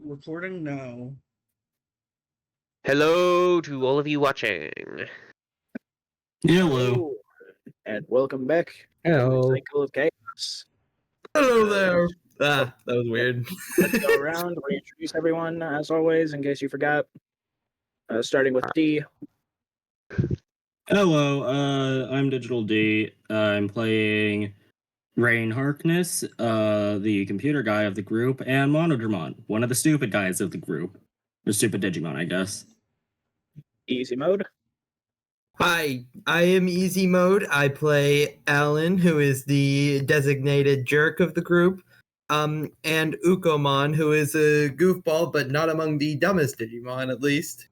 Recording now. Hello to all of you watching. Hello. And welcome back Hello. to Cycle of Chaos. Hello there. That was weird. Let's go around, reintroduce everyone, as always, in case you forgot. Starting with D. Hello, I'm Digital D. I'm playing Rain Harkness, the computer guy of the group, and Monodramon, one of the stupid guys of the group. The stupid Digimon, I guess. Easy mode. Hi, I am Easy Mode. I play Alan, who is the designated jerk of the group, and Ukomon, who is a goofball, but not among the dumbest Digimon, at least.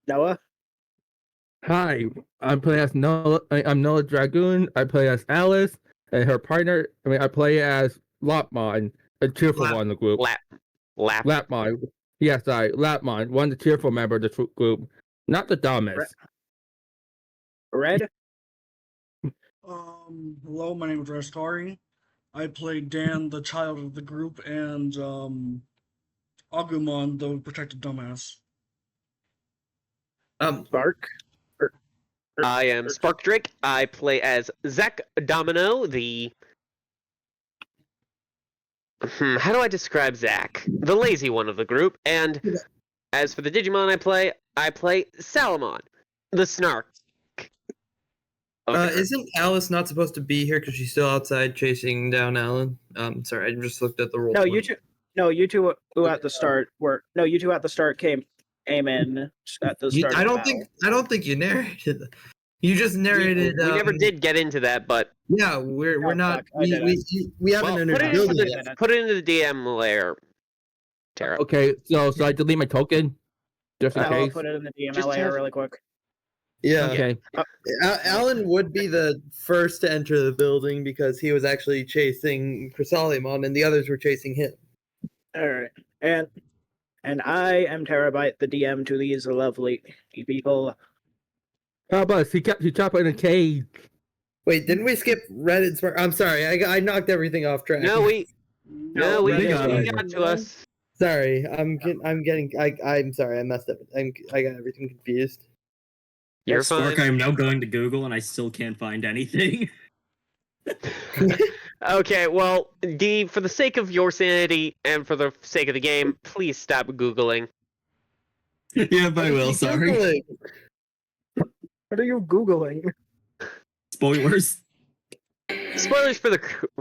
Noah. Hi, I'm playing as Noah. I'm Noah Dragoon. I play as Alice, and her partner. I play as Lapmon, a cheerful one in the group. Lapmon. Yes, Lapmon, one of the cheerful member of the group, not the dumbest. Red. Hello, my name is Rastari. I play Dan, the child of the group, and Agumon, the protected dumbass. Spark. I am Spark Drake. I play as Zach Domino, the... how do I describe Zach? The lazy one of the group. And as for the Digimon I play Salamon, the Snark. Isn't Alice not supposed to be here because she's still outside chasing down Alan? Sorry, I just looked at the roll. No, you two. No, you two who at the start were. No, you two at the start came in at the start. I don't think you narrated. You just narrated. We never did get into that, but yeah, we're not. We haven't put it into the DM layer, Tara. Okay, so I delete my token just in I'll case. put it in the DML layer really quick. Yeah. Okay. Alan would be the first to enter the building because he was actually chasing Chrysalimon and the others were chasing him. All right, and I am Terabyte, the DM to these lovely people. How about she trapped in a cage? Wait, didn't we skip Red and Spark? I'm sorry, I knocked everything off track. No, we Red got to us. Sorry, I'm sorry, I messed up. I got everything confused. You're Spark, fine. I'm now going to Google and I still can't find anything. Okay, well, D, for the sake of your sanity and for the sake of the game, please stop Googling. Yeah, I will, sorry. What are you Googling? Spoilers. Spoilers for the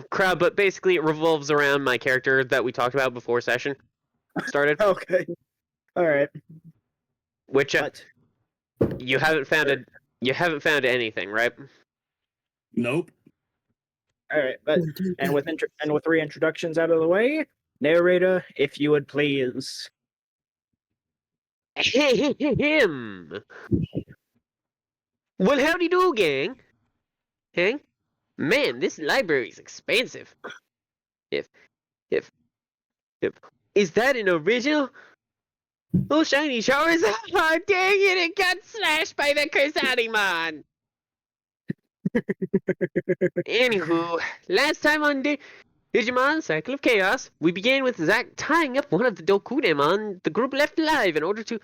crowd, but basically it revolves around my character that we talked about before session started. Okay. All right. Which you haven't found anything, right? Nope. All right, but and with reintroductions out of the way, narrator, if you would please. Him. Well, howdy do, gang. Hey, man, this library is expensive. If is that an original? Oh, shiny showers! Oh, dang it! It got slashed by the Chrysalimon. Anywho, last time on Digimon Cycle of Chaos, we began with Zack tying up one of the Dokudemon the group left alive in order to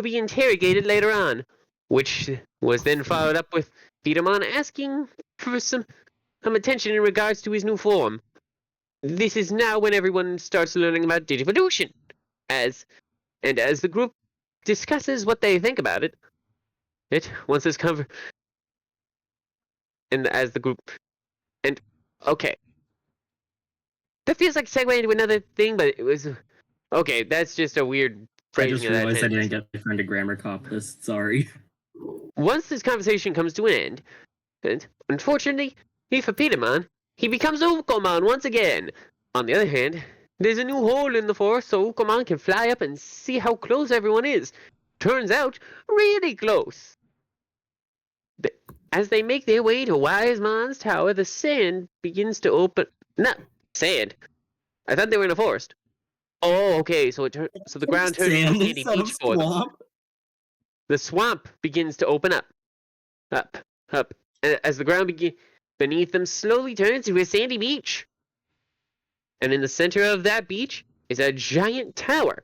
be interrogated later on, which was then followed up with Vidamon asking for some attention in regards to his new form. This is now when everyone starts learning about Digivolution, as the group discusses what they think about it. Once this cover. And as the group, and okay, that feels like a segue into another thing, but it was okay. That's just a weird I phrasing. just realized I didn't get my friend a grammar copist. Sorry. Once this conversation comes to an end, and unfortunately, for Petermon, he becomes Ukomon once again. On the other hand, there's a new hole in the forest so Ukomon can fly up and see how close everyone is. Turns out, really close. As they make their way to Wisemon's tower, the sand begins to open. Not sand. I thought they were in a forest. Oh, okay. So the ground turns into a sandy beach for them. The swamp begins to open up. Up. As the ground beneath them slowly turns to a sandy beach. And in the center of that beach is a giant tower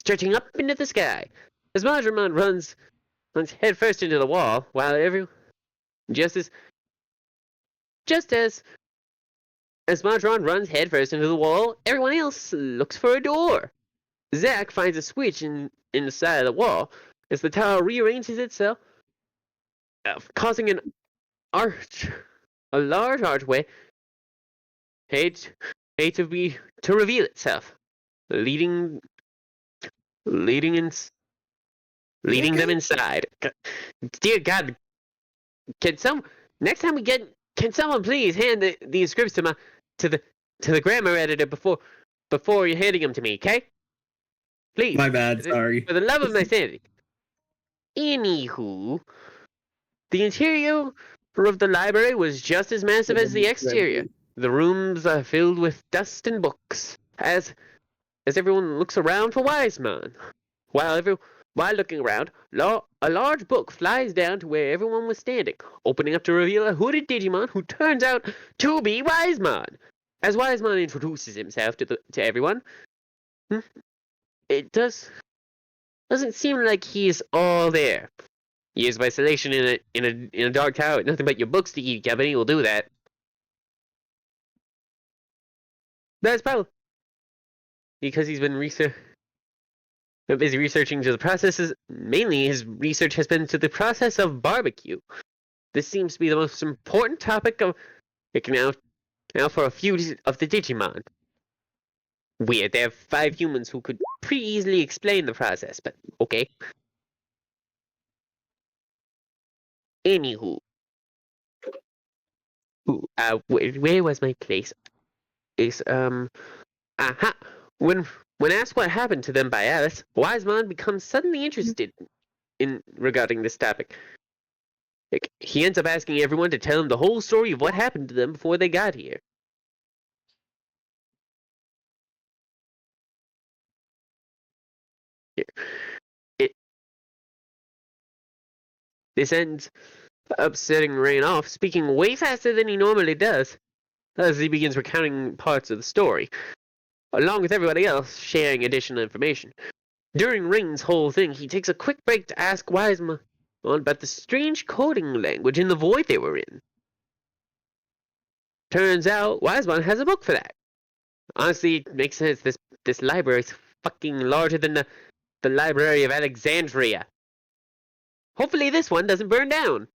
stretching up into the sky. As Madramon runs headfirst into the wall, while just as Madron runs headfirst into the wall, everyone else looks for a door. Zack finds a switch in the side of the wall as the tower rearranges itself, causing a large archway to reveal itself, leading them inside. Dear God, can someone please hand these scripts to the grammar editor before you're handing them to me, okay? Please. My bad, sorry. For the love of my sanity. Anywho, the interior of the library was just as massive as the exterior. The rooms are filled with dust and books. As everyone looks around for Wiseman. While looking around, a large book flies down to where everyone was standing, opening up to reveal a hooded Digimon who turns out to be Wiseman. As Wiseman introduces himself to everyone, it doesn't seem like he's all there. He is by isolation in a dark tower with nothing but your books to keep company will do that. That's probably because he's been busy researching to the processes. Mainly, his research has been to the process of barbecue. This seems to be the most important topic now for a few of the Digimon. Weird, they have 5 humans who could pretty easily explain the process, but okay. Anywho, where was my place? Aha. When asked what happened to them by Alice, Wiseman becomes suddenly interested regarding this topic. He ends up asking everyone to tell him the whole story of what happened to them before they got here. This ends up setting Rain off, speaking way faster than he normally does, as he begins recounting parts of the story, along with everybody else sharing additional information. During Rain's whole thing, he takes a quick break to ask Wiseman about the strange coding language in the void they were in. Turns out Wiseman has a book for that. Honestly, it makes sense. This library is fucking larger than the Library of Alexandria. Hopefully this one doesn't burn down.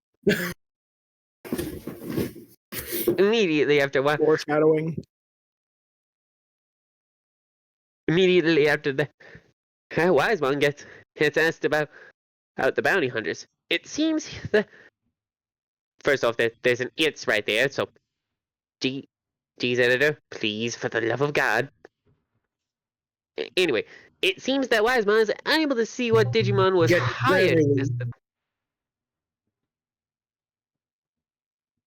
Immediately after foreshadowing. Immediately after that, Wiseman gets asked about the bounty hunters. It seems first off, there's an "it's" right there. So, G's editor, please, for the love of God. Anyway, it seems that Wiseman is unable to see what Digimon was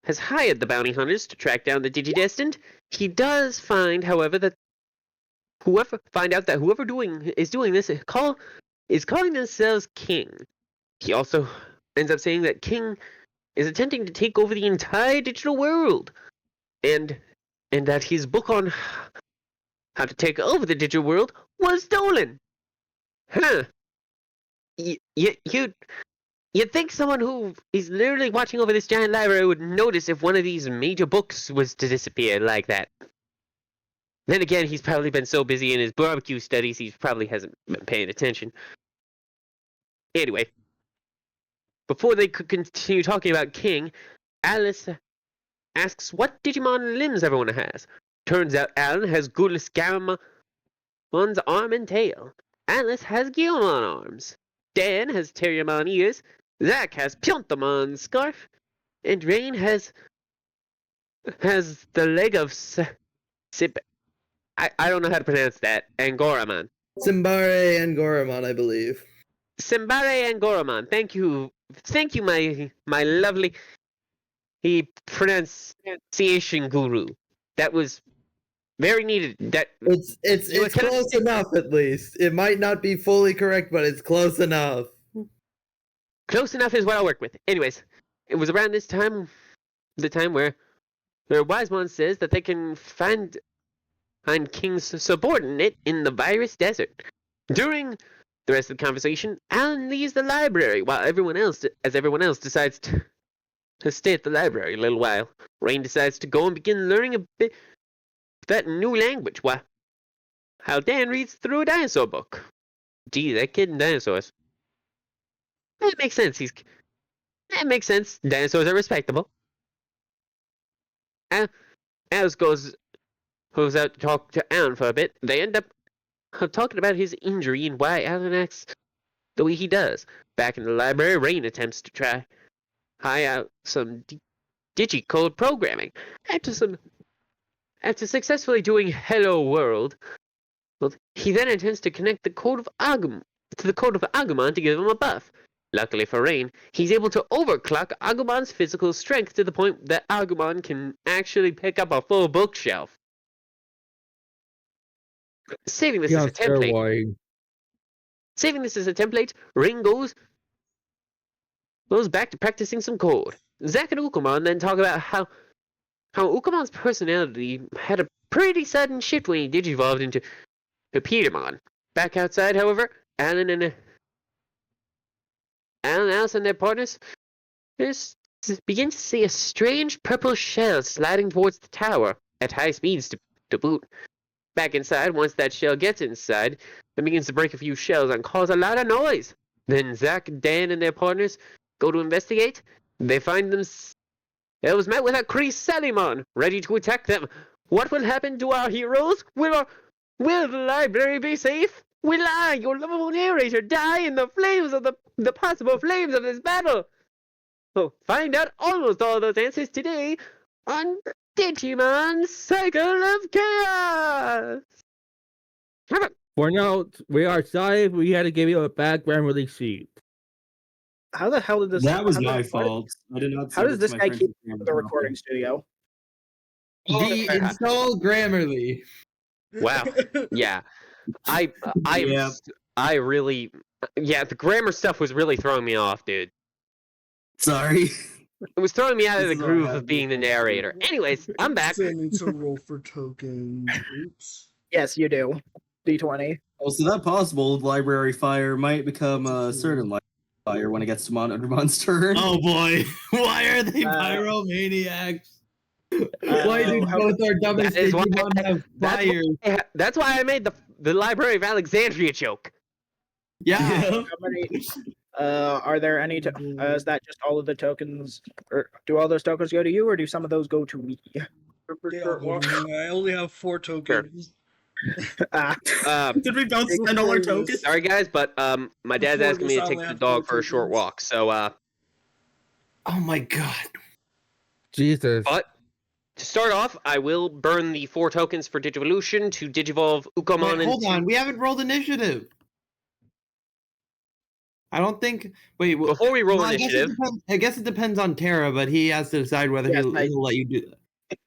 has hired the bounty hunters to track down the Digidestined. He does find, however, that whoever is doing this is calling themselves King. He also ends up saying that King is attempting to take over the entire digital world, and that his book on how to take over the digital world was stolen. Huh? You'd think someone who is literally watching over this giant library would notice if one of these major books was to disappear like that. Then again, he's probably been so busy in his barbecue studies, he probably hasn't been paying attention. Anyway, before they could continue talking about King, Alice asks what Digimon limbs everyone has. Turns out Alan has Gulis Garamon's arm and tail. Alice has Gilmon arms. Dan has Terriermon ears. Zack has Pyontamon's scarf. And Rain has the leg of I don't know how to pronounce that. Angoramon. Simbare Angoramon, I believe. Simbare Angoramon. Thank you, my lovely pronunciation guru. That was very needed. It's close enough, at least. It might not be fully correct, but it's close enough. Close enough is what I'll work with. Anyways, it was around this time, the time where Wiseman says that they can find Hind King's subordinate in the Virus Desert. During the rest of the conversation, Alan leaves the library while everyone else decides to stay at the library a little while. Rain decides to go and begin learning a bit of that new language while Dan reads through a dinosaur book. Gee, that kid and dinosaurs. That makes sense. That makes sense. Dinosaurs are respectable. Alice goes out to talk to Alan for a bit. They end up talking about his injury and why Alan acts the way he does. Back in the library, Rain attempts to try out some digicode programming. After successfully doing Hello World, well, he then intends to connect the code of Agumon to give him a buff. Luckily for Rain, he's able to overclock Agumon's physical strength to the point that Agumon can actually pick up a full bookshelf. Saving this as a template. Rain goes back to practicing some code. Zack and Ukomon then talk about how Ukomon's personality had a pretty sudden shift when he digivolved into Petermon. Back outside, however, Alan, Alice, and their partners begin to see a strange purple shell sliding towards the tower at high speeds to boot. Back inside, once that shell gets inside, it begins to break a few shells and cause a lot of noise. Then Zack, Dan, and their partners go to investigate. They find themselves met with a Chrysalimon ready to attack them. What will happen to our heroes? Will the library be safe? Will I, your lovable narrator, die in the flames of the possible flames of this battle? So find out almost all those answers today on Digimon Cycle of Chaos! For now, we are sorry we had to give you a bad Grammarly sheet. How the hell did this? That was my fault. I did not. How does this guy keep the recording studio? Install Grammarly. Wow. Yeah. The grammar stuff was really throwing me off, dude. Sorry. It was throwing me out of the groove of being the narrator. Anyways, I'm back. I need to roll for tokens. Oops. Yes, you do. D20. Oh, so that possible library fire might become a certain library fire when it gets to Monodramon's turn. Oh boy, why are they pyromaniacs? Why do both our dumbest Digimon have fire? That's why I made the Library of Alexandria joke. Yeah. How many? Are there any? Is that just all of the tokens, or do all those tokens go to you, or do some of those go to me? They all go to me. I only have 4 tokens. Did we both spend all our tokens? Sorry, guys, but my dad's asking me to take the dog for a short walk. So Oh my god. Jesus. But to start off, I will burn the 4 tokens for Digivolution to Digivolve Ukomon. Wait, hold on, we haven't rolled initiative. I don't think. Wait, before we roll initiative, I guess it depends on Terra, but he has to decide whether he'll let you do that.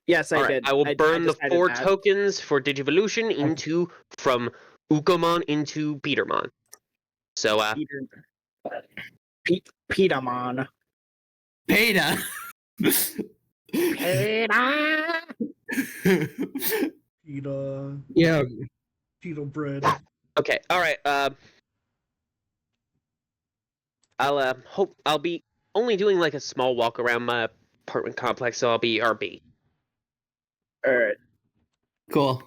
Yes, I did. I will burn the 4 tokens for Digivolution from Ukomon into Petermon. So Petermon. Peta. Pita. Yeah. Pita bread. Okay. All right. I'll be only doing like a small walk around my apartment complex, so I'll be RB. All right. Cool.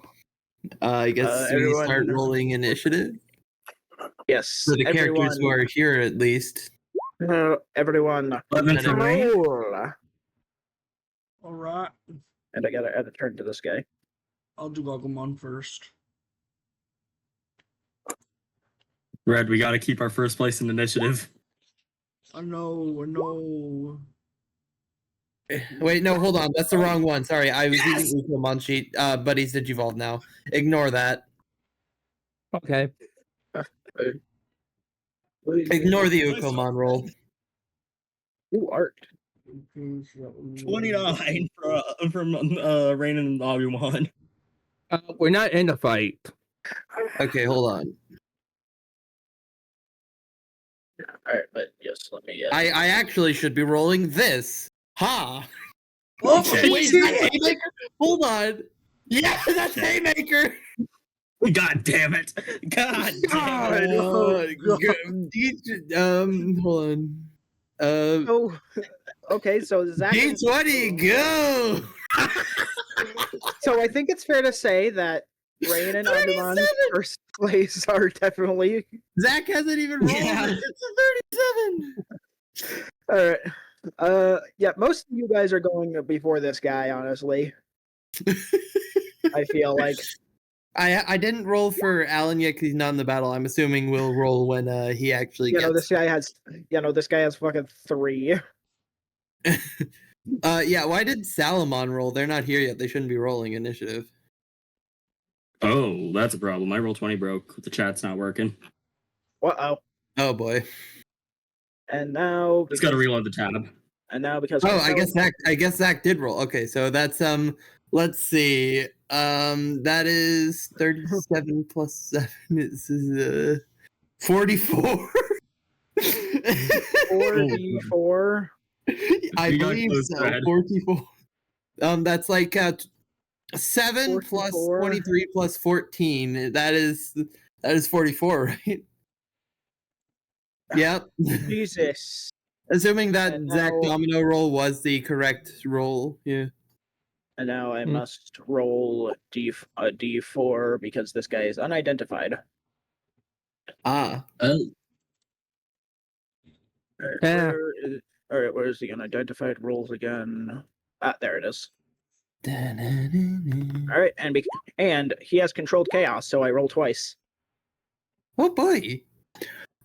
I guess we start rolling initiative. Yes. For the characters who are here, at least. Everyone. All right. And I gotta turn to this guy. I'll do Agumon first. Red, we gotta keep our first place in initiative. I know. Wait, no, hold on. That's the wrong one. Sorry, I was using Ukomon sheet. But he's Digivolved now. Ignore that. Okay. Ignore the Ukomon roll. Ooh, art. 29 from Rain and Agumon. We're not in a fight. Okay, hold on. All right, but yes, let me. I actually should be rolling this. Ha! Oh, Okay. Wait, hold on. Yeah, that's Haymaker. God damn it! God damn it! Hold on. Oh, okay. So Zach. D20, go. So I think it's fair to say that Rain and Anuman's 37! first place are definitely. Zach hasn't even rolled. Yeah. It's a 37. All right. Yeah, most of you guys are going before this guy, honestly. I feel like. I didn't roll for Alan yet because he's not in the battle. I'm assuming we'll roll when he actually You know, gets. this guy has fucking 3. Yeah. Why did Salamon roll? They're not here yet. They shouldn't be rolling initiative. Oh, that's a problem. My roll 20 broke. The chat's not working. Uh-oh. Oh boy. And now Just got to reload the tab. And now because Oh, I guess Zach did roll. Okay, so that's let's see. That is 37 plus 7. This is 44. 4d4. I You got believe close, so. Brad. 44. That's like 7 plus 44. 23 plus 14. That is 44, right? Yep. Jesus. Assuming that And Zach now- Domino roll was the correct roll. Yeah. And now I Hmm. must roll a d4 because this guy is unidentified. Ah. Oh, Yeah. Where's the unidentified rolls again? Ah, there it is. All right, and he has controlled chaos, so I roll twice. Oh boy.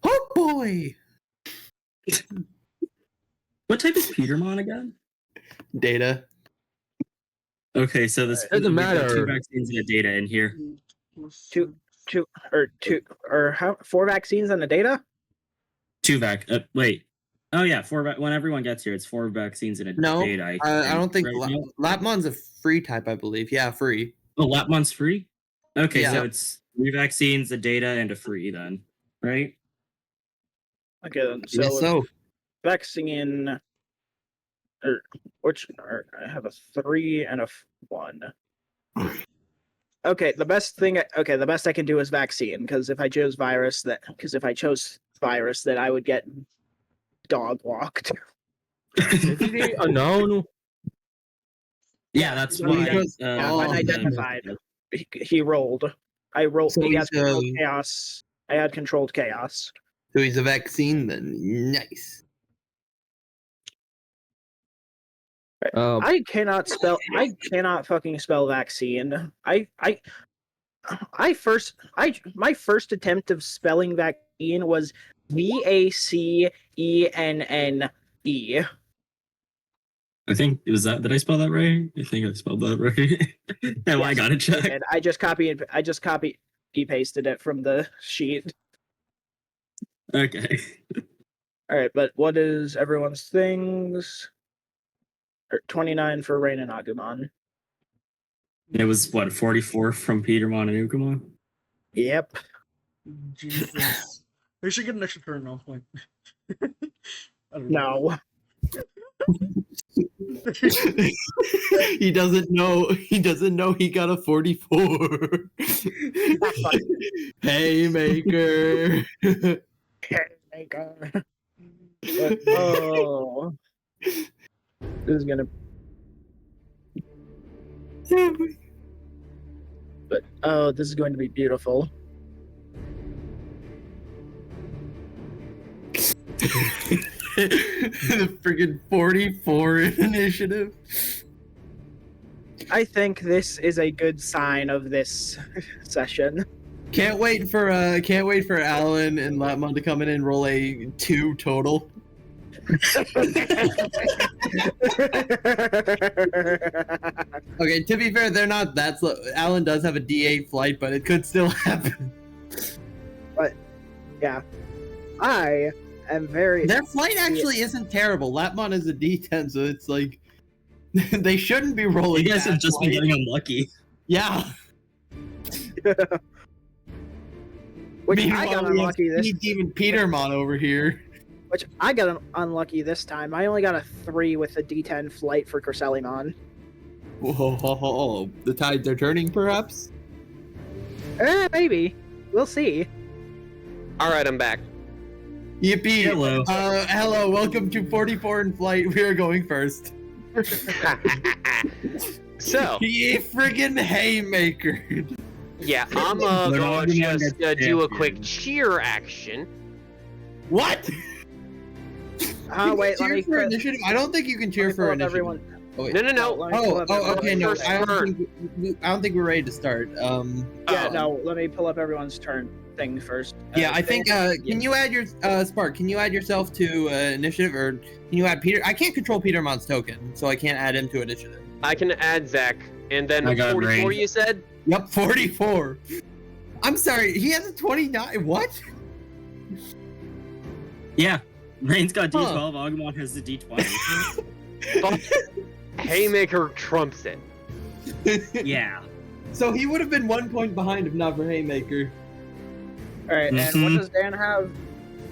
Oh boy. what type is Petermon again? Data. Okay, so this Doesn't we've got matter. 2 vaccines and a data in here. How 4 vaccines and the data? 2 wait. Oh yeah, 4 when everyone gets here, it's 4 vaccines and a No, data. I don't think right now. Lapmon's a free type, I believe. Yeah, free. Oh, Lapmon's free? Okay, Yeah. so it's 3 vaccines, a data, and a free then, right? Okay, then, so, Yes, so. vaccine, I have a 3 and a 1. Okay, the best I can do is vaccine because if I chose virus, then I would get dog walked. Is he unknown? Yeah, that's he's why. unidentified. He rolled. I rolled. So he has he's, controlled chaos. I had controlled chaos. So he's a vaccine then. Nice. I cannot fucking spell vaccine. My first attempt of spelling vaccine was VACENNE. I think it was that. Did I spell that right? I think I spelled that right. I Yes, gotta check. And I just copy pasted it from the sheet. Okay. All right, but what is everyone's things? 29 for Rain and Agumon. It was what 44 from Petermon and Ukamon. Yep. Jesus. They should get an extra turn off. Like, I don't know. No. He doesn't know. He doesn't know he got a 44. Haymaker. Oh. This is gonna. But this is going to be beautiful. The friggin' 44 initiative. I think this is a good sign of this session. Can't wait for Alan and Latmon to come in and roll a 2 total. Okay, to be fair, they're not that slow. Alan does have a D8 flight, but it could still happen. Yeah. I am very. Their flight actually isn't terrible. Latmon is a D10, so it's like they shouldn't be rolling. You guys have bad just been flight. getting unlucky. Yeah. Which I Meanwhile, got we have unlucky this. Even Petermon over here. Which I got unlucky this time. I only got a 3 with a D10 flight for Corsellimon. Whoa, the tides are turning, perhaps? Maybe. We'll see. All right, I'm back. Yippee! Hello. Hello, welcome to 44 in flight. We are going first. So, He friggin' haymaker. yeah, I'm We're going not to gonna just get do a quick champions. cheer action. What? Wait, let Cheer me for put- initiative? I don't think you can let cheer me for pull up initiative. everyone. Oh, wait. No, no, no. Let me pull up everyone's Okay, no. First I don't turn. think we're ready to start. Yeah, no. Let me pull up everyone's turn thing first. Yeah, I think. Can you add your Spark? Can you add yourself to initiative, or can you add Peter? I can't control Petermon's token, so I can't add him to initiative. I can add Zach, and then I got 44. Rain. You said? Yep, 44. I'm sorry, he has a 29. What? Yeah. Rain's got D12, Huh. Agumon has the D20. But Haymaker trumps it. Yeah. So he would have been 1 point behind if not for Haymaker. All right, and what Mhm. does Dan have?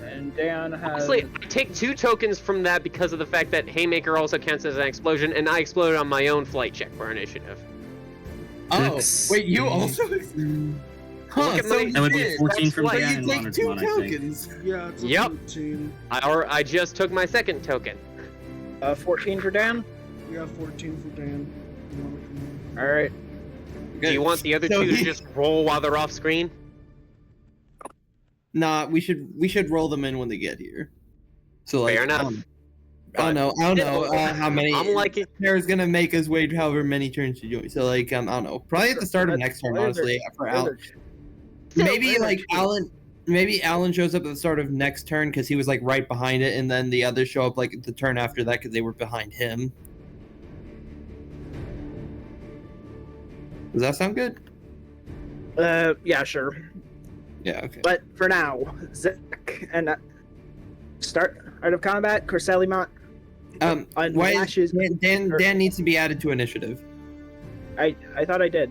And Dan has. Honestly, I take 2 tokens from that because of the fact that Haymaker also counts as an explosion, and I exploded on my own flight check for initiative. Oh, Let's wait, you see. also? Huh, Look at so my- you That would be did. 14 from But But Dan you and take 2 Monodemon, I think. tokens. Yeah, it's a Yep. 13. I just took my second token. 14 for Dan. Yeah, 14 for Dan. All right. Do you want the other So two to he- just roll while they're off screen? Nah, we should roll them in when they get here. So like, Fair enough. I don't know how many. I'm liking. Sarah's gonna make us wait however many turns you do. So like, I don't know. Probably at the start of next turn, honestly. For Alan, maybe like Alan. Maybe Alan shows up at the start of next turn because he was like right behind it, and then the others show up like the turn after that because they were behind him. Does that sound good? Yeah, sure. Yeah. Okay. But for now, Zach and start out of combat. Corsellimont Why is unlashes. Dan needs to be added to initiative? I thought I did.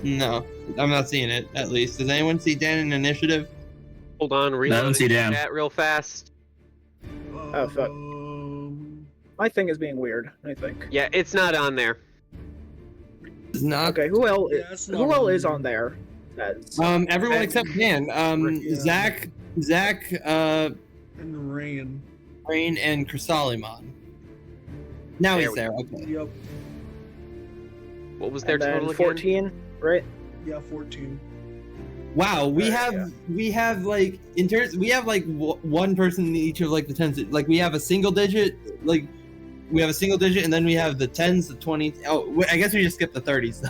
No, I'm not seeing it. At least, does anyone see Dan in initiative? Hold on, don't reloading see Dan. chat real fast. Oh, fuck. My thing is being weird. I think. Yeah, it's not on there. It's not. Okay, who else? Yeah, it's not Who else on is there. on there? That's Everyone Zach- except Dan. Yeah. Zach, And Rain. Rain, and Chrysalimon. Now There he's we there. Okay. Yep. What was their and then total again? 14, right? Yeah, 14. Wow, we Yeah. have like in terms we have like one person in each of like the tens. Like we have a single digit, like we have a single digit, and then we have the tens, the 20s. Oh, I guess we just skipped the 30s.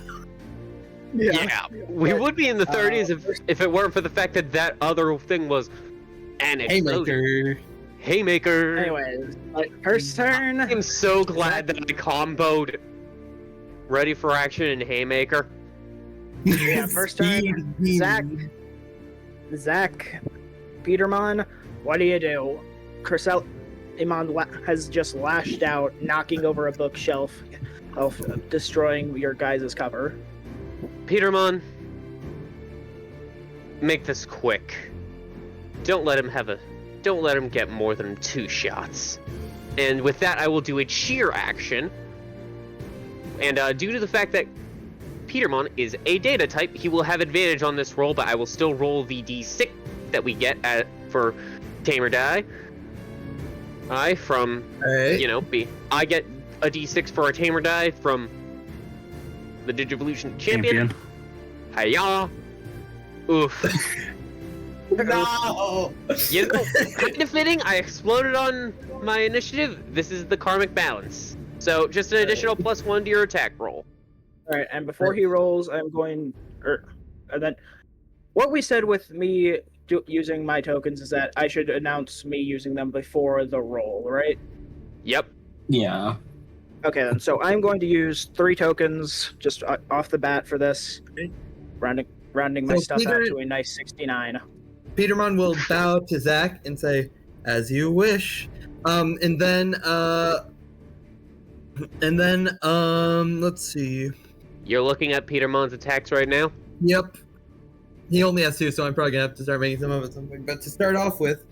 Yeah, we would be in the 30s if it weren't for the fact that that other thing was an explosion. Haymaker. Haymaker. Anyways, first turn. I'm so glad that I comboed Ready for Action and Haymaker. Yeah, first turn. Zach. Zach, Petermon, what do you do? Corsellimon has just lashed out, knocking over a bookshelf, destroying your guys' cover. Petermon, make this quick. Don't let him get more than 2 shots. And with that, I will do a cheer action. And due to the fact that Petermon is a data type, he will have advantage on this roll, but I will still roll the d6 that we get for Tamer Die. I get a d6 for a Tamer Die from the Digivolution Champion. Hiya! Oof. No. You know, kind of fitting, I exploded on my initiative. This is the karmic balance. So just an additional +1 to your attack roll. All right, and before he rolls, I'm going. And then, what we said with me using my tokens is that I should announce me using them before the roll, right? Yep. Yeah. Okay, then. So I'm going to use 3 tokens just off the bat for this, rounding my So stuff out Peter- to a nice 69. Petermon will bow to Zach and say, "As you wish." And then let's see. You're looking at Petermon's attacks right now. Yep. He only has 2, so I'm probably gonna have to start making some of it at some point. But to start off with,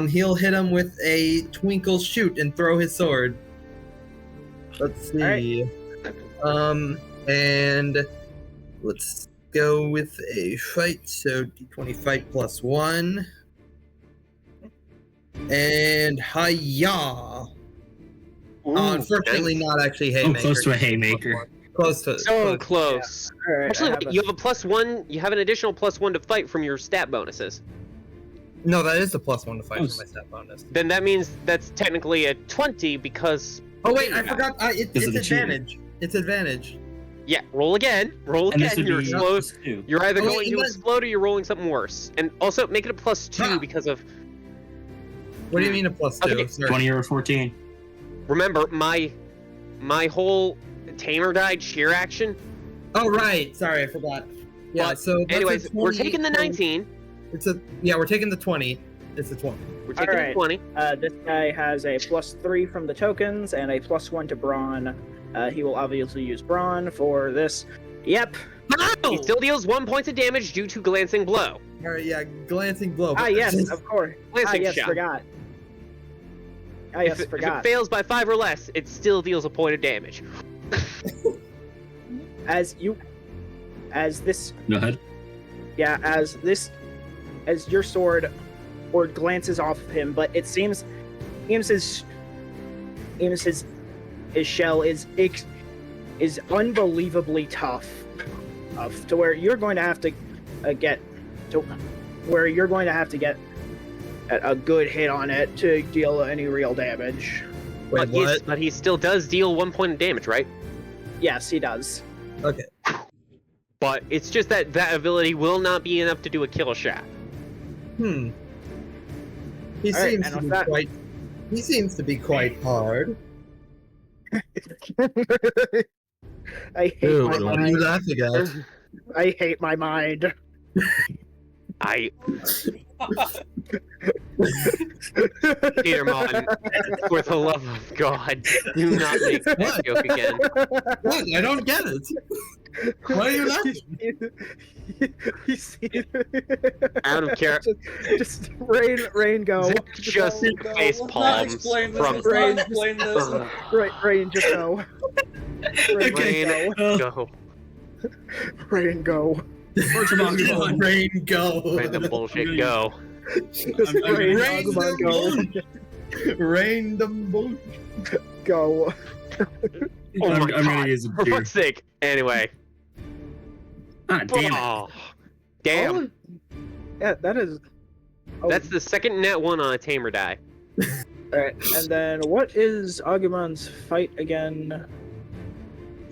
he'll hit him with a twinkle shoot and throw his sword. Let's see. And let's go with a fight. So d20 fight +1. And hiya! Unfortunately, not actually haymaker. Close to a haymaker. Close to. So close. All right, Actually, I have wait, you have a +1. You have an additional +1 to fight from your stat bonuses. No, that is a +1 to fight for my stat bonus. Then that means that's technically a 20 because. Oh wait, I forgot. It's Because of the cheating. advantage. It's advantage. Yeah, roll again. Roll And this again. would You're be slow. +2. You're either Oh, going wait, to and then- explode or you're rolling something worse. And also make it a +2 Ah. because of. What do you mean a +2? Okay. Sorry. 20 or 14. Remember my whole tamer died cheer action. Oh right, sorry, I forgot. Yeah. But so that's a anyways, we're 20, taking the 19. We're taking the 20. It's a 20. We're taking the Alright. 20. This guy has a +3 from the tokens and a +1 to brawn. He will obviously use brawn for this. Yep. He still deals 1 point of damage due to glancing blow. All right, yeah, glancing blow. Ah, yes, of course. Glancing yes, shot. forgot. Ah, yes, If it forgot. fails by 5 or less, it still deals a point of damage. As this, Go ahead. yeah, as your sword glances off of him, but it seems his shell is unbelievably tough, to where you're going to have to get a good hit on it to deal any real damage. Wait, what? But he still does deal 1 point of damage, right? Yes, he does. Okay. But it's just that ability will not be enough to do a kill shot. He All right, seems and to with be that- quite. He seems to be quite hard. I hate Ew. my What are you mind. laughing at? I hate my mind. Digimon, for the love of God, do not make that joke again. What? I don't get it. Why are you laughing? You see, Out of character. just rain go. Zach just face palms explain this. from Let's not explain this. Rain just go. Rain Oh. go. Rain go. Digimon. Rain go. Rain the bullshit go. Rain, Rain Agumon, the go. Rain the bull. Go. Oh I'm my gonna God. use a For two. fuck's sake. Anyway. Ah, damn it. Oh, damn. Oh, yeah, that is. Oh, That's the second net 1 on a tamer die. alright. And then what is Agumon's fight again?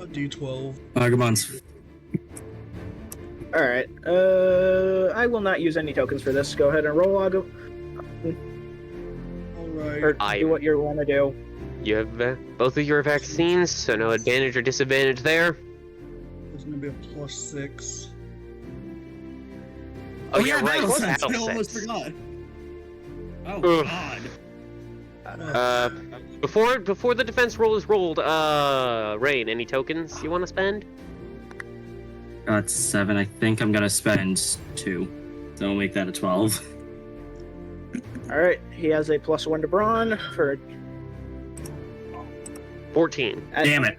A D12. Agumon's. Alright. I will not use any tokens for this. Go ahead and roll Agumon. Alright. Or do what you want to do. You have both of your vaccines, so no advantage or disadvantage there. There's gonna be a +6. Oh, yeah, right. battle What's sense. I battle almost sense? forgot. Oh Ugh. God. Before the defense roll is rolled, Rain, any tokens you want to spend? Got 7. I think I'm gonna spend 2. So I'll make that a 12. Alright. He has a +1 to brawn for 14. Damn it.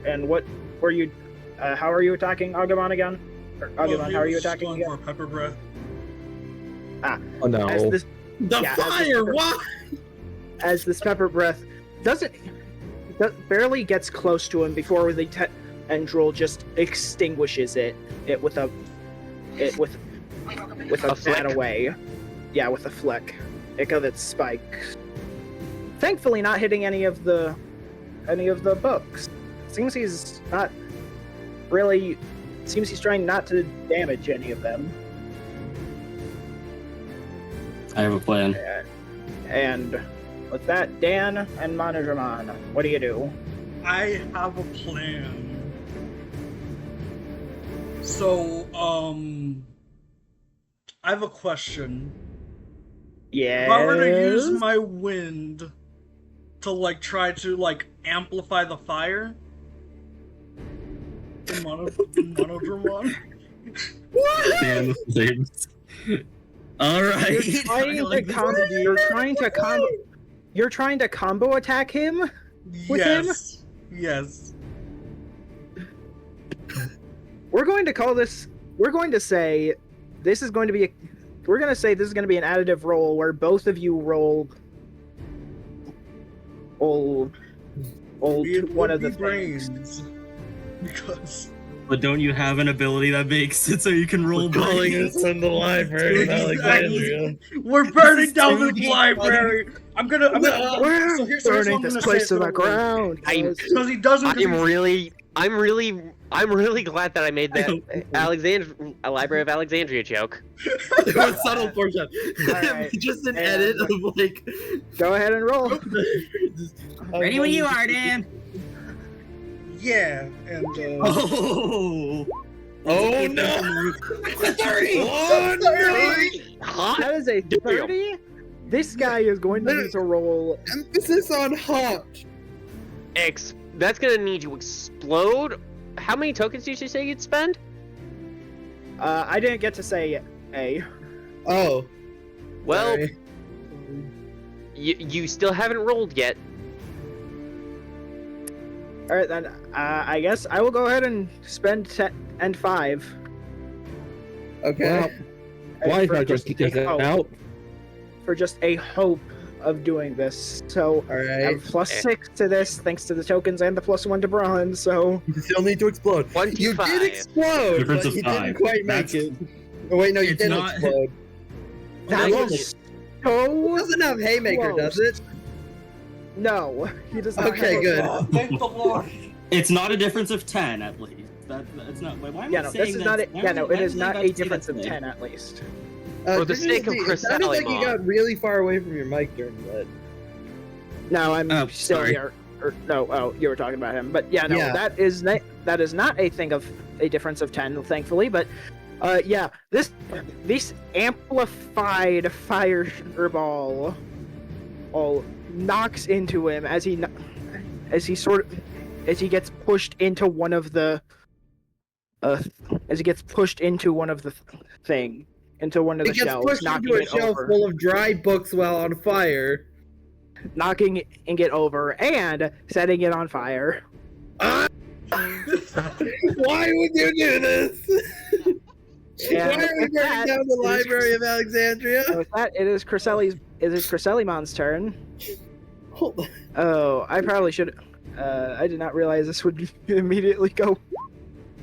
And what were you? How are you attacking Agumon again? Or Agumon, how are you attacking going again? for a pepper breath. Oh no. As this, The Yeah, fire! What? as this pepper breath barely gets close to him before the tendril just extinguishes it with a flick. bat away. Yeah, with a flick. Of its spikes. Thankfully, not hitting any of the books. Seems he's not really. Seems he's trying not to damage any of them. I have a plan. And with that, Dan and Monodramon, what do you do? I have a plan. So, I have a question. Yeah. If I were to use my wind to, like, try to, like, amplify the fire in Monodramon. Damn the flames. Alright. You're trying to combo attack him? with him? Yes. We're going to call this. We're going to say this is going to be. We're going to say this is going to be an additive roll where both of you roll. One of the brains. things. Because. But don't you have an ability that makes it so you can roll Calling brains? us from the library of Alexandria. We're burning down too this deep. so here's what Burning I'm this gonna place say to for the roll. ground. guys. Because he doesn't. I'm really glad that I made that Library of Alexandria joke. It was subtle portion. Alright. Just an And- edit of like. Go ahead and roll. Ready when you are, Dan. Yeah, and Oh. no! 30. Hot? That is a 30. This guy is going to need to roll. Emphasis on hot. That's gonna need to explode. How many tokens did you say you'd spend? I didn't get to say A. Oh. Well, sorry. you still haven't rolled yet. All right, then. I guess I will go ahead and spend 10 and 5. Okay. Why is for that just just get a that hope- out? For just a hope of doing this. So All I right. have +6 to this, thanks to the tokens and the +1 to bronze. So You still need to explode. 1 You to 5. did explode, Difference but of you 5. didn't quite make That's- it. Oh wait, no, you It's didn't not- explode. that Well, was It so. doesn't have haymaker, does it? No, he does not. Okay, have a- good. Thank the Lord. It's not a difference of 10 at least. That's not. Wait, why am Yeah, I no, saying this is that? not. It Why is am I not about a to say difference that of today? 10 at least. For the sake of it sounded like you Chrysalimon. got really far away from your mic during that. No, I'm Oh, still sorry. here. No, you were talking about him. But yeah, no, Yeah. that is not a thing of a difference of 10, thankfully. But yeah, this amplified fireball all knocks into him as he gets pushed into one of the It gets shelves, pushed knocking into a it shelf over. full of dry books while on fire. Knocking it over and setting it on fire. Why would you do this? And Why are we with burning that, down the it is- Library of Alexandria? and with that, it is Chrysalimon's turn. Hold on. Oh, I probably should. I did not realize this would immediately go.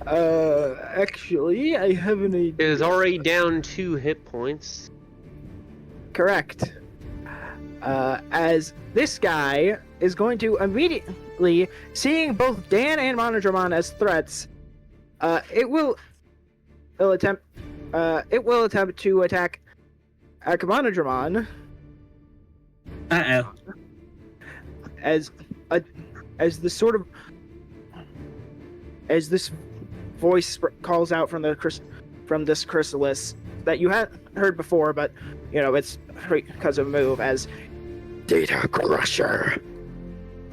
Actually, I have an idea. It is already down 2 hit points. Correct. As this guy is going to immediately, seeing both Dan and Monodramon as threats, it will attempt to attack Monodramon Uh-oh. as this voice calls out from this chrysalis that you hadn't heard before, but you know it's because of move as Data Crusher,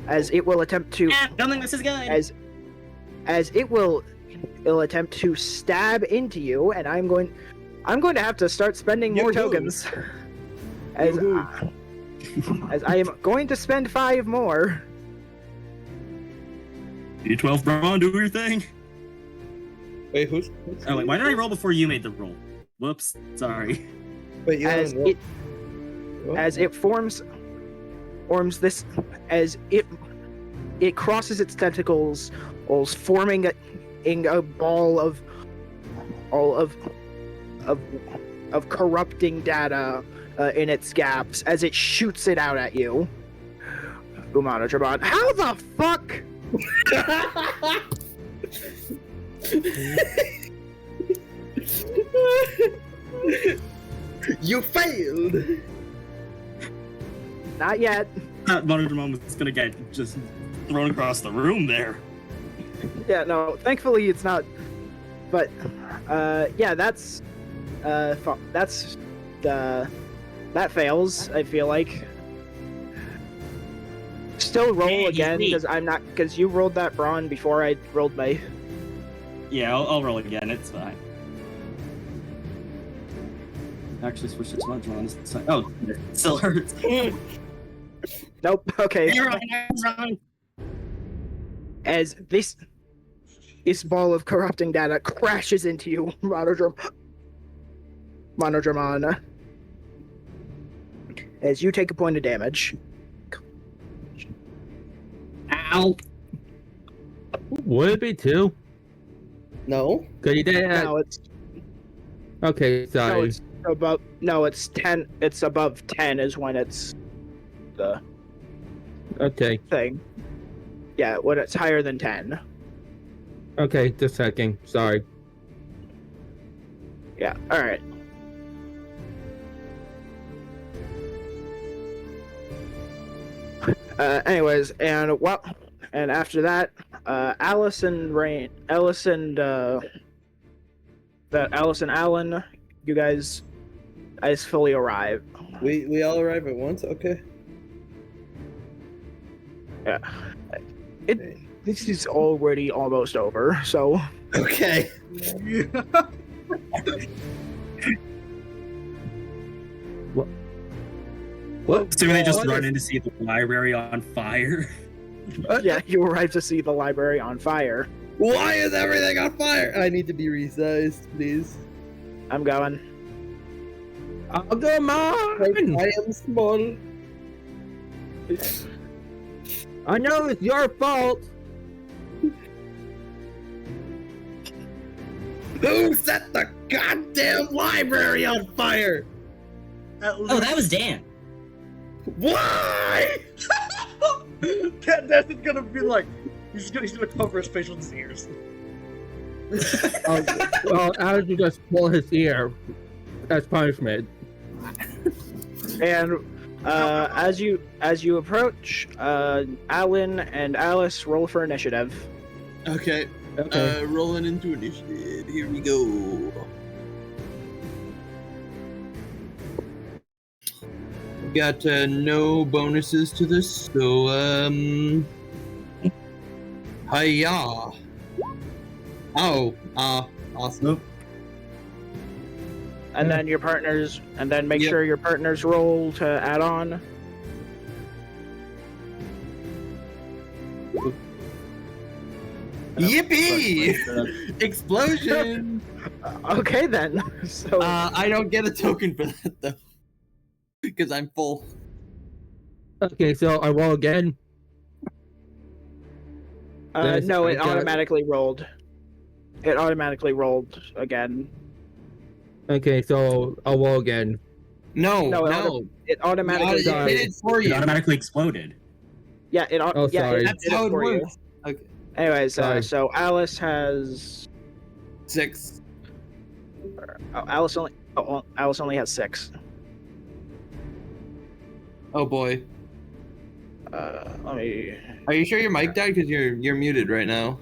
as it will attempt to Don't think this is good. as it'll attempt to stab into you, and I'm going to have to start spending more Yoo-hoo. tokens as I am going to spend 5 more. D12 Braun, do your thing. Wait, who's Oh wait, why did I roll before you made the roll? Whoops, sorry. Wait, you As haven't it forms this, as it crosses its tentacles, forming a ball of corrupting data in its gaps as it shoots it out at you. Umano Trabon, how the fuck? You failed! Not yet. That Monodramon was gonna get just thrown across the room there. Yeah, no. Thankfully, it's not. But yeah, that fails. I feel like. Still roll Yeah, again he's because you rolled that brawn before I rolled my. Yeah, I'll roll again, it's fine. Actually, switch to Monodramon. Oh, it still hurts. Nope. Okay. You're right, as this ball of corrupting data crashes into you, Monodramon. As you take a point of damage. Ow! Would it be 2? No. Cause you did No, it's Okay, no, sorry. it's above. No, it's 10. It's above 10 is when it's the Okay. thing. Yeah, when it's higher than 10. Okay, just checking. Sorry. Yeah. All right. Anyways, and after that, Alice and Alan, you guys fully arrive. We all arrive at once. Okay. Yeah. This is already almost over, so. Okay. Yeah. What? So they just run in to see the library on fire. Yeah, you arrive to see the library on fire. Why is everything on fire? I need to be resized, please. I'm going. I'll go mine! I am small. I know it's your fault! Who set the goddamn library on fire? Oh, that was Dan. Why? That's gonna be like he's gonna cover his face with his ears. Well, Alex will just pull his ear as punishment. And as you approach, Alan and Alice roll for initiative. Okay. Okay. Rolling into initiative. Here we go. Got no bonuses to this, so hiya. Oh, awesome. And then your partners, and then make sure your partners roll to add on. Yippee! Explosion! Okay then. So I don't get a token for that though, because I'm full. Okay, so I roll again. no, it automatically rolled. It automatically rolled again. Okay, so I'll roll again. No. It automatically It did it for It you. automatically exploded. Yeah, Oh, sorry. That's did how it for you. works. Okay. Anyways, Sorry. so Alice has 6. Alice only has 6. Oh boy. Let me. Are you sure your mic died? Because you're muted right now.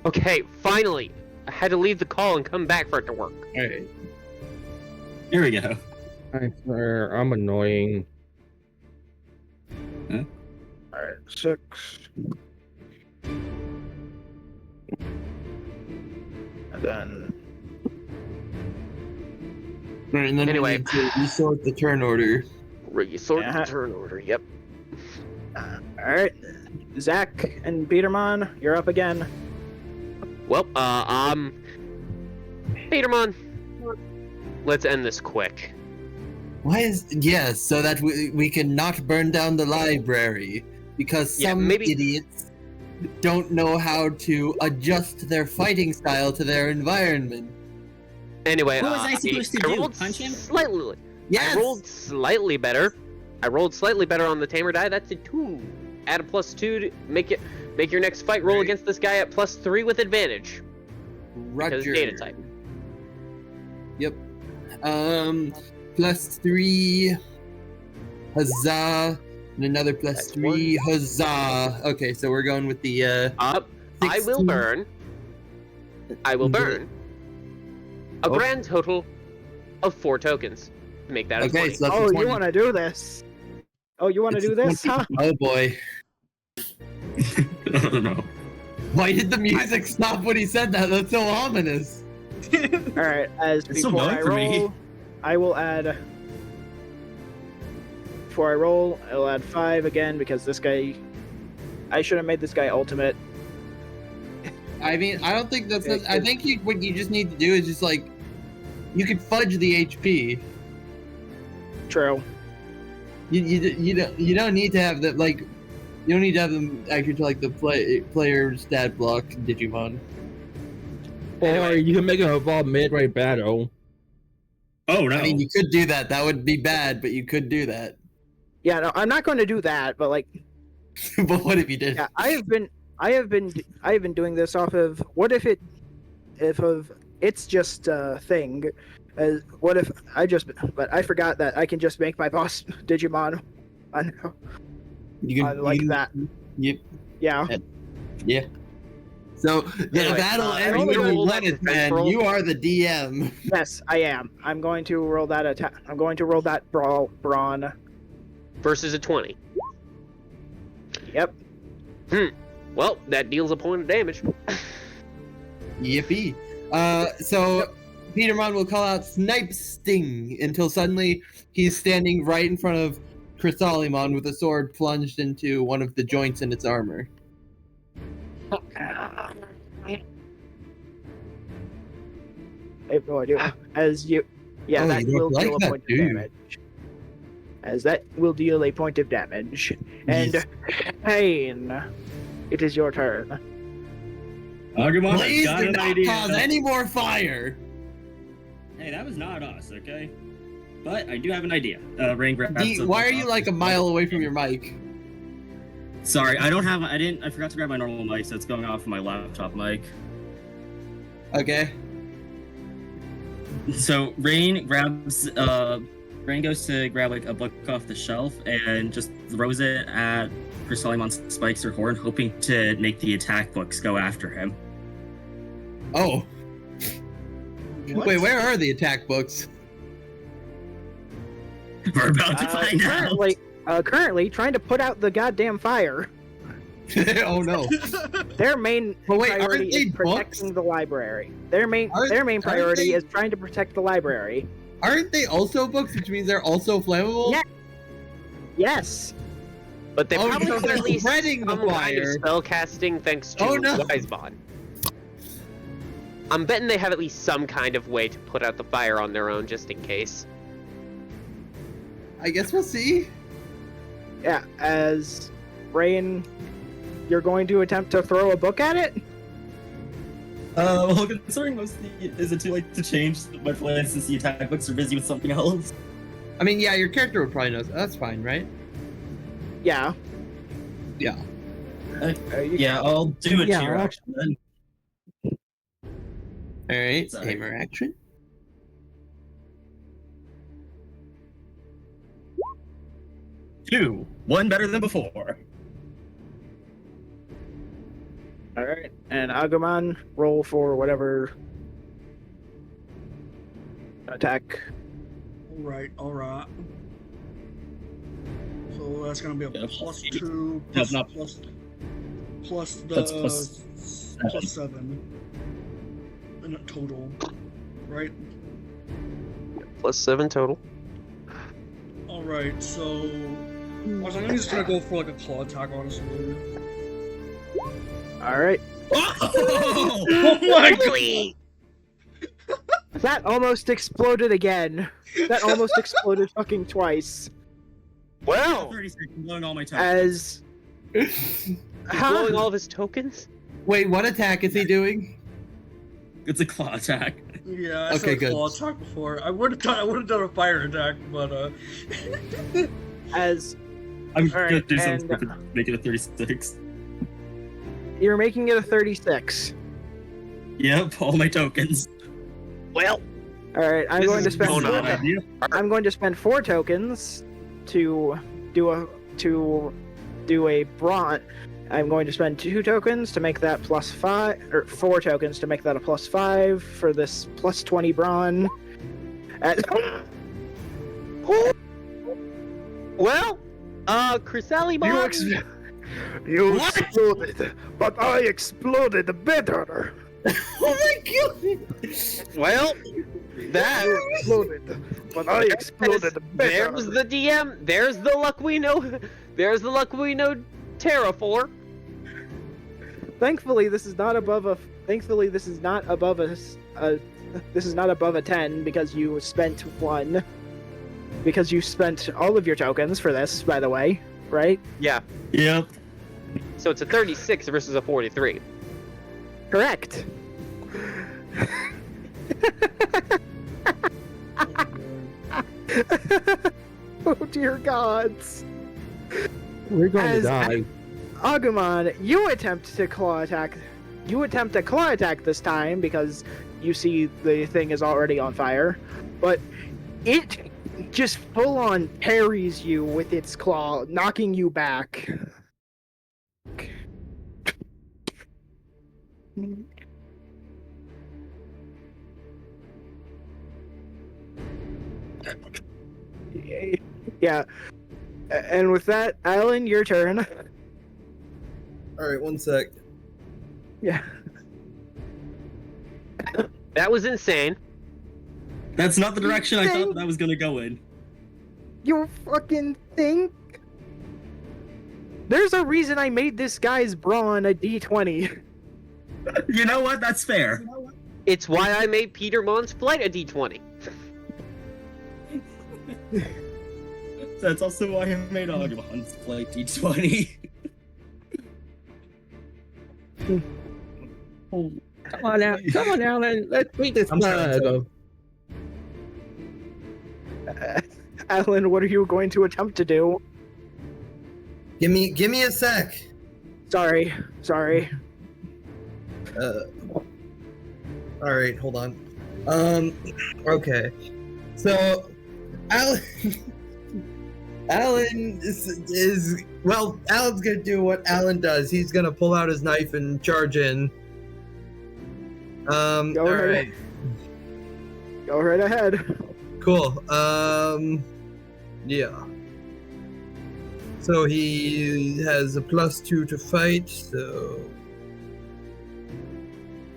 Okay, finally. I had to leave the call and come back for it to work. Alright. Here we go. I swear, I'm annoying. All right, 6. And then. Right, and then Anyway. we need to resort the turn order. Resort Yeah. to turn order, yep. All right, Zach and Petermon, you're up again. Well, Petermon, let's end this quick. Why is yes, so that we can not burn down the library because Yeah, some maybe- idiots don't know how to adjust their fighting style to their environment. Anyway, What was I supposed to do? rolled Punch him? slightly. Yes. I rolled slightly better. I rolled slightly better on the tamer die. That's a 2. Add a +2 to make your next fight roll Right. against this guy at +3 with advantage. Roger. Because data type. Yep. +3. Huzzah. And another +3. Huzzah. Okay, so we're going with the I will 16. burn. I will Do it. burn. A Oh. grand total of 4 tokens. Make that a Okay, 20. so that's a Oh, 20. you want to do this? Oh, you want to It's do a this, 20. huh? Oh boy. I don't know. Why did the music stop when he said that? That's so ominous. All right, as It's so before annoying I for me. roll, I will add. Before I roll, I'll add 5 again because this guy. I should have made this guy ultimate I mean, I don't think that's. I think what you just need to do is just like, you could fudge the HP. True. You don't need to have that like. You don't need to have them accurate to like the player stat block Digimon. Or you can make it evolve mid-range battle. Oh no! I mean, you could do that. That would be bad, but you could do that. Yeah, no, I'm not going to do that. But like, But what if you did? yeah, I have been doing this off of what if it's just a thing. What if but I forgot that I can just make my boss Digimon. I know. That. Yep. Yeah. Yeah. So Anyway, that'll end I'm gonna when you roll let that it, man. central. You are the DM. Yes, I am. I'm going to roll that attack. I'm going to roll that brawn. Versus a 20. Yep. Well, that deals a point of damage. Yippee. So Petermon will call out Snipe Sting until suddenly he's standing right in front of Chrysalimon with a sword plunged into one of the joints in its armor. I have no idea. As you, yeah, Oh, that you don't will deal like a that, point of do you? damage. As that will deal a point of damage. And Yes. Pain, it is your turn. Agumon, Please got do an not idea. cause any more fire. Hey, that was not us, okay? But I do have an idea. Rain grabs Why are you like a mile away from your mic? Sorry, I forgot to grab my normal mic, so it's going off my laptop mic. Okay. So Rain goes to grab like a book off the shelf and just throws it at Chrysalimon's spikes or horn, hoping to make the attack books go after him. Oh. What? Wait, where are the attack books? We're about to find out. Currently trying to put out the goddamn fire. Oh no. Their main But wait, priority aren't they is protecting the library. Their main Aren't priority they- is trying to protect the library. Aren't they also books, which means they're also flammable? Yeah. Yes. But they Oh, probably so have they're at least spreading the some kind of fire. spell casting thanks to Oh, no. Wisebond. I'm betting they have at least some kind of way to put out the fire on their own just in case. I guess we'll see. Yeah. As Rain, you're going to attempt to throw a book at it? Well, considering is it too late to change my plans since the attack books are busy with something else? I mean, yeah, your character would probably know. That's fine, right? Yeah. Yeah. Yeah, I'll do it Yeah, to your action then. All right. Sorry. Hammer action. Two. One better than before. All right. And Agumon, roll for whatever attack. All right. So that's gonna be a Yeah, plus plus 2, No, plus, not- plus the That's plus plus 7 in a total, right? Plus 7 total. All right. So I was just gonna go for like a claw attack, honestly. All right. Oh! Oh my god! That almost exploded again. That almost exploded fucking twice. Well, 30 seconds, I'm blowing all my tokens. As he's blowing all of his tokens? Wait, what attack is he doing? It's a claw attack. Yeah, I Okay, said good. claw attack before. I would have done a fire attack, but as I'm All right, gonna do something and- to make it a 36. you're making it a 36. Yep, all my tokens. Well, All right, I'm This going to is spend. going on. Idea. I'm going to spend 4 tokens to do a brawn. I'm going to spend 2 tokens to make that plus 5, or 4 tokens to make that a plus 5 for this plus 20 brawn. well, Chrysalimon. You exploded, but I exploded better. Oh my god! Well, that You exploded, but I exploded better. there's the DM. There's the luck we know. There's the luck we know Terra for. Thankfully, this is not above a. Thankfully, this is not above a. This is not above a 10 because you spent 1. Because you spent all of your tokens for this, by the way, right? Yeah. Yep. So it's a 36 versus a 43. Correct. Oh dear gods. We're going As to die. Agumon, you attempt to claw attack. You attempt a claw attack this time because you see the thing is already on fire, but it just full on parries you with its claw, knocking you back. Yeah. And with that, Alan, your turn. All right, 1 sec. Yeah. That was insane. That's not the direction I Thank- thought that was gonna go in. You fucking think? There's a reason I made this guy's brawn a D20. You know what? That's fair. It's why I made Petermon's flight a D20. That's also why I made Agumon's flight D20. Come on, Alan. Let's beat this I'm sorry, bug. Alan, what are you going to attempt to do? Give me a sec. Sorry. All right, hold on. Okay. So, Alan is well. Alan's gonna do what Alan does. He's gonna pull out his knife and charge in. All right. Go right ahead. Cool. Yeah. So he has a +2 to fight. So,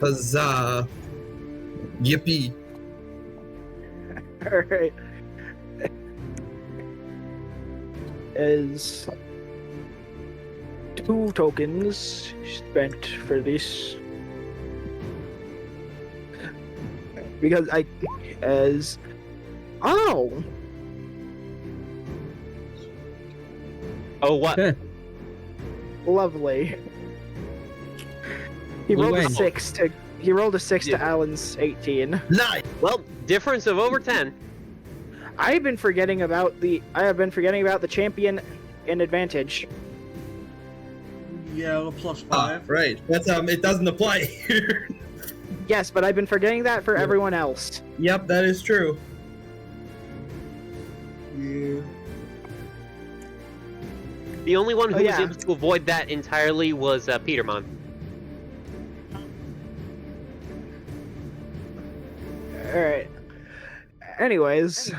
huzzah! Yippee! All right. As 2 tokens spent for this. Because oh! Oh, what? Yeah. Lovely. He We rolled a win. 6 to Yeah. Alan's 18. Nice. Well, difference of over 10. I have been forgetting about the champion in advantage. Yeah, a +5. Right. That's it doesn't apply here. Yes, but I've been forgetting that for everyone else. Yep, that is true. Yeah. The only one who Oh, was yeah. able to avoid that entirely was Petermon. Alright. Anyways,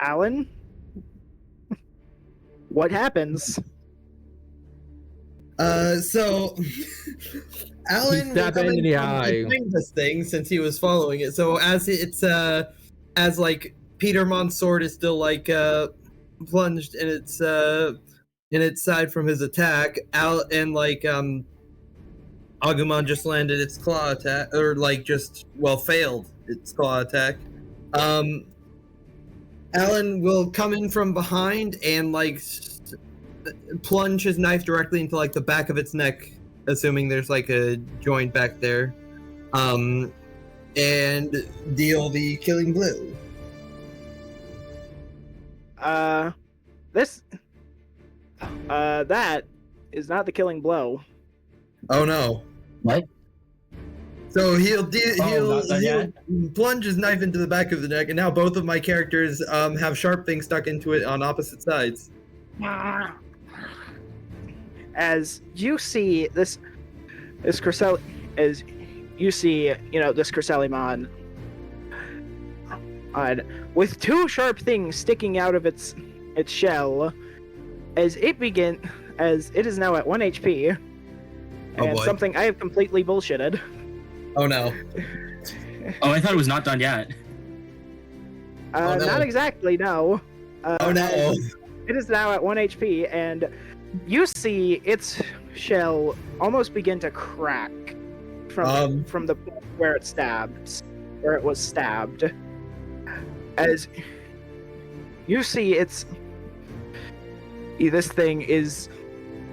Alan? What happens? So Alan Stab will come him in the from eye. behind this thing since he was following it. So as like Petermon's sword is still like plunged in its side from his attack, and like Agumon just landed its claw attack, or like failed its claw attack. Alan will come in from behind and like plunge his knife directly into like the back of its neck, assuming there's like a joint back there, and deal the killing blow. That is not the killing blow. Oh no! What? So he'll not done yet? plunge his knife into the back of the neck, and now both of my characters have sharp things stuck into it on opposite sides. As you see this Cresselimon, with 2 sharp things sticking out of its shell, as it is now at 1 HP, Oh and boy. something I have completely bullshitted. Oh no! Oh, I thought it was not done yet. Oh, no. Not exactly, no. Oh no! It is now at 1 HP, and you see its shell almost begin to crack from the point where it was stabbed. As you see, this thing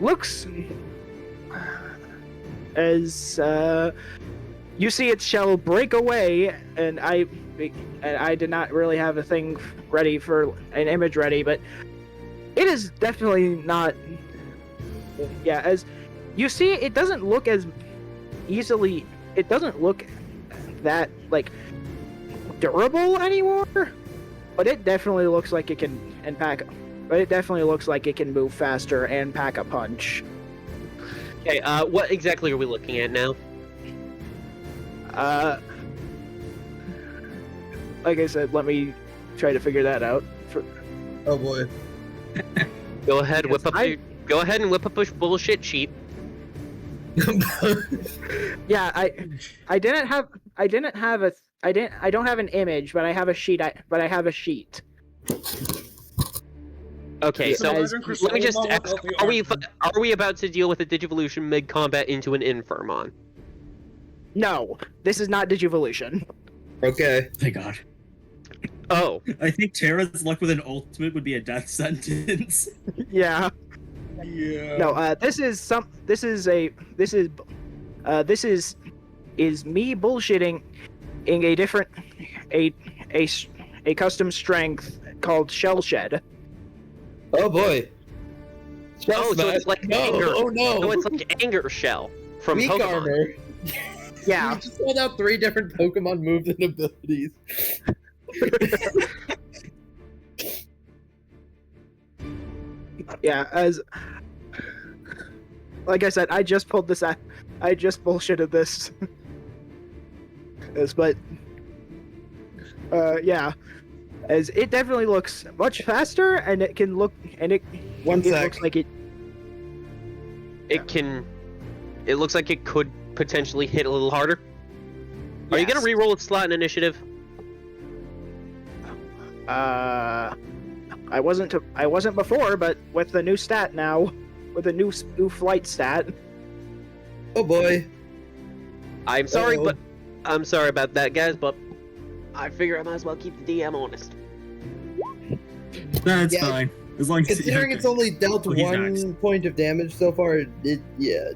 looks as you see its shell break away, and I did not really have a thing ready for an image ready, but it is definitely not. Yeah, as you see, it doesn't look as easily. It doesn't look that like durable anymore, but it definitely looks like it can But it definitely looks like it can move faster and pack a punch. Okay, what exactly are we looking at now? Like I said, let me try to figure that out. Oh boy. Go ahead, go ahead and whip up a bullshit sheet. Yeah, I don't have an image, but I have a sheet. But I have a sheet. Okay, so let me just ask, are we about to deal with a Digivolution mid-combat into an Infirmon? No, this is not Digivolution. Okay. Thank God. Oh. I think Terra's luck with an ultimate would be a death sentence. Yeah. Yeah. No, this is me bullshitting in a custom strength called Shell Shed. Oh boy. So it's like anger. Oh no. So it's like anger shell from Weak Pokemon. armor. Yeah. You just called out 3 different Pokemon moves and abilities. Yeah, as like I said, I just pulled this out. I just bullshitted this. But yeah, as it definitely looks much faster, and it can look, and it looks like it. It looks like it could potentially hit a little harder. Are you gonna re-roll its slot in initiative? I wasn't before, but with the new stat now, with the new flight stat. Oh boy. I'm sorry, but I'm sorry about that, guys. But I figure I might as well keep the DM honest. That's fine. As long as considering it's only dealt 1 point of damage so far, yeah.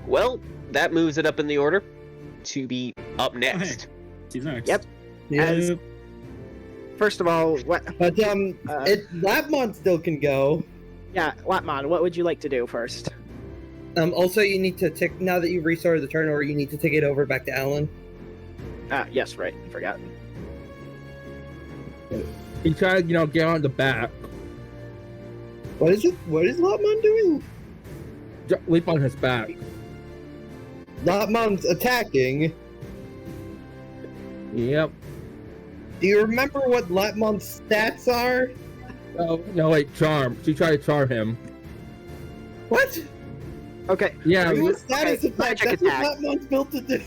Well, that moves it up in the order to be up next. He's next. Yep. Yeah. First of all, But Lapmon still can go. Yeah, Lapmon, what would you like to do first? Also, you need to tick now that you've restarted the turn, or you need to take it over back to Alan. Yes, right. Forgot. He tried, get on the back. What is it? What is Lapmon doing? Leap on his back. Lapmon's attacking. Yep. Do you remember what Lapmon's stats are? Oh, no, wait, charm. She tried to charm him. What? Okay. Yeah. Are you a status effect? That's what Lapmon's built to do.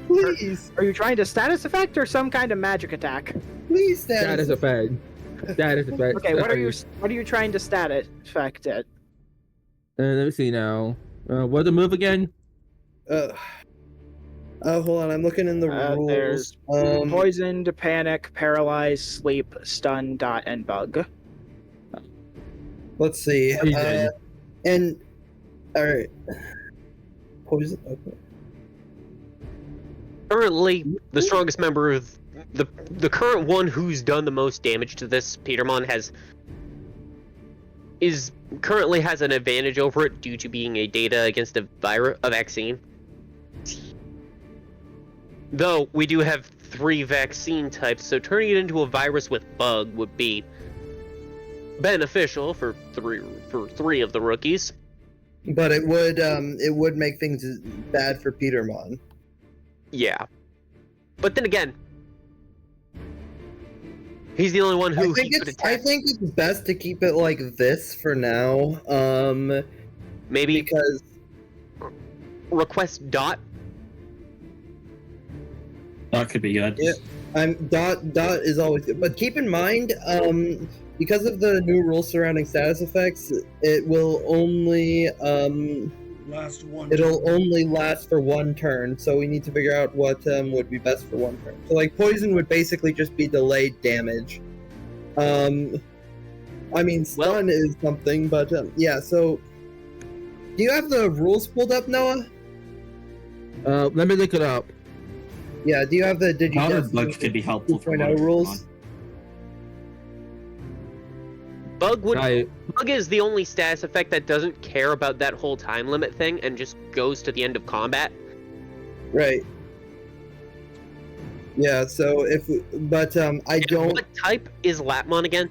Please. Are you trying to status effect or some kind of magic attack? Please status effect. Status effect. Okay, what are you trying to status effect it? Let me see now. What's the move again? Hold on, I'm looking in the rules. There's poisoned, panic, paralyzed, sleep, stun, dot, and bug. Let's see. And alright. Poison. Okay. Currently, the strongest member of the current one who's done the most damage to this Petermon currently has an advantage over it due to being a data against a vaccine. Though we do have 3 vaccine types, so turning it into a virus with bug would be beneficial for three of the rookies. But it would make things bad for Petermon. Yeah. But then again, he's the only one who could attack. I think it's best to keep it like this for now. Maybe because request Dot. That could be good. Yeah, Dot is always good. But keep in mind, because of the new rules surrounding status effects, it will only Last one. it'll only last for one turn. So we need to figure out what would be best for one turn. So like poison would basically just be delayed damage. I mean stun is something, but yeah. So do you have the rules pulled up, Noah? Let me look it up. Yeah. Do you have the Digimon Bug could be helpful for 2.0 rules? Bug is the only status effect that doesn't care about that whole time limit thing and just goes to the end of combat. Right. Yeah. So I don't. What type is Lapmon again?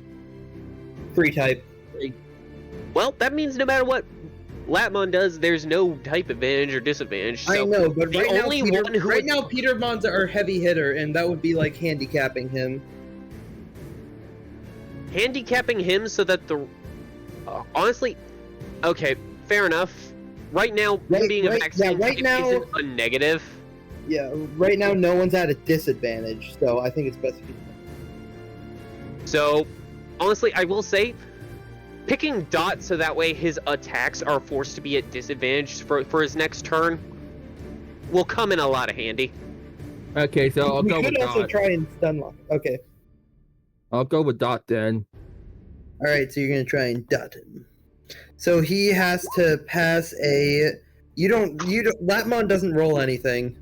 Free type. Well, that means no matter what Lapmon does, there's no type advantage or disadvantage. So I know, but the right only now, one who right now, Petermons are heavy hitter, and that would be like handicapping him. Handicapping him so that the honestly, okay, fair enough. Right now, him being a vaccine isn't a negative. Yeah, right now no one's at a disadvantage, so I think it's best. So, honestly, I will say, picking Dot so that way his attacks are forced to be at disadvantage for his next turn will come in a lot of handy. Okay, so I'll go with Dot. You could also Dot. try and stun lock. Okay. I'll go with Dot then. All right, so you're gonna try and Dot him. So he has to pass a. You don't. Lapmon doesn't roll anything.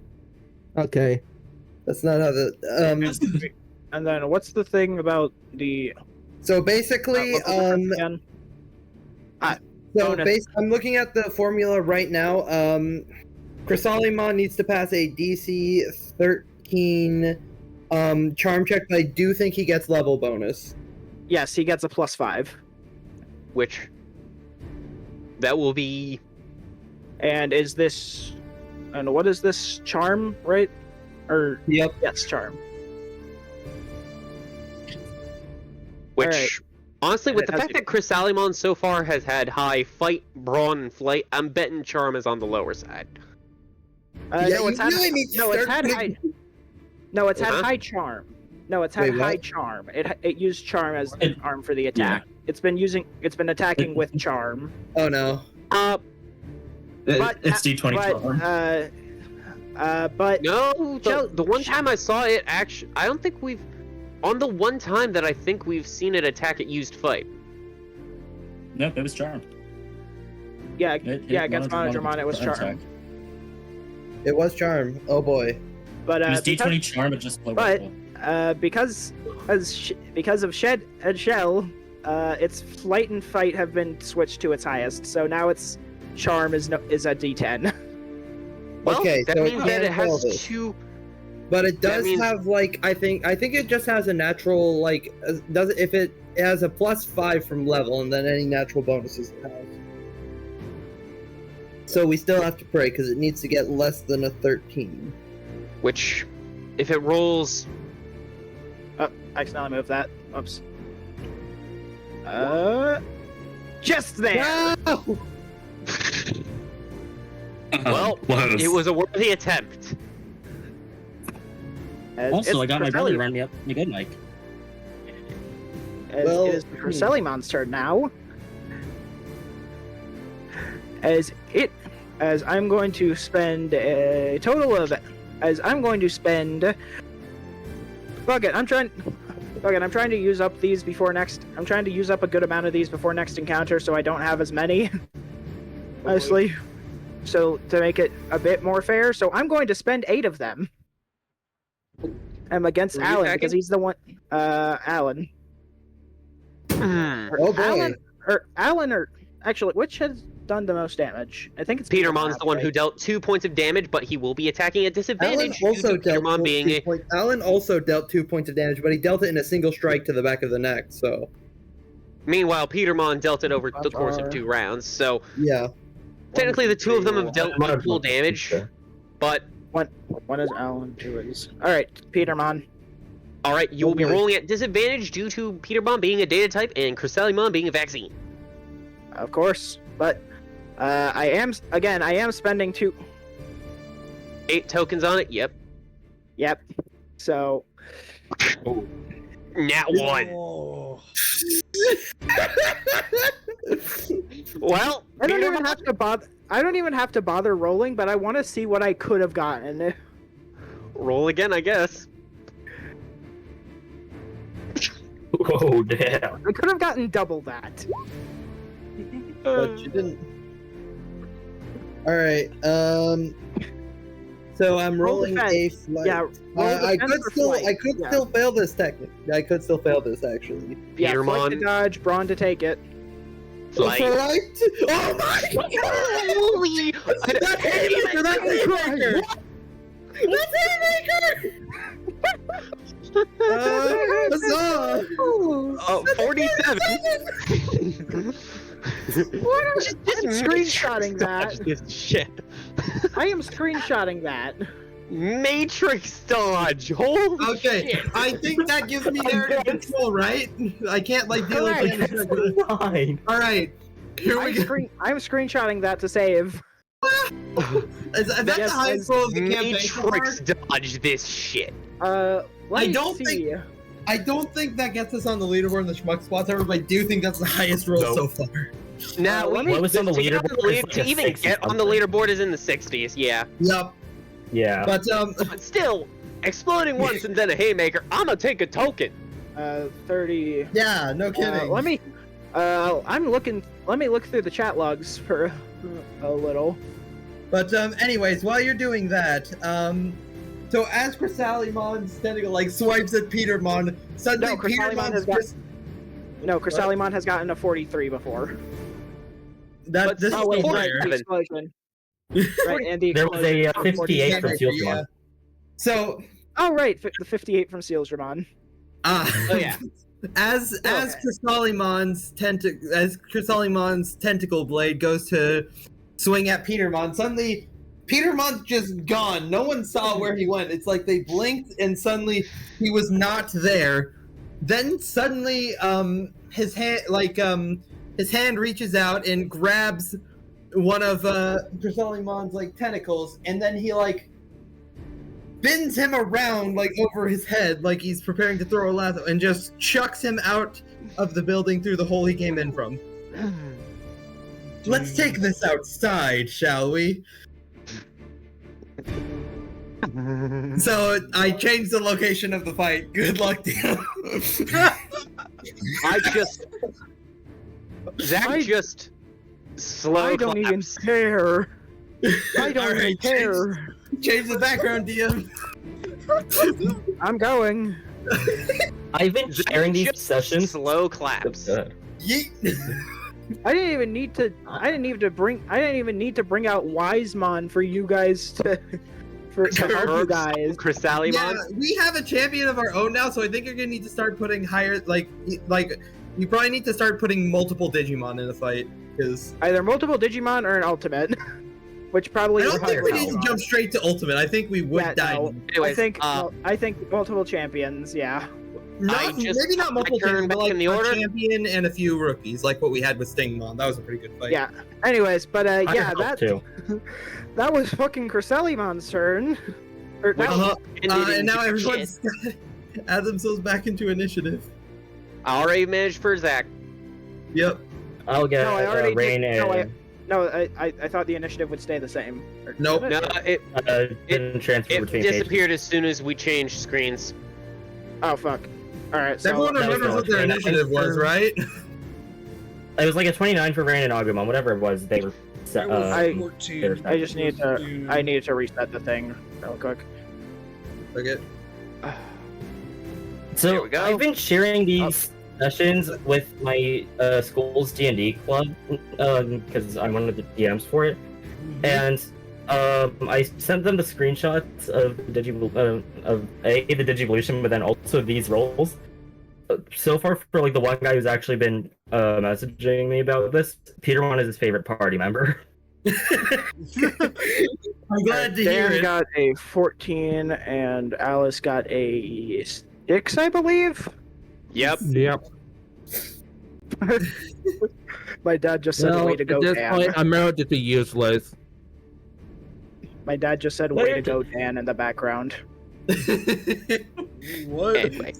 Okay. That's not how the. And then what's the thing about the? So basically, I'm looking at the formula right now. Chrysalimon needs to pass a DC 13 charm check, but I do think he gets level bonus. Yes, he gets a +5. Which that will be. And is this? And what is this? Charm, right? Or yep, yes, charm. Which, right. honestly, with the fact that Chrysalimon so far has had high fight, brawn, and flight, I'm betting charm is on the lower side. No, it's had high. No, it's had high charm. No, it's had high charm. It used charm as an arm for the attack. Yeah. It's been attacking with charm. Oh no. It's D20 but no, the one time I saw it, actually, I don't think we've. On the one time that I think we've seen it attack, it used fight. Nope, it was charm. Yeah, against Monodramon, it was charm. It was charm. Oh boy. But it was D20 charm, it just played. Because of Shed and Shell, its flight and fight have been switched to its highest. So now its charm is a D10. Well, okay, that means that it has two. But it does have like I think it just has a natural like if it has a +5 from level and then any natural bonuses it has. So we still have to pray because it needs to get less than a 13. Which, if it rolls, I accidentally moved that. Oops. Just there. No! Well, it was a worthy attempt. Also, I got my brother to run me up a good mic. It is Cryssalimon's turn now. As I'm going to spend a total of. Fuck it, I'm trying to use up these before next. I'm trying to use up a good amount of these before next encounter, so I don't have as many. Honestly, so to make it a bit more fair, so I'm going to spend 8 of them. I'm against Alan because he's the one. Alan. Oh boy. Alan or actually, which has done the most damage? I think it's Petermon's the one who dealt 2 points of damage, but he will be attacking at disadvantage. Alan also dealt 2 points of damage, but he dealt it in a single strike to the back of the neck. So. Meanwhile, Petermon dealt it over the course of 2 rounds. So. Yeah. Technically, the 2 of them have dealt equal damage, but. When is Alan do his? Alright, Petermon. Alright, you will be rolling at disadvantage due to Petermon being a data type and Crysalimon being a vaccine. Of course, but I am spending 8 tokens on it, yep. So Nat 1. Oh. Well, I don't even have to bother. I don't even have to bother rolling, but I want to see what I could have gotten. roll again, I guess. Oh damn! I could have gotten double that. But you didn't. All right. So I'm Roll rolling defense. a flight. Yeah, roll I defense could for still, flight. I could Yeah. still fail this technically. I could still fail this actually. Yeah, flight to Petermon. dodge, brawn to take it. Flight. Flight? Oh my god! Holy! That's Haymaker! That's Haymaker! That's Haymaker! Huzzah! Oh, 47. Just screenshotting that. This shit. I am screenshotting that. Matrix dodge. Holy Okay, shit. I think that gives me narrative control, right? I can't like deal with it. Fine. All right, here we go. I'm screenshotting that to save. Is that the Yes, highest roll of the campaign so far? Matrix dodge this shit. Let I me don't see. I don't think that gets us on the leaderboard in the schmuck spots, but I do think that's the highest roll Nope. so far. Now, let we, What was on the to get leaderboard is like to a even 60 get on the something. leaderboard is in the 60s, yeah. Yep, Yeah. but But still, exploding once and then a haymaker, I'ma take a token. 30. yeah, no kidding. Let me. I'm looking. Let me look through the chat logs for a little. But anyways, while you're doing that, so as Chrysalimon's tentacle like swipes at Petermon, suddenly No, Chrysalimon has Petermon's No, Chrysalimon has gotten a 43 before. that But this oh, is wait, right. The explosion. Right, and the There was a explosion. 58 from Yeah. Sealsmon. So Oh right, the 58 from Sealsdramon. Oh, yeah. as Chrysalimon's tentacle blade goes to swing at Petermon, suddenly Petermon's just gone. No one saw where he went. It's like they blinked and suddenly he was not there. Then suddenly his hand reaches out and grabs one of Chrysalimon's like tentacles, and then he like bends him around like over his head like he's preparing to throw a lasso and just chucks him out of the building through the hole he came in from. Let's take this outside, shall we? So I changed the location of the fight. Good luck to you. Zach just slow I don't even claps. care. I don't Alright, even care. Change the background, DM. I'm going. I've been Zach sharing these just sessions. slow claps. Yeet. I didn't even need to. I didn't even need to bring out Wisemon for you guys to help you guys. Chrysalimon. Yeah, we have a champion of our own now, so I think you're gonna need to start putting higher, like you probably need to start putting multiple Digimon in the fight, because Either multiple Digimon or an ultimate, which probably I is don't think higher we need to power. jump straight to ultimate. I think we would Yeah, die. no. Anyways, I think multiple champions. Yeah. Maybe not multiple turn champions, but back like in the a order? champion and a few rookies, like what we had with Stingmon. That was a pretty good fight. Yeah. Anyways, but I yeah, hope that too. that was fucking Chrysalimon's turn. Or that was- And now everyone's add themselves back into initiative. I already managed for Zach. Yep. I'll get No, I already Rain did- no, and No, I thought the initiative would stay the same. Or- Nope. No, it didn't transfer it between pages. disappeared as soon as we changed screens. Oh fuck. All right. So Everyone that was remembers what their going. initiative was, right? It was like a 29 for Rain and Agumon, whatever it was. They were. It was I- 14. I just need to. I needed to reset the thing real quick. Okay. There So we go. I've been sharing these sessions with my school's D&D club because I'm one of the DMs for it, and I sent them the screenshots of the Digivolution, but then also these roles. So far, for like the one guy who's actually been messaging me about this, Petermon is his favorite party member. I'm glad to hear Dan it. got a 14 and Alice got a 6, I believe. Yep. Yep. My dad just said, Well, "Way to go, at this Dan." point, I'm now just a useless. My dad just said, "Way to go, Dan," in the background. What? Anyway.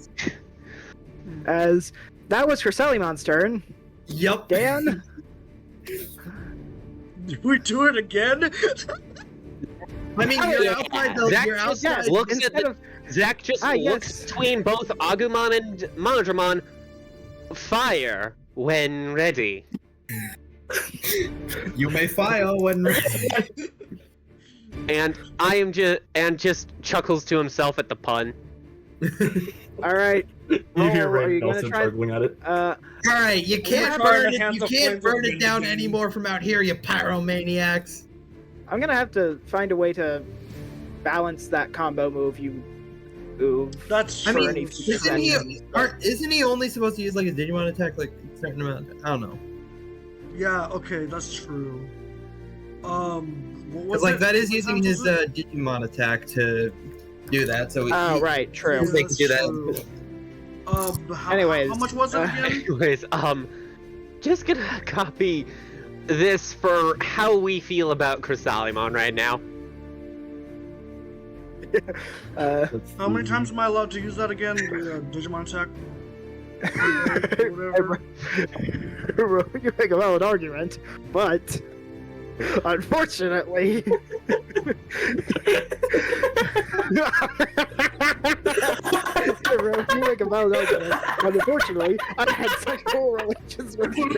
As that was for Selimon's turn. Yup. Dan, Do we do it again? I mean, you're outside though. Zach You're just outside. looks at instead the, of Zach just looks yes. between both Agumon and Monodramon. Fire when ready. You may file when ready. And just chuckles to himself at the pun. All right. You hear Roll, are you Rain gonna Nelson try? chuckling at it. All right, you can't trying burn to it. hand You the can't flames burn of it down the anymore from out here, you pyromaniacs. I'm gonna have to find a way to balance that combo move you move. That's I true. mean, isn't he only supposed to use like a Digimon attack like a certain amount? I don't know. Yeah, okay, that's true. What Because was like it? that is What using was his it? Digimon attack to do that. So Oh, right, true. they can do that. True. Anyways, how much was it again? Anyways, just gonna copy this for how we feel about Chrysalimon right now. How many times am I allowed to use that again? The Digimon attack? Whatever. You make a valid argument, but unfortunately, you make a valid argument, but unfortunately, I had sexual relations with you.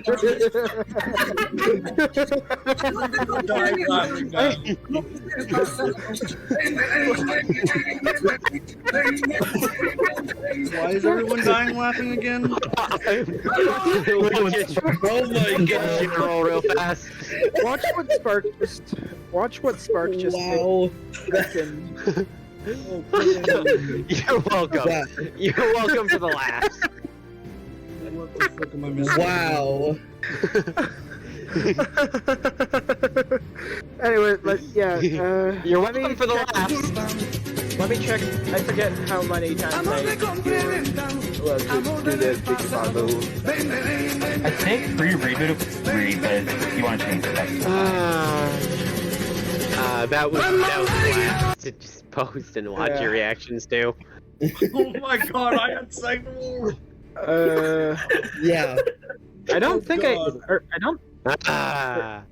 Dying laughing now. Why is everyone dying laughing again? Oh my god! Roll real fast. Watch what Spark just Wow. did. You're welcome. You're welcome for the laughs. What the fuck am I missing? Wow. Anyway, but yeah, You're let me welcome for the check- laughs. Let me check. I forget how many times I do the Digimon move. I think pre-reboot it was 3, but if you want to change it, that's That was blast to just post and watch Yeah. your reactions to. Oh my god, I had sexual. Yeah. I don't Oh, think God. I don't. Ah.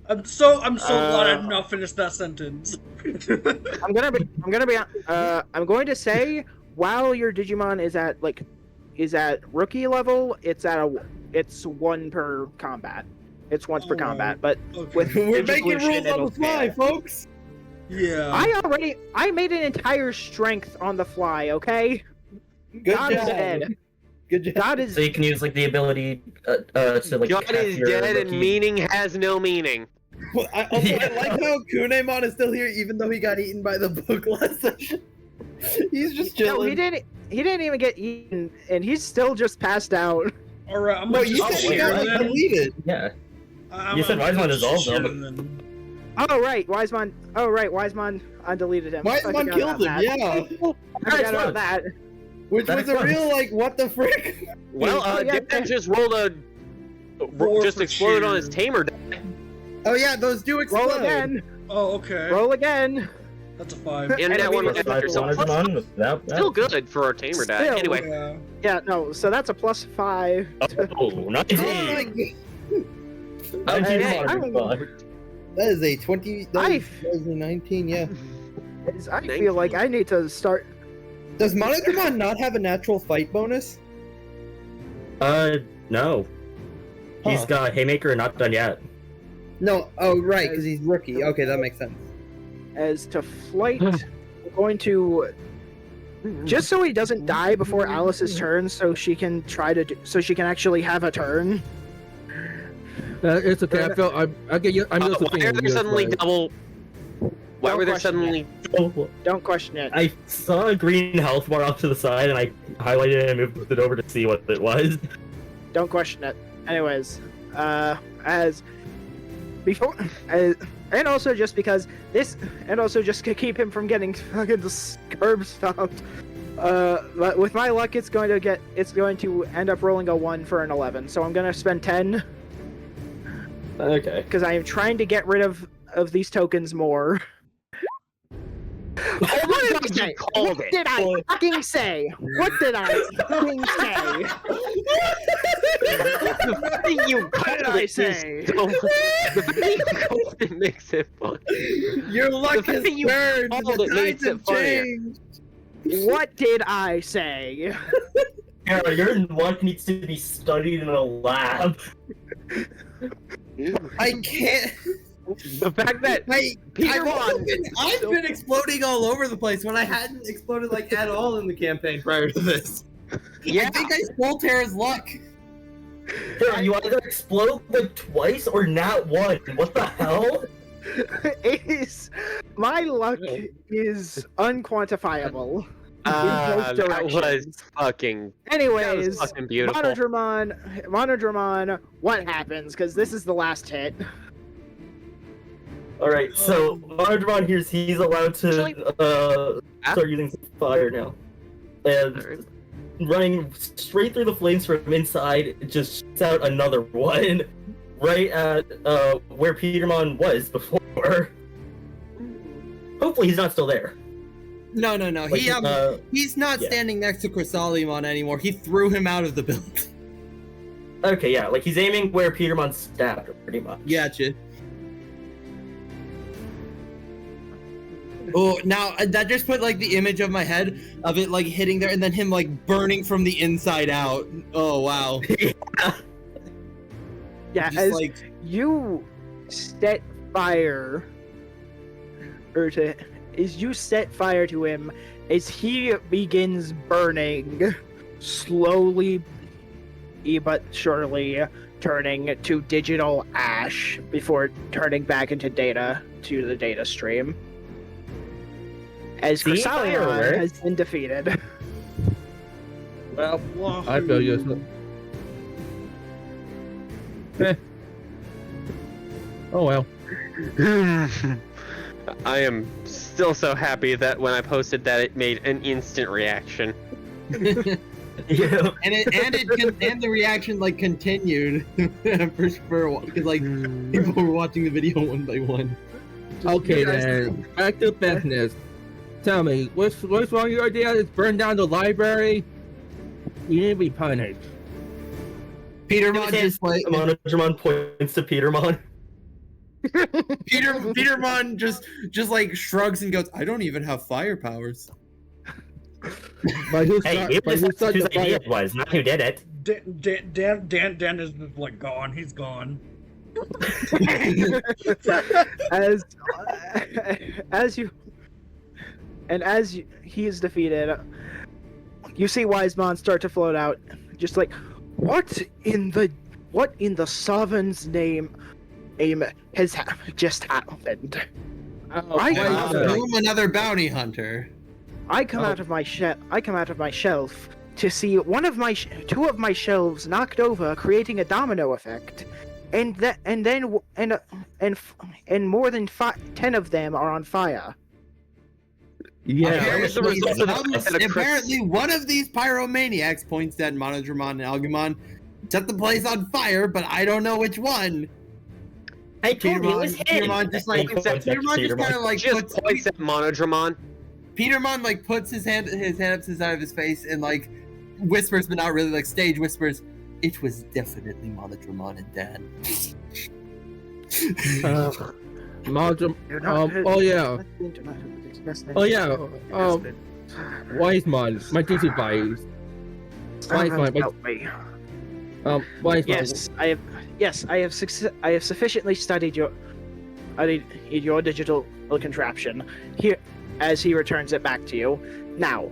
I'm so glad I did not finish that sentence. I'm going to say while your Digimon is at rookie level, it's 1 per combat. It's once per Alright. combat, but Okay. with We're making Digivolution, rules on it'll the fly, fail. folks. Yeah. I made an entire strength on the fly. Okay. Good God is job. dead. Good job. God is So you can use like the ability to like. God cast is your dead and rookie- meaning has no meaning. Well, I like how Kunemon is still here, even though he got eaten by the book last session. He's just no. chilling. He didn't even get eaten, and he's still just passed out. Alright, I'm No, gonna you just said he share got then. deleted. Yeah. I'm You said gonna Wisemon just dissolved share them. then. Oh right, Wisemon. Oh right, Wisemon undeleted him. I Wisemon forgot killed about him, that. yeah. I forgot about that. Which That was a explains. real, like, what the frick? Well, yeah, Dan just rolled a. Roar Just for exploded on cheer. his tamer. Oh yeah, those do explode. Roll again. Oh, okay. Roll again. That's a 5. And that one was Five after some. Monodramon without that. Still good for a tamer die. Still. Anyway, Yeah. Yeah, no. So that's a +5. Oh, nice. I'm Hey, keeping I'm- Monodramon. That is a 20. That I- was a 19, yeah. I feel like I need to start. Does Monodramon not have a natural fight bonus? No. He's Huh. got Haymaker and not done yet. No, oh right, because he's rookie. Okay, that makes sense. As to flight, we're going to just so he doesn't die before Alice's turn, so she can actually have a turn. It's okay. I get you. I'm just why are there suddenly double? Why Don't were there question suddenly? Don't question it. I saw a green health bar off to the side, and I highlighted it and moved it over to see what it was. Don't question it. Anyways, as before, and also just because this, and also just to keep him from getting fucking curb stomped. But with my luck, it's going to end up rolling a 1 for an 11. So I'm gonna spend 10 Okay. because I am trying to get rid of these tokens more. Oh my fucking say? What did I fucking say? What did I fucking say? The fact that you called I it say? is so much. The fact that you called it makes it fun. Your luck The fact has that you turned. called The it makes tides have it funnier. changed. What did I say? Kara, your luck needs to be studied in a lab. I can't. The fact that I've been exploding all over the place when I hadn't exploded like at all in the campaign prior to this. Yeah. I think I stole Tara's luck. Kara, you either explode like twice or not one. What the hell? My luck is unquantifiable. that was fucking. Anyways, That was fucking beautiful. Monodramon, what happens? Because this is the last hit. Alright, so Monodramon hears he's allowed to start using fire now. And running straight through the flames from inside, it just shoots out another one right at where Petermon was before. Hopefully he's not still there. No. Like, He's not standing next to Chrysalimon anymore. He threw him out of the building. Okay, yeah, like he's aiming where Petermon stabbed her, pretty much. Gotcha. Oh, now that just put like the image of my head of it like hitting there and then him like burning from the inside out. Oh wow. Yeah, Just, as like, you set fire, you set fire to him as he begins burning, slowly but surely turning to digital ash before turning back into data to the data stream. As Chrysalimon has been defeated. Well, I feel useless. Oh well. I am still so happy that when I posted that, it made an instant reaction. Yeah. and the reaction like continued for a while because like people were watching the video one by one. Okay then, back to business. Tell me, what's wrong with your idea? Is burn down the library? You need to be punished. Petermon just like Monodramon points to Petermon. Petermon just like shrugs and goes, I don't even have fire powers. But who Hey, start- it but was who started whose the idea fire? it was, not who did it. Dan is just like gone. He's gone. He is defeated, you see Wisemon start to float out, just like, what in the Sovereign's name has just happened? I'm another bounty hunter. I come out of my shelf to see two of my shelves knocked over, creating a domino effect, and more than 10 of them are on fire. Yeah. Apparently, one of these pyromaniacs points at Monodramon and Algamon, set the place on fire, but I don't know which one. I told you it was him. Petermon just like Points points at Monodramon. Petermon like puts his hand up to the side of his face and like whispers, but not really, like stage whispers. It was definitely Monodramon and Dan. Wisemon, my duty advice. Wisemon. Yes, I have sufficiently studied your digital contraption. Here, as he returns it back to you. Now,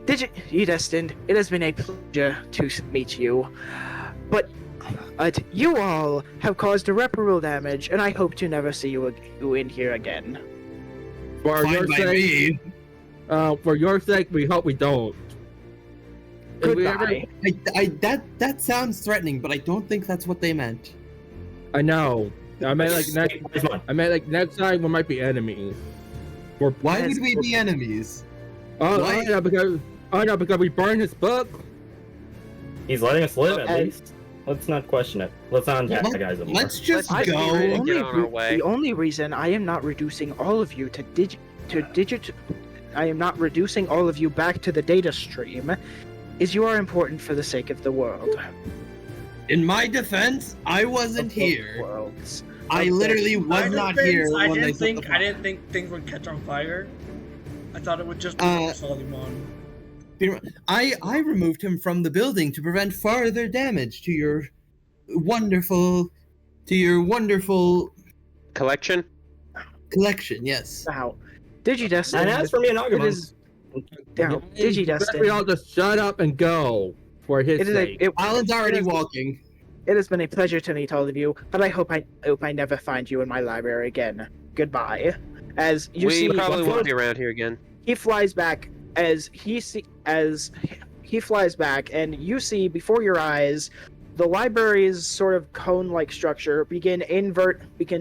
Destined, it has been a pleasure to meet you, but you all have caused irreparable damage, and I hope to never see you in here again. For your sake, we hope we don't. Goodbye. That sounds threatening, but I don't think that's what they meant. I know. I meant like next time we might be enemies. Why would we be enemies? Because we burned his book. He's letting us live, at least. Let's not question it. Let's not antagonize him. Let's just go. The only reason I am not reducing all of you to not reducing all of you back to the data stream is you are important for the sake of the world. In my defense, I wasn't Of both here. worlds. I literally My was not defense, here I when they didn't set think the I fire. didn't think things would catch on fire. I thought it would just be Solomon. I removed him from the building to prevent further damage to your wonderful Collection? collection. Yes. Now, Digidestined. And as for me and it is now We all Digidestined. just shut up and go for his It is sake. Alan's already walking. It has been a pleasure to meet all of you, but I hope I never find you in my library again. Goodbye. As you We see, probably won't be around here again. he flies back as he flies back, and you see before your eyes the library's sort of cone-like structure begin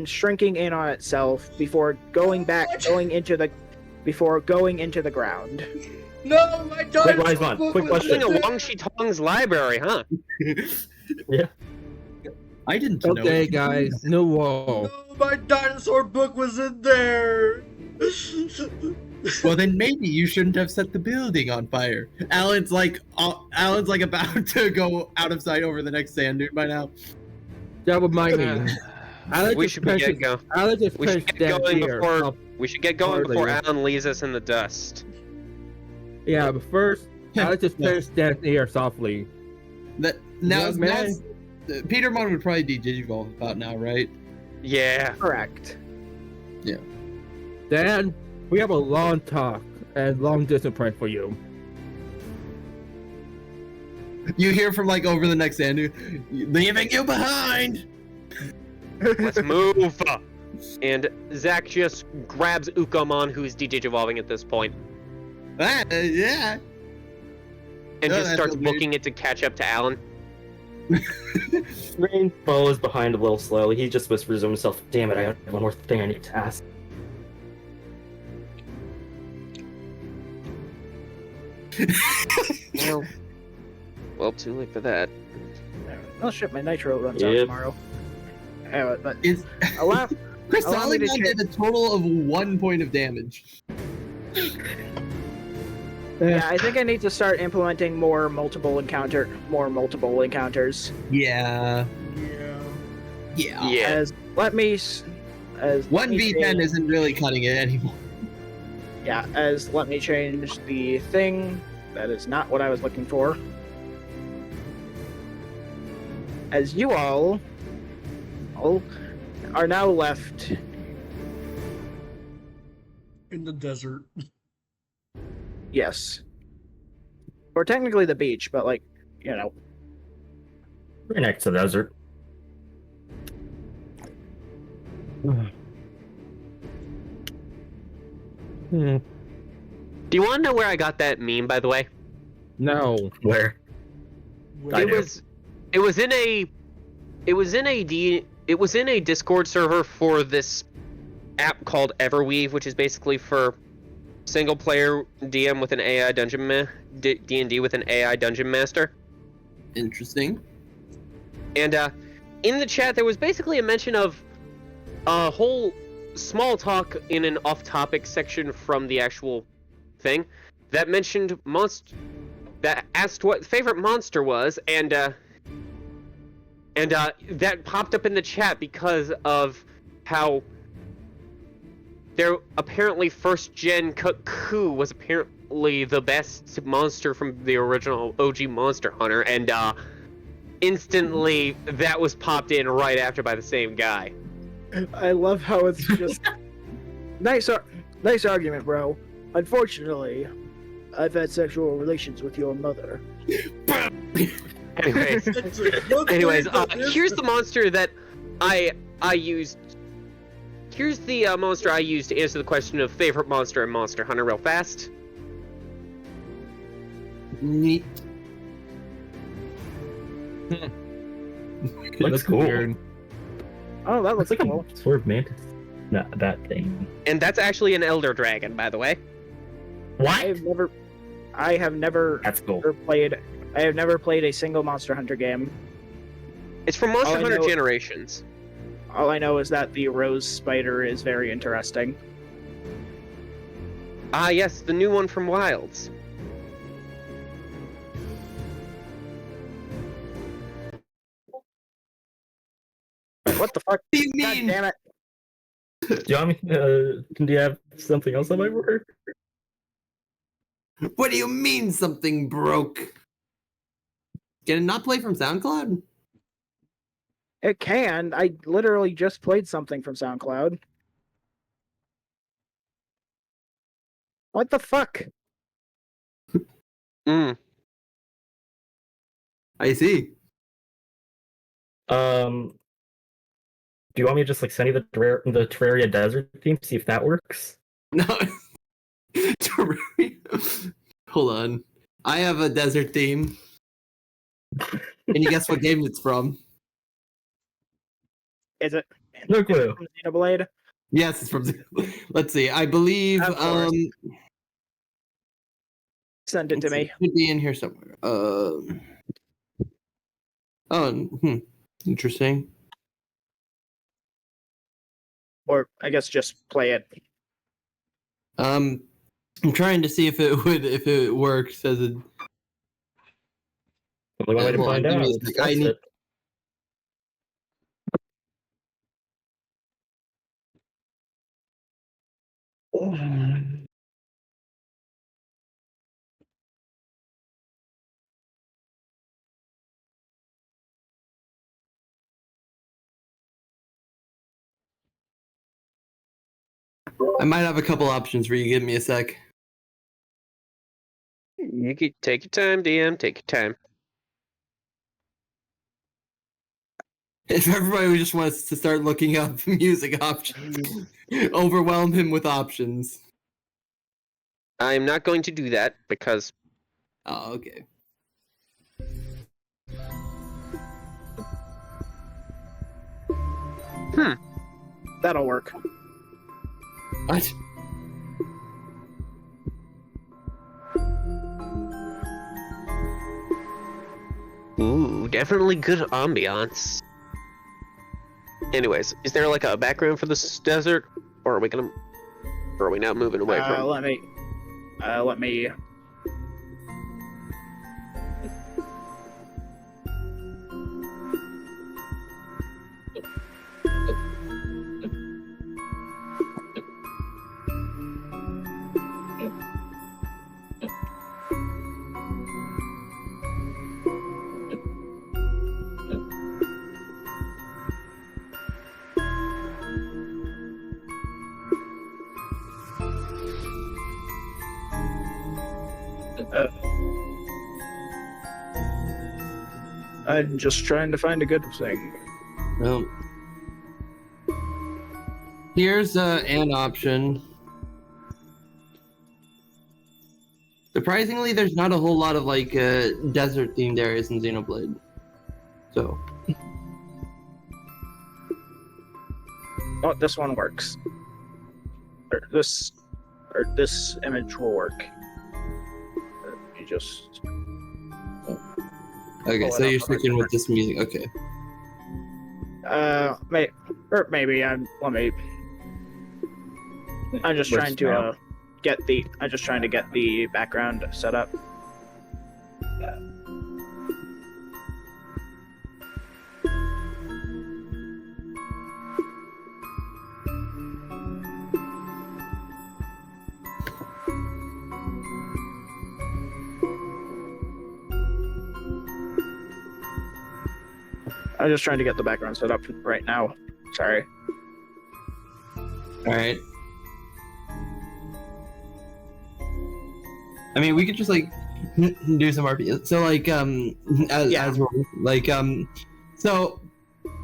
shrinking in on itself before going into the ground. No, my Wait, dinosaur Wiseman, book quick was question. in Being a there. Wang Shi Tong's library, huh? Yeah. I didn't know. Okay, it. guys, no wall. No, my dinosaur book was in there. Well, then maybe you shouldn't have set the building on fire. Alan's like about to go out of sight over the next sand dune by now. That would mind me. We should get going. We should get going before we should get going before earlier. Alan leaves us in the dust. Yeah, but first, I just finish that here softly. Now, man. Petermon would probably Digivolve about now, right? Yeah. Correct. Dan, we have a long talk and long distance plan for you. You hear from like over the next sand dune, leaving you behind. Let's move. And Zach just grabs Ukomon, who's de-digivolving at this point, Yeah. and Oh, just that's starts so weird. booking it to catch up to Alan. Rain follows behind a little slowly. He just whispers to himself, "Damn it, I have one more thing I need to ask." Well, too late for that. Oh shit, my nitro runs out Yep. tomorrow. Anyway, but Is allow Chris Allow me to Solomon check. did a total of 1 point of damage. yeah, I think I need to start implementing more multiple encounters. Yeah. Yeah. Yeah. As let me s- as let One me v10 change- isn't really cutting it anymore. Yeah, as let me change the thing. That is not what I was looking for. As you all are now left. In the desert. Yes. Or technically the beach, but like, you know. Right next to the desert. Hmm. Do you want to know where I got that meme, by the way? No. Where? I It do. was in a Discord server for this app called Everweave, which is basically for single player DM with an AI dungeon D&D with an AI dungeon master. Interesting. And in the chat there was basically a mention of a whole small talk in an off-topic section from the actual thing that mentioned that asked what favorite monster was, and that popped up in the chat because of how their apparently first gen Cuckoo was apparently the best monster from the original OG Monster Hunter, and instantly that was popped in right after by the same guy. I love how it's just nice argument, bro. Unfortunately, I've had sexual relations with your mother. Anyways, here's the monster that I used. Here's the monster I used to answer the question of favorite monster in Monster Hunter real fast. Neat. Looks cool. Weird. Oh, that looks Looks like cool. a sort of mantis. Not that thing. And that's actually an Elder Dragon, by the way. What? I have never That's cool. played a single Monster Hunter game. It's from Monster Oh, I Hunter know- Generations. All I know is that the rose spider is very interesting. Ah, yes, the new one from Wilds. Wait, what the fuck? What do you God mean? damn it. Do you want me? Do you have something else that might work? What do you mean something broke? Can it not play from SoundCloud? It can. I literally just played something from SoundCloud. What the fuck? Mm. I see. Do you want me to just like send you the Terraria desert theme, see if that works? No. Hold on. I have a desert theme. Can you guess what game it's from? Is it No clue. from Xenoblade? Yes, it's from. Let's see. I believe. Of course. Send it to me. It should be in here somewhere. Interesting. Or I guess just play it. I'm trying to see if it works as a. Only one way to Hold on, find give out. me a Let's sec. I test need- it. I might have a couple options for you. Give me a sec. You could take your time, DM. Take your time. If everybody just wants to start looking up music options, overwhelm him with options. I'm not going to do that because Oh, okay. That'll work. What? ooh, definitely good ambiance. Anyways, is there like a background for this desert, or are we now moving away from? Let me. I'm just trying to find a good thing. Well, here's an option. Surprisingly, there's not a whole lot of like desert themed areas in Xenoblade. So Oh, this one works. Or this image will work. You just. okay, Pull so it you're up on a sticking with this music. Okay. Maybe I'm. Let me. I'm just trying to get the background set up. I'm just trying to get the background set up right now. Sorry. All right. I mean, we could just like do some RP. So like as we're like so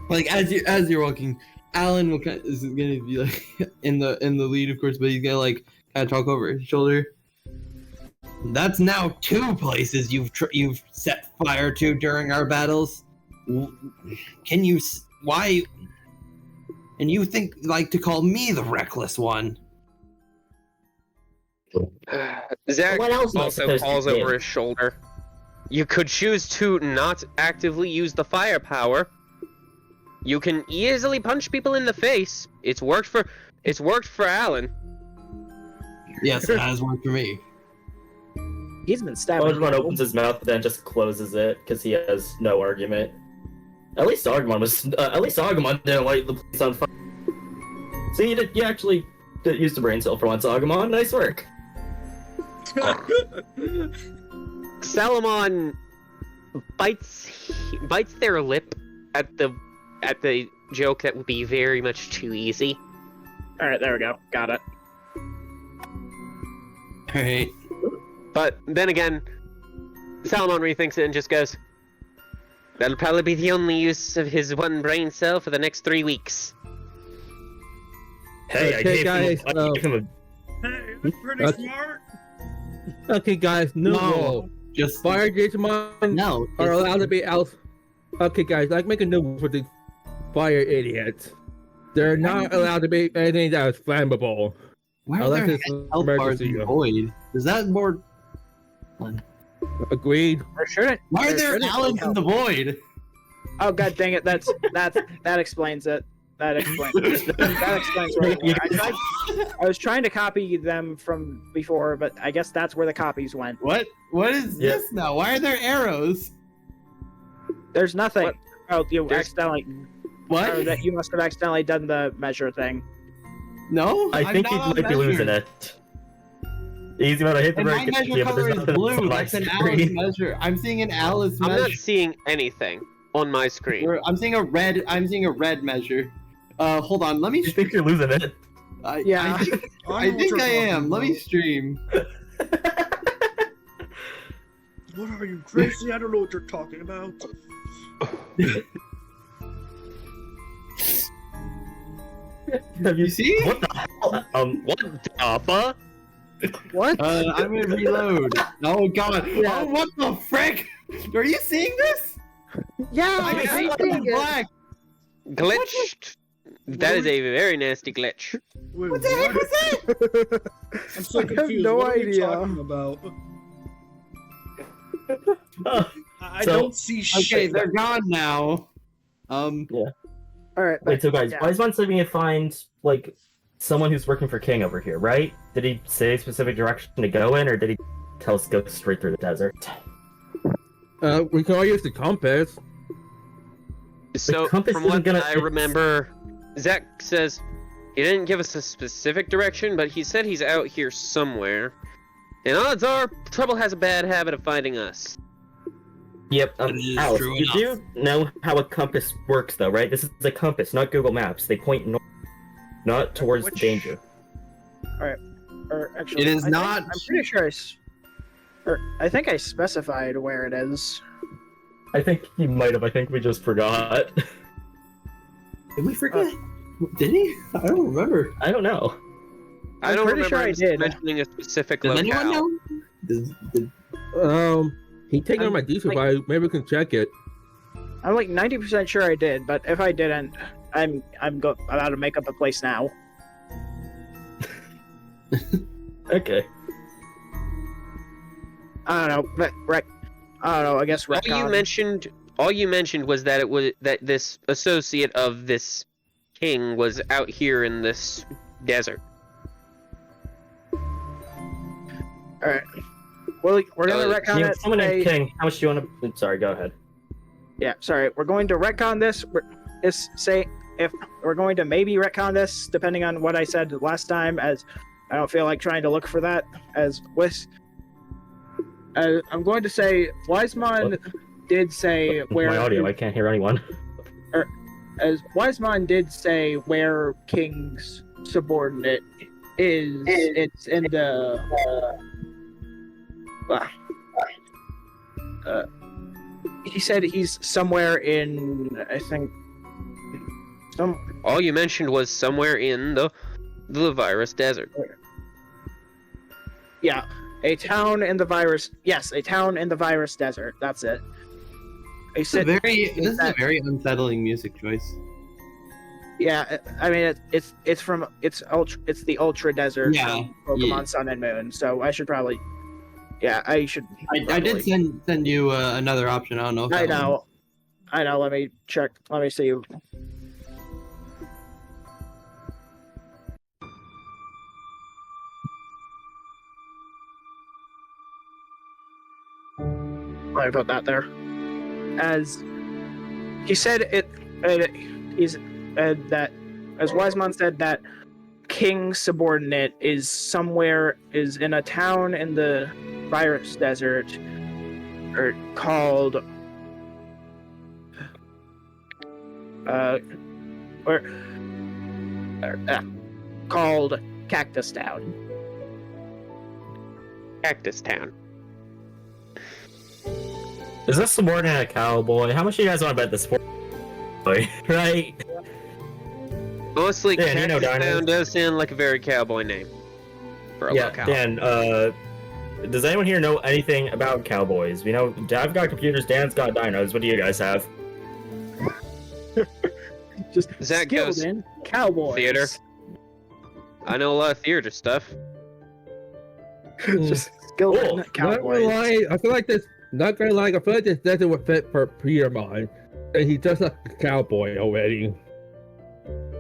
like as you're walking, Alan is gonna be like in the lead, of course, but he's gonna like kind of talk over his shoulder. That's now 2 places you've set fire to during our battles. Can you why? And you like to call me the reckless one? Zach What else am I also supposed to calls do? over his shoulder. You could choose to not actively use the firepower. You can easily punch people in the face. It's worked for Alan. Yes, it has worked for me. He's been stabbing. Agumon opens his mouth, but then just closes it because he has no argument. At least Agumon didn't light the place on fire. So you actually used the brain cell for once, Agumon. Nice work. Salamon bites their lip at the joke that would be very much too easy. All right, there we go. Got it. Alright. But then again, Salamon rethinks it and just goes, "That'll probably be the only use of his one brain cell for the next 3 weeks." Hey, Okay, I gave guys, him a Hey, that's pretty Okay. smart. Okay, guys, new rule. Just Fire Digimon no. are allowed to be out. Okay, guys, like make a new rule for the fire idiots. They're not allowed to be anything that is flammable. Why are unless there it's health bars emergency. in void? Is that more? Agreed. There shouldn't. Why are there shouldn't be Allens in the void? Oh god dang it! That explains it. That explains it. That explains where they were. I was trying to copy them from before, but I guess that's where the copies went. What? What is Yeah. this now? Why are there arrows? There's nothing. What? Oh, you There's- accidentally. What? Or that you must have accidentally done the measure thing. No, I think he I'm not might be on losing measure. it. Easy amount of hit the And my break. measure Yeah, but color there's is nothing else on blue. my That's an screen. Alice measure. I'm seeing an Alice I'm measure. not seeing anything on my screen. I'm seeing a red. I'm seeing a red measure. Hold on. Let me. You think you're losing it? Yeah. I think I am. Let me stream. What are you, crazy? I don't know what you're talking about. Have You see? What the hell? What the? What? I'm gonna reload. Oh god. Yeah. Oh, what the frick? Are you seeing this? Yeah, I I'm see it seeing in it. black. Glitched. That is a very nasty glitch. Wait, What the heck was that? I'm so I have confused. no what are you idea. talking about? I So- don't see shit. Okay, they're gone now. All right. Wait, so guys, yeah. Wiseman's leaving to find like someone who's working for King over here, right? Did he say a specific direction to go in, or did he tell us to go straight through the desert? We can all use the compass. So, compass from isn't what gonna I fix- remember, Zach says he didn't give us a specific direction, but he said he's out here somewhere. And odds are, trouble has a bad habit of finding us. Yep. That is Alice, true you enough. do know how a compass works, though, right? This is a compass, not Google Maps. They point north, not towards the Which- danger. Or actually, It is I think- not- I'm pretty sure I think I specified where it is. I think he might have. I think we just forgot. Did we forget? Did he? I don't remember. I don't know. I I'm don't pretty remember sure I him did. mentioning a specific Does locale. anyone know? He taking on my diesel file. Maybe we can check it. I'm like 90% sure I did, but if I didn't, I'm about to make up a place now. Okay. I don't know. I don't know. I guess All you mentioned was that it was that this associate of this king was out here in this desert. All right. Well, we're gonna Uh, retcon Yeah, it. someone named say- King. How much do you want to? Sorry, go ahead. Yeah, sorry. We're going to retcon this. Say if we're going to maybe retcon this, depending on what I said last time, as I don't feel like trying to look for that. As with, I'm going to say Wiseman did say where My audio. I can't hear anyone. as Wiseman did say where King's subordinate is. It's in the. He said he's somewhere in, I think, All you mentioned was somewhere in the virus desert. yeah, a town in the virus. Yes, a town in the virus desert. That's it. He This is said, a very unsettling music choice. yeah. I mean, it's the Ultra Desert. Yeah, from Pokemon yeah. Sun and Moon. So I should probably. Yeah, I should. I did send you another option. I don't know. If I that one- know. I know. Let me check. Let me see. Sorry about that there. As he said that as Wiseman said that King's subordinate is in a town in the virus desert called called Cactus Town. Cactus Town. Is this subordinate a cowboy? How much do you guys want to bet this for? Right? Mostly, Dan, Cactus Town does sound like a very cowboy name for a locale. Dan, does anyone here know anything about cowboys? We know I've got computers, Dan's got dinos. What do you guys have? Just Zach skilled goes, in cowboys. theater. I know a lot of theater stuff. Just skilled in Cool. Not gonna cowboys. lie, I feel like this. Not gonna lie, I feel like this doesn't fit for Petermon. And he's just a cowboy already.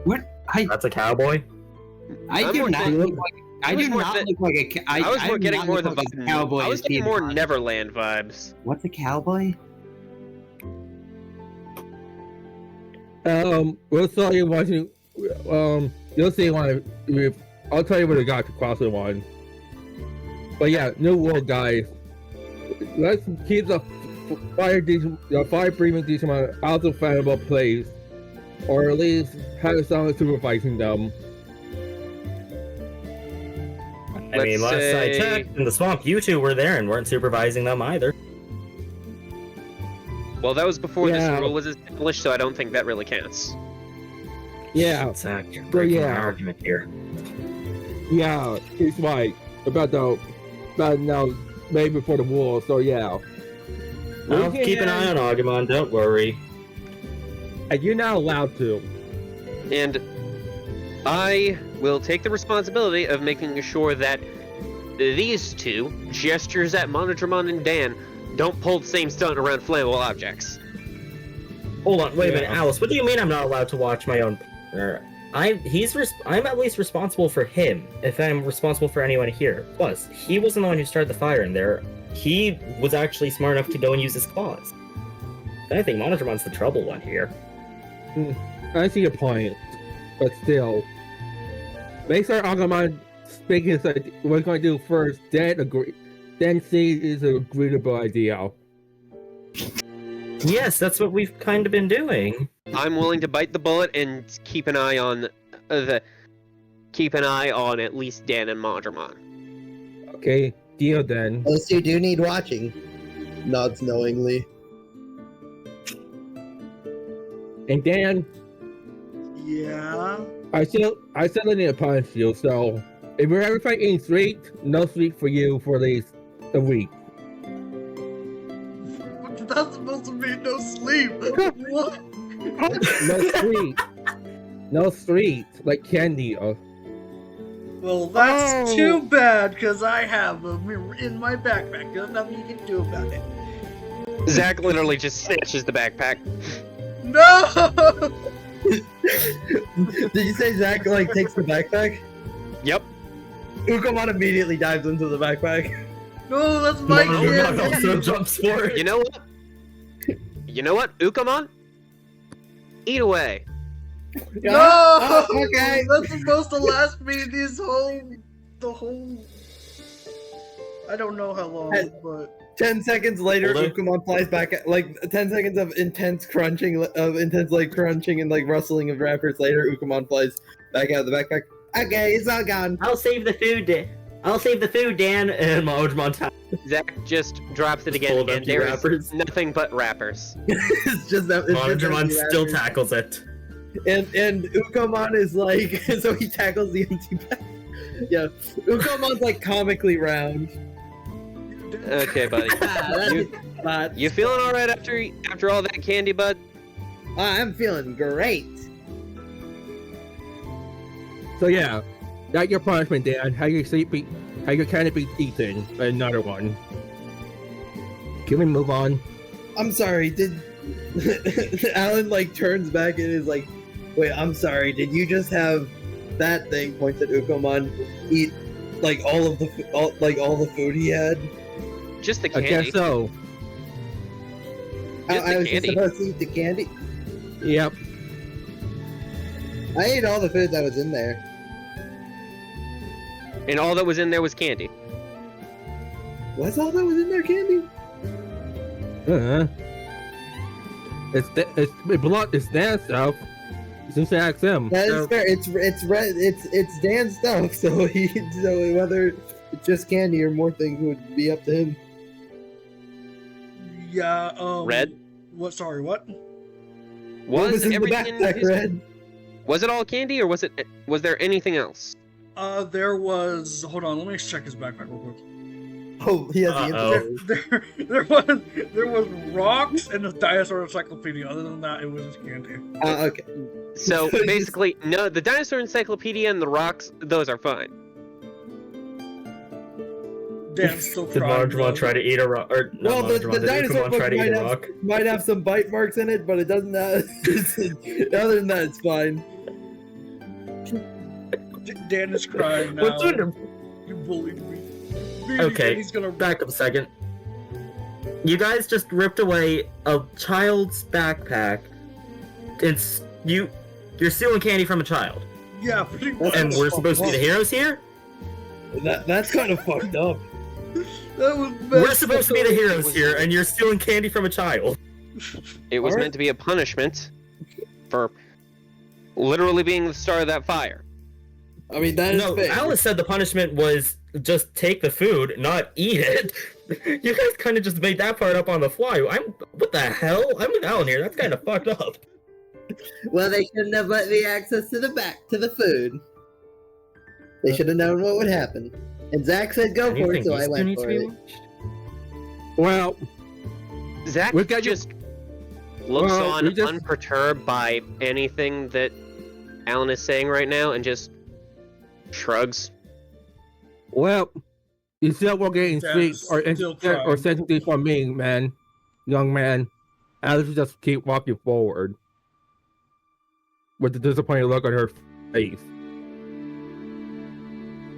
What? That's a cowboy? I I'm do more not thinking- look like. I do more not thi- look like a. I was more do getting not more look the like a vibe. cowboy. I was as getting more Petermon. Neverland vibes. What's a cowboy? We'll tell you once you. You'll see when I'll tell you what I got to cross the one. But yeah, New World guys. Let's keep the fire breathing Digimon out of flammable place, or at least have someone supervising them. I mean, Let's last I say- checked, in the swamp, you two were there and weren't supervising them either. Well, that was before Yeah. this rule was established, so I don't think that really counts. Yeah, Zach, you're breaking yeah. my argument here. yeah, he's right about now, maybe before the war. So yeah, I'll We keep an eye on Agumon, don't worry. and you're not allowed to. And I will take the responsibility of making sure that these two, Gestures at Monodramon and Dan, don't pull the same stunt around flammable objects. Hold on, wait a minute, Yeah. Alice. What do you mean I'm not allowed to watch my own partner? I'm at least responsible for him. If I'm responsible for anyone here. Plus, he wasn't the one who started the fire in there. He was actually smart enough to go and use his claws. I think Monodramon's the trouble one here. I see your point, but still, make sure Agumon speaking is like we're going to do first. Then agree. Then see is an agreeable idea. Yes, that's what we've kind of been doing. I'm willing to bite the bullet and keep an eye on at least Dan and Monodramon. Okay, deal then. Those two do need watching. Nods knowingly. And Dan, Yeah. I still need to punish you. So if you're ever fighting sleep, no sleep for you for at least a week. That's supposed to mean no sleep. What? No sleep. No sleep, like candy. Well, that's too bad, because I have a mirror in my backpack. There's nothing you can do about it. Zach literally just snatches the backpack. No! Did you say Zach like takes the backpack? Yep. Ukomon immediately dives into the backpack. No, that's my Monodragon kid. also jumps for it. You know what? You know what, Ukomon? Eat away. No! Oh, okay. That's supposed to last me the whole... I don't know how long, but... 10 seconds later, Hold it. Ukomon flies back. 10 seconds of intense crunching, crunching and like rustling of wrappers later, Ukomon flies back out of the backpack. Okay, it's all gone. I'll save the food, Dan. And Monodramon Zach just drops it again, full of and empty there wrappers. is nothing but wrappers. It's just that. Monodramon still tackles it. And Ukomon is like, so he tackles the empty bag. Yeah, Ukomon's like comically round. Okay, buddy. You feeling all right after all that candy, bud? I'm feeling great. So yeah, that's your punishment, Dan. How your candy be eaten. Another one. Can we move on? I'm sorry. Did Alan like turns back and is like, wait, I'm sorry. Did you just have that thing? Points at Ukomon. Eat like all the food he had. Just the I candy. guess so. I was just supposed to eat the candy. Yep. I ate all the food that was in there. And all that was in there was candy. Was all that was in there candy? It's Dan's stuff. Since I asked him. That is fair. It's Dan's stuff, so whether it's just candy or more things would be up to him. Yeah. Red? What? Sorry. What? What was in the everything backpack, Red? Was it all candy, or was there anything else? There was. Hold on. Let me check his backpack real quick. Oh, he has the internet. There was rocks and a dinosaur encyclopedia. Other than that, it was just candy. Okay. So basically, no, the dinosaur encyclopedia and the rocks, those are fine. Dan's still Did trying. Monodramon try to eat a rock? Or no, Well, the Monodramon, did dinosaur Ukamon book try to eat a rock? might have some bite marks in it, but it doesn't have. Other than that, it's fine. Dan is crying now. What's under? You bullied me. Okay, He's gonna back up a second. You guys just ripped away a child's backpack. You're stealing candy from a child. Yeah, pretty much. And we're supposed to be the heroes here? That's kind of fucked up. That was We're supposed to be the heroes here, and you're stealing candy from a child. It was meant to be a punishment for literally being the star of that fire. I mean, that is No, fair. Alice said the punishment was just take the food, not eat it. You guys kind of just made that part up on the fly. What the hell? I'm with Alan here. That's kind of fucked up. Well, they shouldn't have let me access to the food. They should have known what would happen. And Zach said go for it, so I went for it. Well, Zach just looks on unperturbed by anything that Alan is saying right now and just shrugs. Well, you still won't get any sleep or sensitive from me, man. Young man. Alice just keep walking forward. With the disappointed look on her face.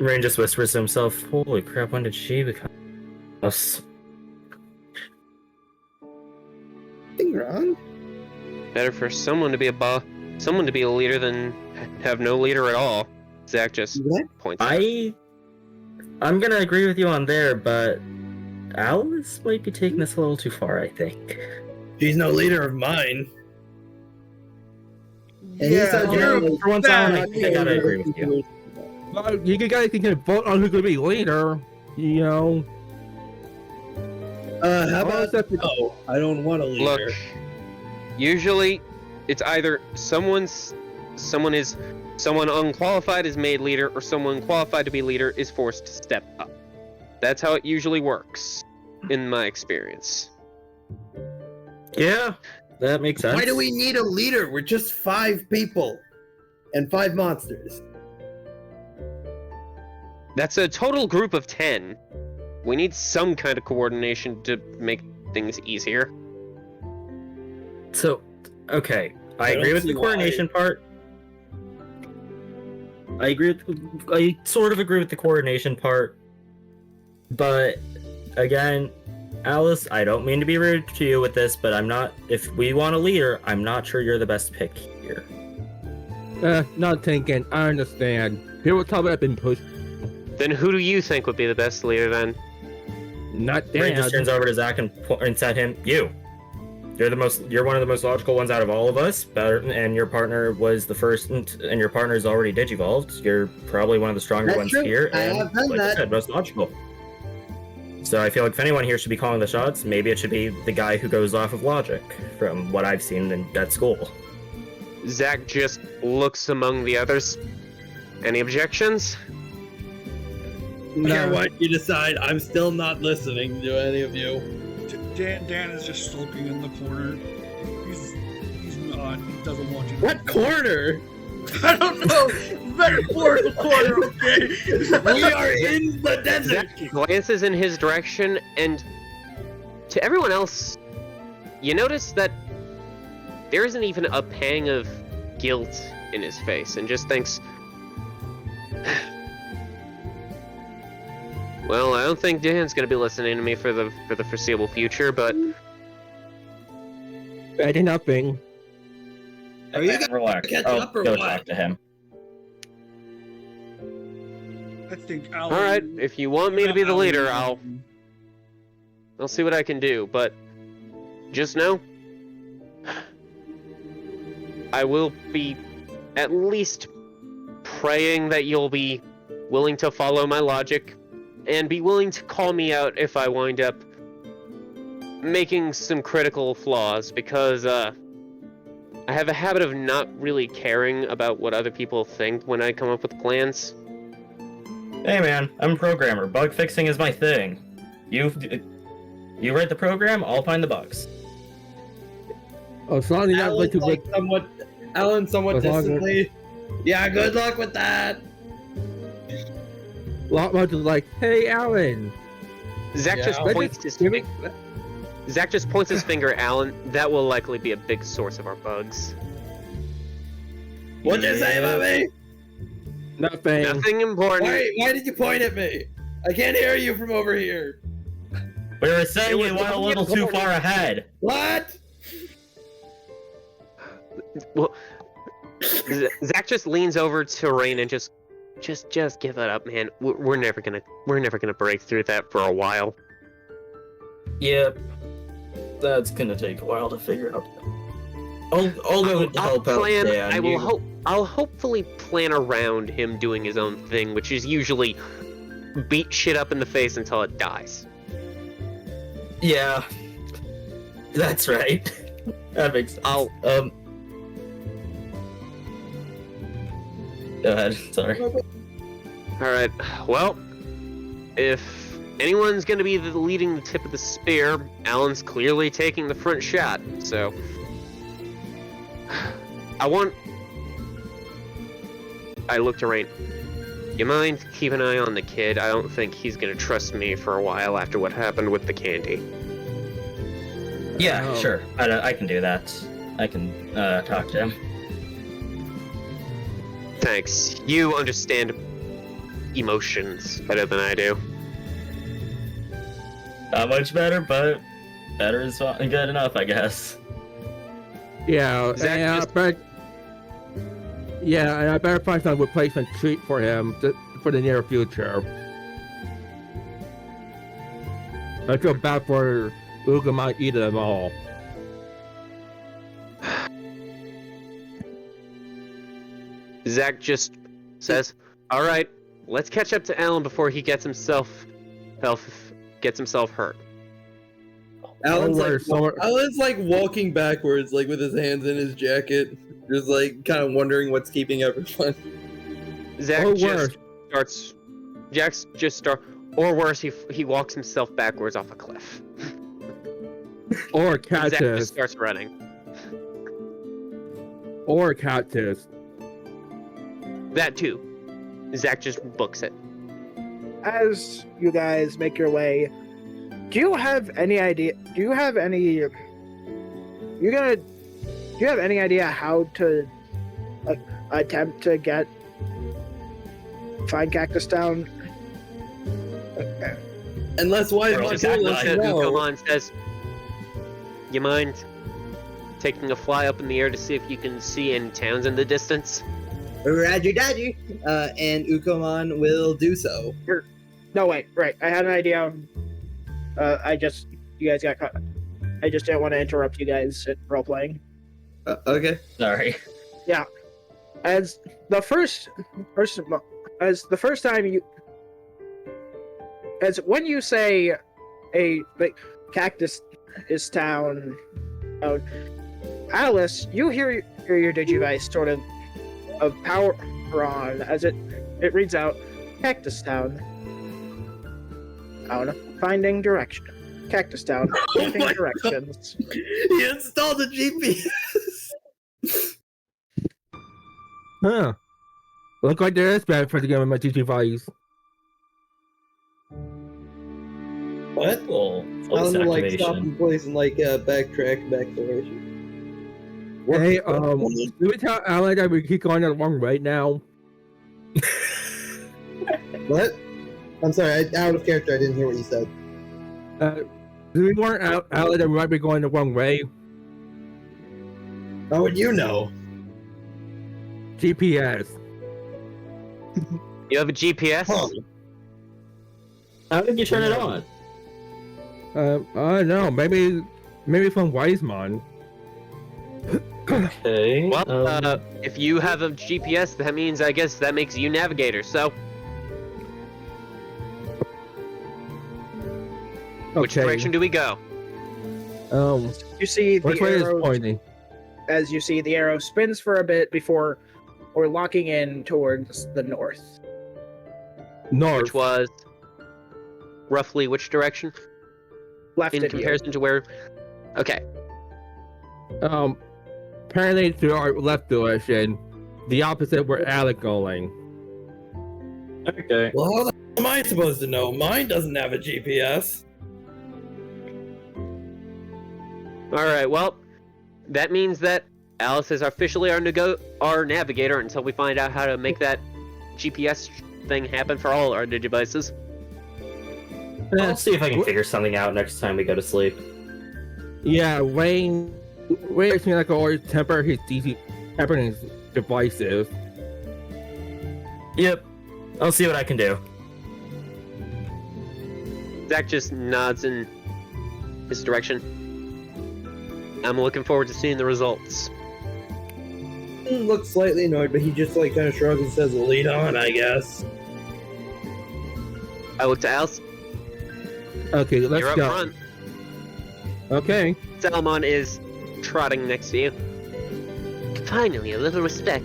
Rain just whispers to himself, holy crap, when did she become us? Anything wrong? Better for someone to be a leader than have no leader at all. Zach just points out. I'm gonna agree with you on there, but Alice might be taking this a little too far, I think. She's no leader of mine. And Yeah, for once, Alan, I think I gotta agree with you. Well, you guys can vote on who's gonna be leader, you know. How about no? I don't want a leader. Look, usually it's either someone unqualified is made leader, or someone qualified to be leader is forced to step up. That's how it usually works, in my experience. Yeah, that makes sense. Why do we need a leader? We're just 5 people. And 5 monsters. That's a total group of 10. We need some kind of coordination to make things easier. So, okay, I agree with the coordination part. I sort of agree with the coordination part. But, again, Alice, I don't mean to be rude to you with this, but if we want a leader, I'm not sure you're the best pick here. Not thinking, I understand. People tell me I've been pushed. Then who do you think would be the best leader then? Not Rain just Dan. turns over to Zach and points at him. You're one of the most logical ones out of all of us. And your partner was the first, and your partner's already digivolved. You're probably one of the stronger ones here. I have done like that. I said, most logical. So I feel like if anyone here should be calling the shots, maybe it should be the guy who goes off of logic, from what I've seen at school. Zach just looks among the others. Any objections? I want you decide. I'm still not listening to any of you. Dan is just sulking in the corner. He's not. He doesn't want you. What corner? I don't know. Metaphorical corner, okay? We are in the desert. Zach glances in his direction, and to everyone else, you notice that there isn't even a pang of guilt in his face, and just thinks, well, I don't think Dan's gonna be listening to me for the foreseeable future, but Better nothing. Are you guys Relax. catch I'll up or go what? talk to him. I think Alan. All right, if you want me to be the leader, I'll see what I can do. But just know, I will be at least praying that you'll be willing to follow my logic and be willing to call me out if I wind up making some critical flaws, because I have a habit of not really caring about what other people think when I come up with plans. Hey man, I'm a programmer. Bug fixing is my thing. You write the program, I'll find the bugs. Oh, as long as you're not Alan's like to Alan somewhat As long as- distantly. Yeah, good luck with that. Lotmod is like, hey, Alan. Zach Yeah, just I'll points his finger. Zach just points his finger at Alan. That will likely be a big source of our bugs. What'd you say about me? Nothing. Nothing important. Why did you point at me? I can't hear you from over here. We were saying It you was went a little too far ahead. What? Well, Zach just leans over to Rain and just give it up, man. We're never gonna break through that for a while. Yep. That's gonna take a while to figure out. I'll go to I'll help out plan. Dan. I will I'll hopefully plan around him doing his own thing, which is usually beat shit up in the face until it dies. Yeah. That's right. That makes sense. Go ahead. Sorry. All right. Well, if anyone's going to be leading the tip of the spear, Alan's clearly taking the front shot. So, I look to Rain. You mind keep an eye on the kid? I don't think he's going to trust me for a while after what happened with the candy. Yeah, Oh. sure. I can do that. I can talk to him. Thanks. You understand emotions better than I do. Not much better, but better is good enough, I guess. Yeah, Zach and just- and I better find some replacement treat for him for the near future. I feel bad for Uga might eat them all. Zach just says, "All right, let's catch up to Alan before he gets himself hurt." Alan's Or like walking backwards, like with his hands in his jacket, just like kind of wondering what's keeping everyone. Zach Or just starts. Jack's just start, or worse, he walks himself backwards off a cliff. or Zach just cactus. starts running. Or cactus. That too. Zach just books it. As you guys make your way, do you have any idea? Do you have any idea how to attempt to find Cactus Town? Unless why Bro, is Zach my looks goal at no. Ukomon says, "You mind taking a fly up in the air to see if you can see any towns in the distance?" Roger, Dodger. And Ukomon will do so. No, wait, right. I had an idea. You guys got caught. I just didn't want to interrupt you guys at role playing. Okay. Sorry. As the first time when you say a Cactus is town, Alice, you hear your Digivice sort of power on as it reads out Cactus Town. Finding direction. Cactus Town. Finding my directions. He installed a GPS. Huh. Look like there is bad for the game of my Digivice. What? Full Alan will like activation. stop in place and like backtrack back to where she. Hey, do we tell Alan that we keep going the wrong way now? What? I'm sorry, out of character. I didn't hear what you said. Do we warn Alan that we might be going the wrong way? How would you know? GPS. You have a GPS? Huh. How did you turn it on? I don't know. Maybe from Wiseman. Okay. Well, if you have a GPS, that means I guess that makes you navigator. So, which Okay. direction do we go? You see the Which way is arrow pointing? as you see the arrow spins for a bit before we're locking in towards the north. North. Which was roughly which direction Left in of you. comparison to where? Okay. Apparently to our left direction, the opposite where Alec going. Okay. Well, how the hell am I supposed to know? Mine doesn't have a GPS. All right. Well, that means that Alice is officially our navigator until we find out how to make that GPS thing happen for all our digivices. I'll see if I can figure something out next time we go to sleep. Yeah, Wayne seems like always temper his devices. Yep. I'll see what I can do. Zach just nods in his direction. I'm looking forward to seeing the results. He looks slightly annoyed, but he just like kind of shrugs and says, "Lead on, I guess." I look to Alice. Okay, let's You're up go. front. Okay. Salmon is trotting next to you. Finally, a little respect.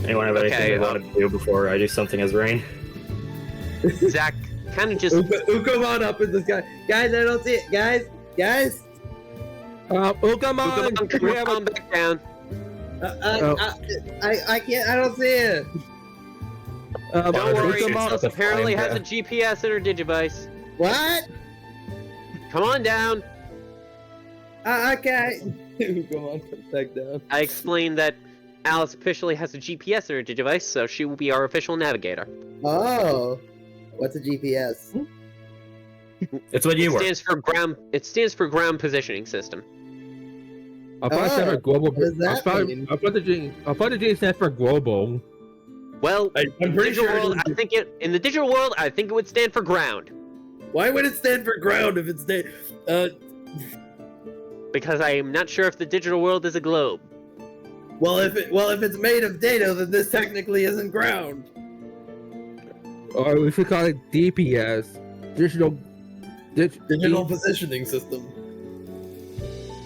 Anyone have anything Okay, they want to do before I do something as Rain? Zach kind of just Ukomon up in the sky. Guys, I don't see it. Guys. Ukomon! We have come back down. I can't. I don't see it. Don't worry, Ukomon- Alice apparently has a GPS in her digivice. What? Come on down. Okay. Ukomon comes back down. I explained that Alice officially has a GPS in her digivice, so she will be our official navigator. Oh. What's a GPS? It's what you were. It stands for ground positioning system. I thought it stood for global. what does that mean? I thought the G stands for global. Well, I'm in pretty the digital sure. world, in the digital world, I think it would stand for ground. Why would it stand for ground if it's Because I am not sure if the digital world is a globe. Well, if it's made of data, then this technically isn't ground. Or we should call it DPS. Digital Positioning System.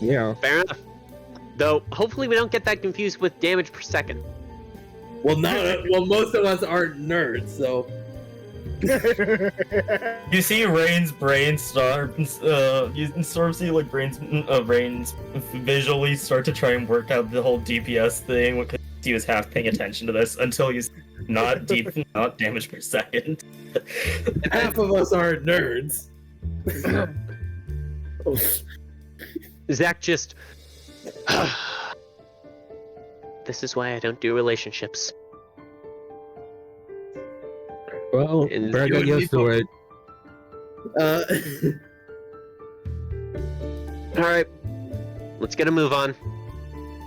Yeah. Fair enough. Though, hopefully we don't get that confused with damage per second. Well, most of us aren't nerds, so. You see Rain's brain start, you sort of see like Rain's visually start to try and work out the whole DPS thing because he was half paying attention to this until he's not damage per second. Half of us aren't nerds. Zach just... This is why I don't do relationships. Well, And better get you and used to it. Alright, let's get a move on.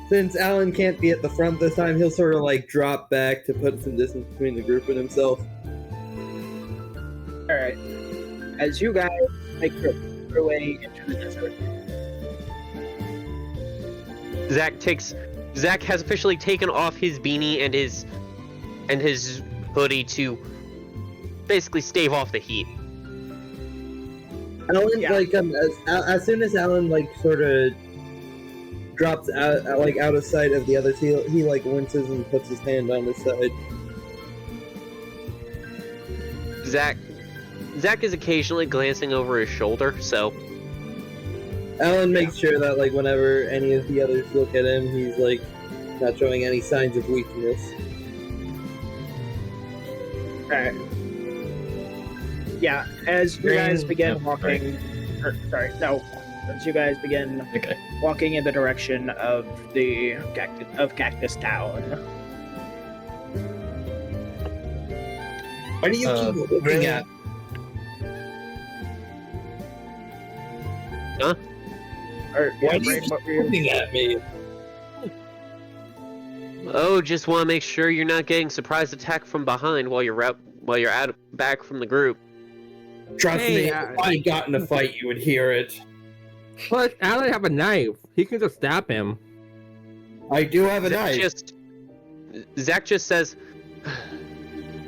Since Alan can't be at the front this time, he'll sort of like drop back to put some distance between the group and himself. Alright. As you guys make your way into the desert, Zach has officially taken off his beanie and his hoodie to basically stave off the heat. Alan, Yeah. like, as soon as Alan, like, sort of drops out of sight of the others, he like winces and puts his hand on his side. Zach is occasionally glancing over his shoulder, so Alan makes sure that, like, whenever any of the others look at him, he's, like, not showing any signs of weakness. alright. Yeah, as you guys begin walking, as you guys begin walking in the direction of the Cactus Town. What do you keep looking at? Huh? Or, Why yeah, do you Brain, keep what were you... looking at me? Oh, just want to make sure you're not getting surprise attacked from behind while you're out back from the group. Trust Hey, me, if I got in a fight, you would hear it. Plus, Alan have a knife. He can just stab him. I do have a knife. Zach just says,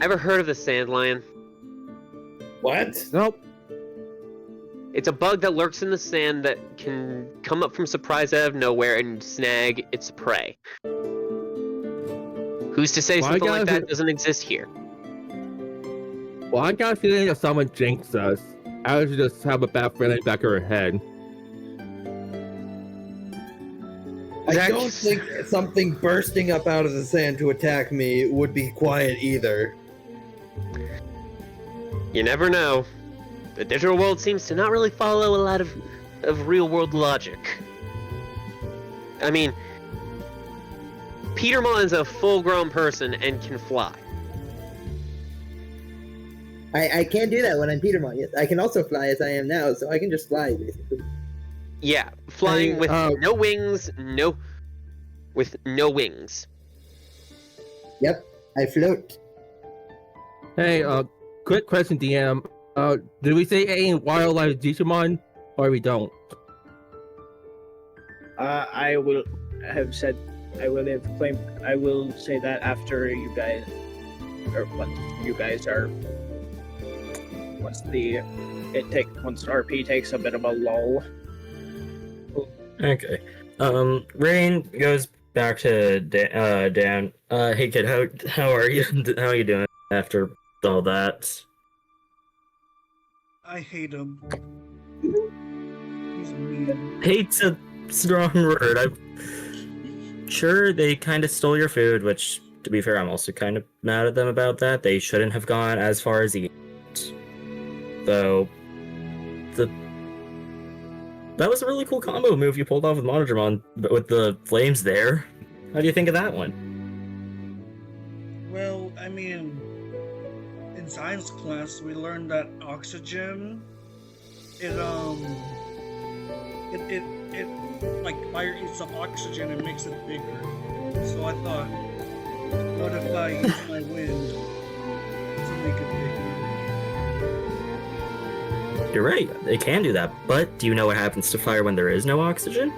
"Ever heard of the sand lion? What? Nope. It's a bug that lurks in the sand that can come up from surprise out of nowhere and snag its prey. Who's to say Well, something like that doesn't exist here?" Well, I got a feeling that someone jinxed us. I would just have a bad feeling back of her head. I don't think something bursting up out of the sand to attack me would be quiet either. You never know. The digital world seems to not really follow a lot of real-world logic. I mean, Petermon's a full-grown person and can fly. I can't do that when I'm Petermon. Yes, I can also fly as I am now, so I can just fly, basically. Yeah, flying with no wings, with no wings. Yep, I float. Hey, quick question, DM. Did we say any wildlife Digimon, or we don't? I will have said, I will have claimed, I will say that after you guys, or when you guys are, once RP takes a bit of a lull. Okay. Rain goes back to Dan. Hey kid, how are you? How are you doing after all that? I hate him. He's mean. Hate's a strong word. I'm sure they kind of stole your food, which, to be fair, I'm also kind of mad at them about that. They shouldn't have gone as far as eat. Though, that was a really cool combo move you pulled off with Monodramon, but with the flames there. How do you think of that one? Well, I mean, in science class, we learned that oxygen, it like fire eats up oxygen and makes it bigger. So I thought, what if I use my wind to make it bigger? You're right, they can do that, but do you know what happens to fire when there is no oxygen?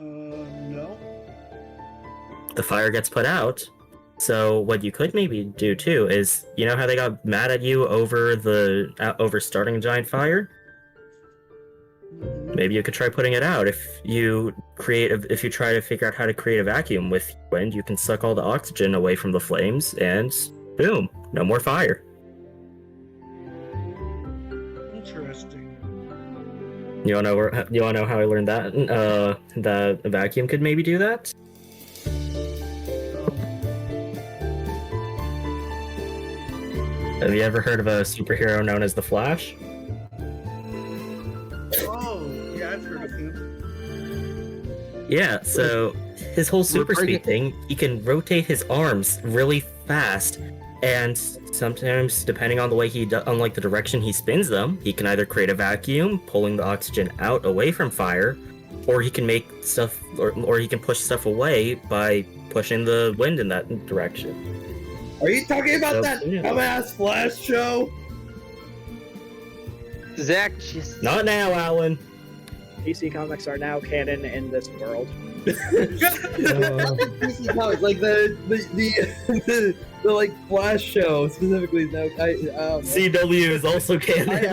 No. The fire gets put out. So what you could maybe do too is, you know how they got mad at you over starting a giant fire? Maybe you could try putting it out. If you try to figure out how to create a vacuum with wind, you can suck all the oxygen away from the flames, and boom, no more fire. Interesting. You wanna know how I learned that? That a vacuum could maybe do that? Have you ever heard of a superhero known as the Flash? Oh, yeah, I've heard of him. Yeah, so his whole super speed thing, he can rotate his arms really fast, and sometimes, depending on the way unlike the direction he spins them, he can either create a vacuum, pulling the oxygen out away from fire, or he can make stuff, or he can push stuff away by pushing the wind in that direction. Are you talking about that dumbass Flash show? Zach, just... Not now, Alan. DC Comics are now canon in this world. DC Comics, like the like Flash show specifically. No, CW is also canon.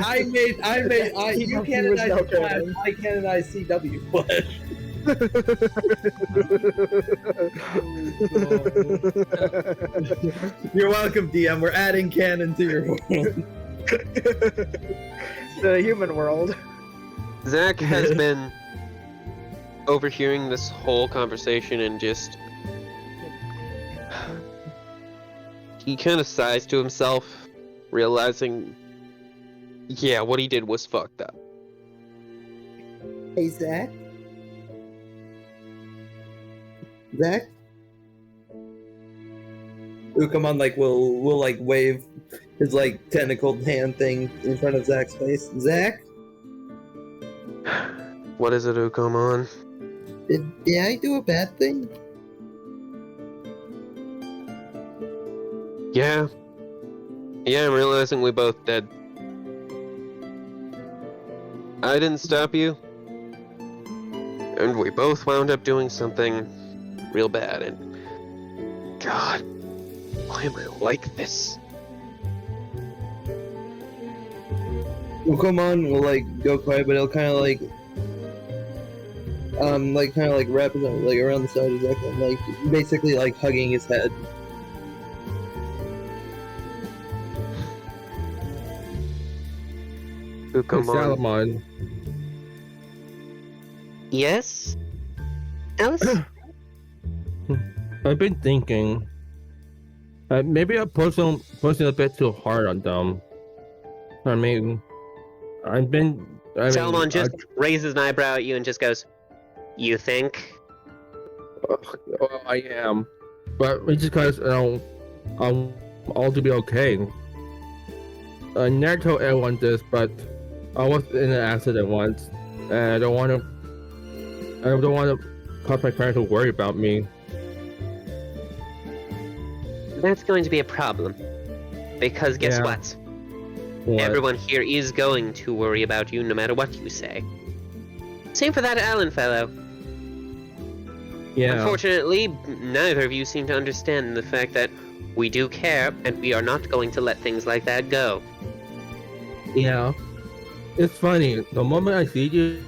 You canonized Flash. I canonized CW Flash. You're welcome, DM. We're adding canon to your world. The human world. Zach has been overhearing this whole conversation and just... He kind of sighs to himself, realizing, yeah, what he did was fucked up. Hey, Zach? Zach? Ukamon will like wave his like tentacled hand thing in front of Zach's face. Zach? What is it, Ukomon? Did I do a bad thing? Yeah. Yeah, I'm realizing we both did. I didn't stop you. And we both wound up doing something real bad, and... God, why am I like this? Ukomon will like go quiet, but he'll kind of like wrap his arm like around the side of his neck and like basically like hugging his head. Ukomon. Salamon. Yes? Alice? I've been thinking. Maybe I'm pushing a bit too hard on them. I mean, Salomon just raises an eyebrow at you and just goes, "You think?" I am, but it's just because I'm all to be okay. I never told everyone this, but I was in an accident once, and I don't want to cause my parents to worry about me. That's going to be a problem. Because guess Yeah. what? What? Everyone here is going to worry about you no matter what you say. Same for that Allen fellow. Yeah. Unfortunately, neither of you seem to understand the fact that we do care, and we are not going to let things like that go. Yeah. It's funny. The moment I see you,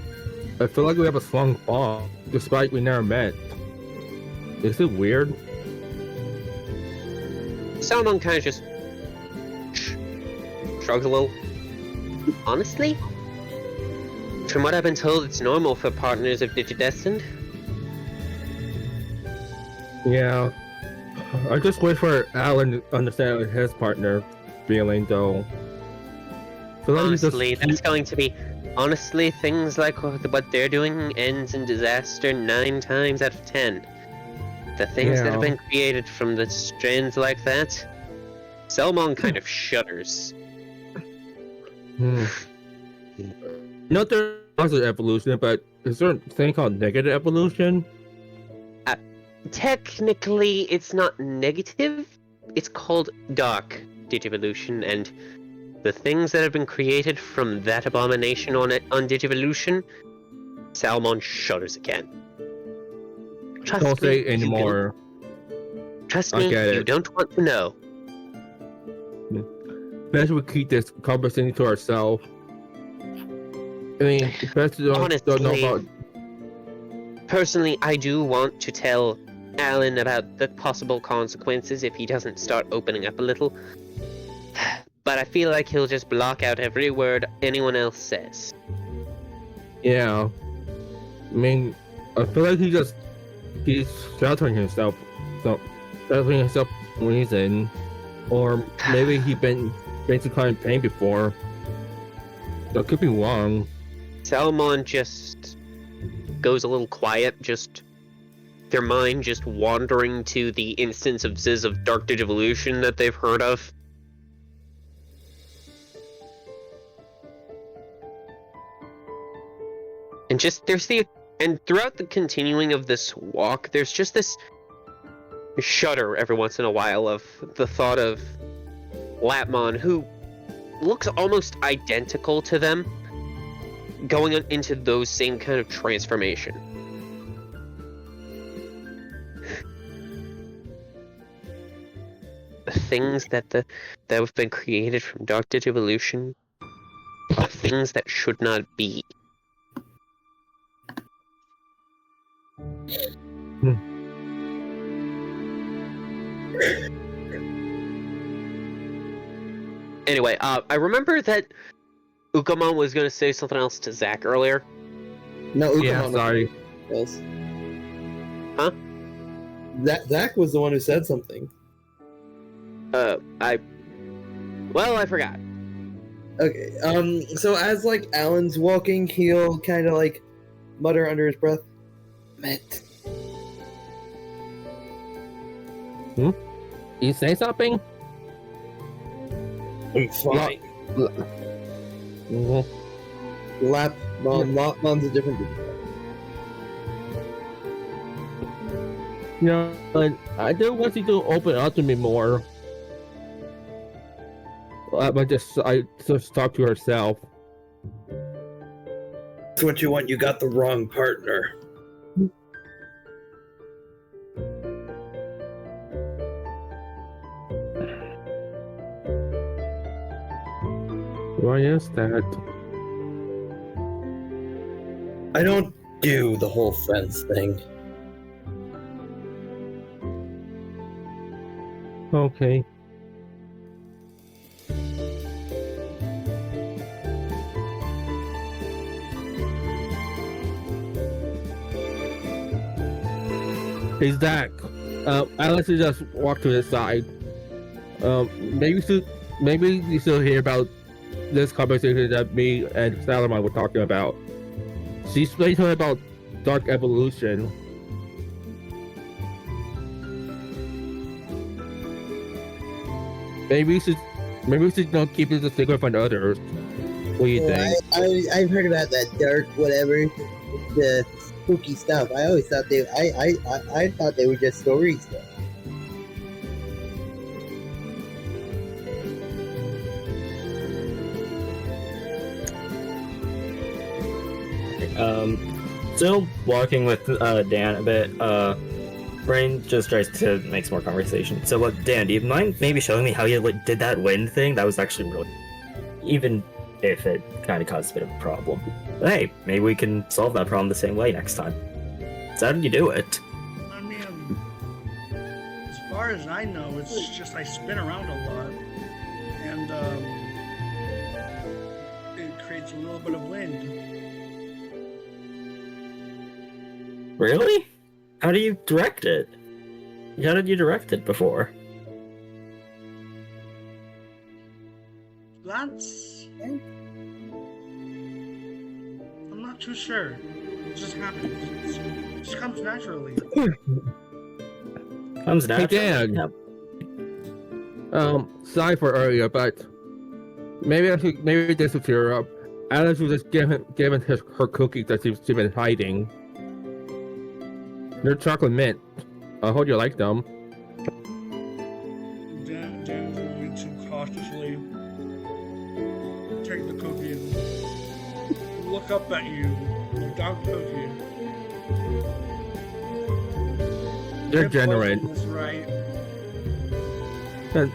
I feel like we have a strong bond, despite we never met. Is it weird? Salomon kind of just shrugs a little. Honestly, from what I've been told, it's normal for partners of Digidestined. Yeah. I just wait for Alan to understand his partner feeling, though. Feel like he just- Honestly, that's going to be... Honestly, things like what they're doing ends in disaster 9 times out of 10. The things that have been created from the strands like that, Selmon kind of shudders. Not there's positive evolution, but is there a thing called negative evolution? Technically, it's not negative. It's called dark Digivolution, and the things that have been created from that abomination on Digivolution, Salmon shudders again. Trust Don't me, say you anymore. Trust I me, get you it. don't want to know. Best we keep this conversation to ourselves. I mean, best don't know Honestly, about. Personally, I do want to tell Alan about the possible consequences if he doesn't start opening up a little. But I feel like he'll just block out every word anyone else says. Yeah. I mean, I feel like he's sheltering himself. So, sheltering himself for a reason. Or maybe he's been some kind of pain before. That could be wrong. Salmon just goes a little quiet, just their mind just wandering to the instances of Dark Digivolution that they've heard of. And just throughout the continuing of this walk, there's just this shudder every once in a while of the thought of Lapmon, who looks almost identical to them, going into those same kind of transformation. The things that have been created from Dark Digivolution are things that should not be. Anyway, I remember that Ukamon was going to say something else to Zach earlier. No, Ukamon. Yeah, sorry. Else. Huh? Zach was the one who said something. I forgot. Okay, so as, like, Alan's walking, he'll kind of, like, mutter under his breath, "Met." You say something? I'm fine. Mhm. Lap Mom's a different Digimon. Yeah, but I do want you to open up to me more. But I just talk to herself. That's what you want. You got the wrong partner. Why is that? I don't do the whole friends thing. Okay. Hey Zach, Alex just walk to the side. Maybe you still hear about this conversation that me and Salomon were talking about. She explained to her about Dark Evolution. Maybe we should not keep this a secret from others. What do you think? I've heard about that dark whatever, the spooky stuff. I always thought I thought they were just stories though. Still walking with Dan a bit. Brain just tries to make some more conversation. So, Dan, do you mind maybe showing me how you did that wind thing? That was actually really, even if it kind of caused a bit of a problem. But hey, maybe we can solve that problem the same way next time. So how did you do it? I mean, as far as I know, it's just I spin around a lot, and it creates a little bit of wind. Really? How do you direct it? How did you direct it before? That's... I'm not too sure. It just happens. It just comes naturally. Comes naturally. Hey Dan. Sorry for earlier, but maybe this will clear up. Alice was just given her cookies that she's been hiding. They're chocolate mint. I hope you like them. Dan's going to cautiously take the cookie and look up at you. Look down the cookie. They're generous. That's right.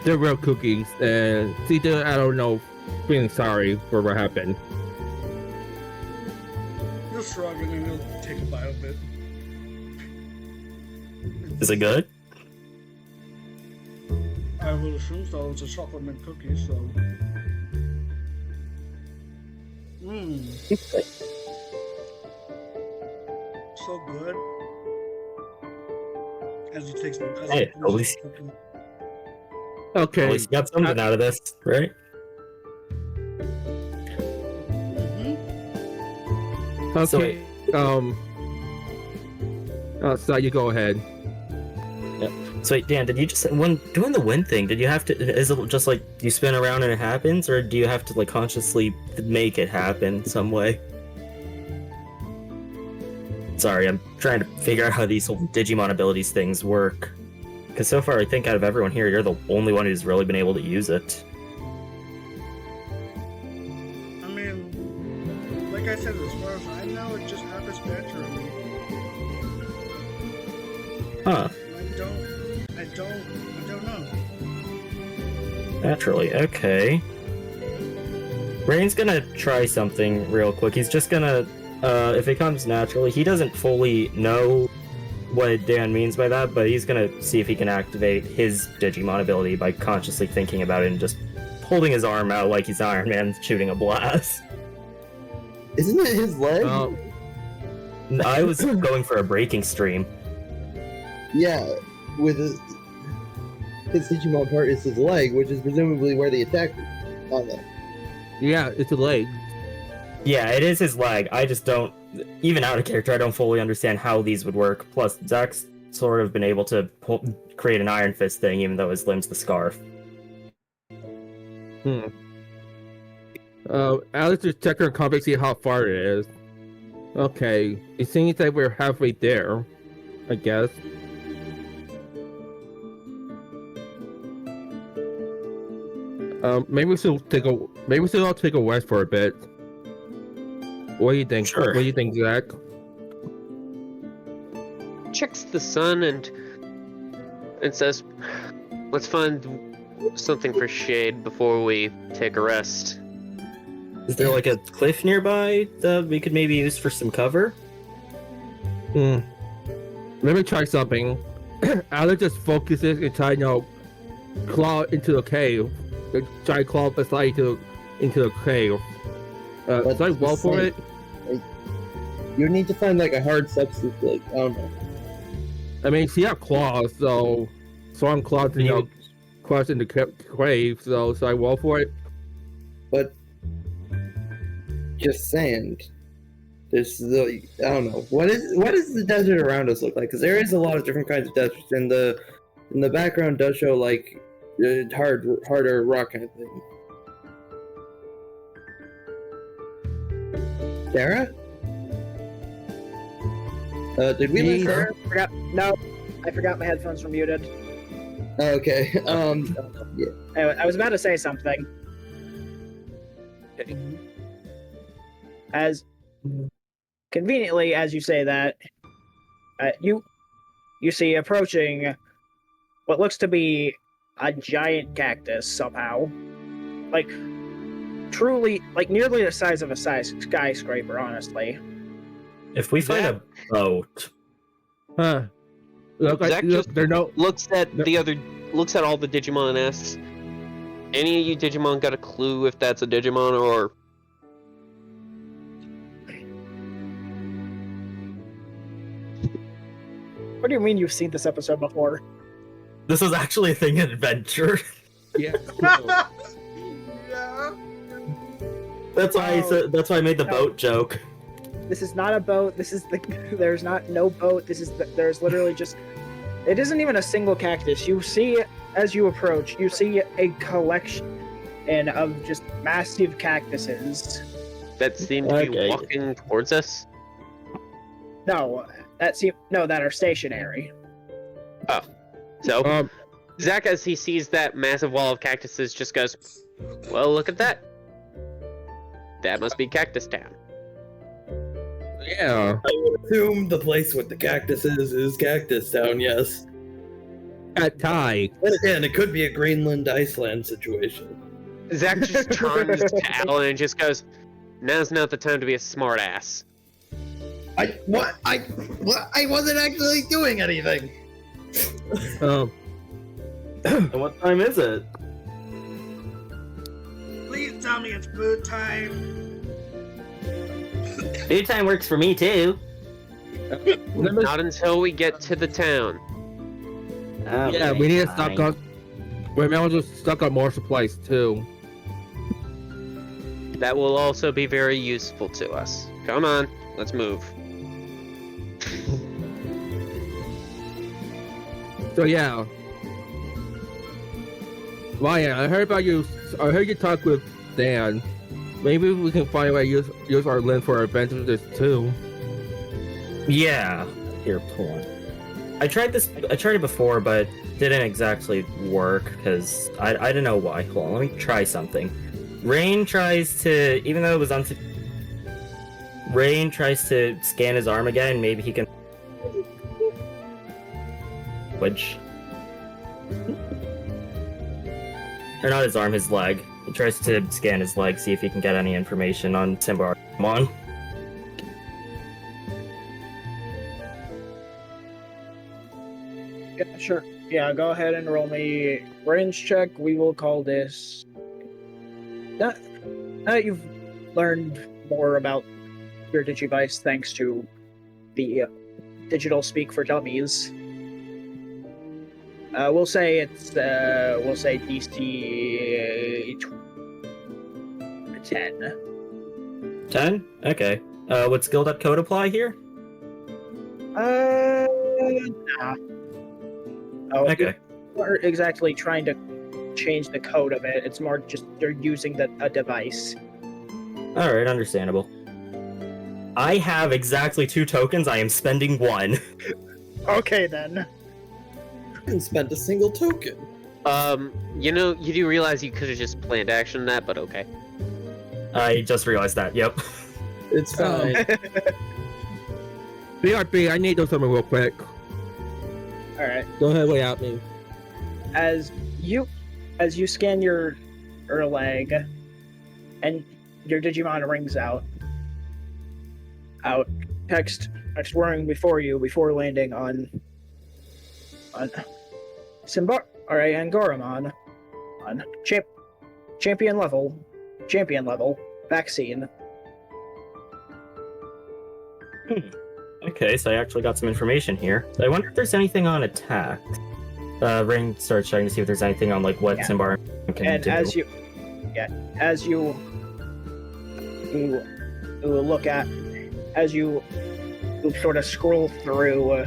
They're real cookies, and see, I don't know, feeling sorry for what happened. You'll shrug and then you'll take a bite of it. Is it good? I will assume so. It's a chocolate mint cookie, so. So good. As he takes the Hey, at least, Okay. at least you got something out of this, right? Okay. So, So you go ahead. So wait, Dan, did you just when doing the wind thing? Did you have to? Is it just like you spin around and it happens, or do you have to like consciously make it happen some way? Sorry, I'm trying to figure out how these whole Digimon abilities things work. Because so far, I think out of everyone here, you're the only one who's really been able to use it. I mean, like I said, as far as I know, it just happens naturally. Huh. I don't know. Naturally, okay. Rain's gonna try something real quick. He's just gonna, if it comes naturally, he doesn't fully know what Dan means by that, but he's gonna see if he can activate his Digimon ability by consciously thinking about it and just holding his arm out like he's Iron Man shooting a blast. Isn't it his leg? I was going for a breaking stream. Yeah, with his Digimon part is his leg, which is presumably where the attack on that. Yeah, it's a leg. Yeah, it is his leg. I just don't, even out of character, I don't fully understand how these would work. Plus, Zach's sort of been able to create an Iron Fist thing, even though his limb's the scarf. Alex just check her compass, see how far it is. Okay, it seems that we're halfway there, I guess. Maybe we should all take a rest for a bit. What do you think? Sure. What do you think, Zach? Checks the sun and says, "Let's find something for shade before we take a rest." Is there like a cliff nearby that we could maybe use for some cover? Let me try something. Alex just focuses and try to claw into the cave. Try to claw beside into the cave. Should I roll for it? You need to find like a hard substance, like I don't know. I mean, she have claws, so strong claws, claws in the cave. So should I roll for it? But just sand. There's the I don't know what does the desert around us look like? Because there is a lot of different kinds of deserts, and the background does show like harder rock kind of thing. Sarah? Did we lose Sarah? I forgot my headphones were muted. Oh, okay. Yeah. Anyway, I was about to say something. As conveniently as you say that, you see approaching what looks to be a giant cactus somehow, like truly, like nearly the size of a skyscraper. Honestly, If we find a boat, Huh? Zach just there no. looks at all the Digimon and asks, "Any of you Digimon got a clue if that's a Digimon or?" what do you mean you've seen this episode before? this is actually a thing in Adventure. Yeah. Yeah. That's why I made the boat joke. This is not a boat. This is there's no boat. There's literally just. It isn't even a single cactus. You see, as you approach, you see a collection of just massive cactuses. That seem to be walking towards us? That are stationary. Oh. So, Zach, as he sees that massive wall of cactuses, just goes, "Well, look at that. That must be Cactus Town." Yeah. I would assume the place with the cactuses is Cactus Town, yes. At Thai. But again, it could be a Greenland, Iceland situation. Zach just turns to Alan and just goes, "Now's not the time to be a smartass." I wasn't actually doing anything. And what time is it? Please tell me it's food time. Food time works for me too. Not until we get to the town. Yeah, we need to stock up. We may as well stock up more supplies too. That will also be very useful to us. Come on, let's move. So yeah. Ryan, I heard about you. I heard you talk with Dan. Maybe we can find a way to use our land for our adventures too. Yeah. Here, hold on. I tried it before, but didn't exactly work because I didn't know why. Hold on, let me try something. Rain tries to, even though it was Rain tries to scan his arm again. Maybe he can. Which? Or not his arm, his leg. He tries to scan his leg, see if he can get any information on Simba. Come on. Yeah, sure. Yeah, go ahead and roll me range check. We will call this. Now that you've learned more about your Digivice thanks to the digital speak for dummies, we'll say it's DC 10. 10? Okay. Would skill.code apply here? Nah. Oh, Okay. We aren't exactly trying to change the code of it. It's more just they're using a device. Alright, understandable. I have exactly 2 tokens, I am spending 1. Okay then. I didn't spend a single token. You know, you do realize you could have just planned action that, but okay. I just realized that, yep. It's fine. BRB, I need to do something real quick. Alright. Go ahead, without me. As you scan your leg and your Digimon rings out, text whirring before you before landing on Simbar and Goramon on champion level vaccine. Okay, so I actually got some information here. I wonder if there's anything on attack. Ring starts checking to see if there's anything on like what Simbar can And do. as you look at, as you sort of scroll through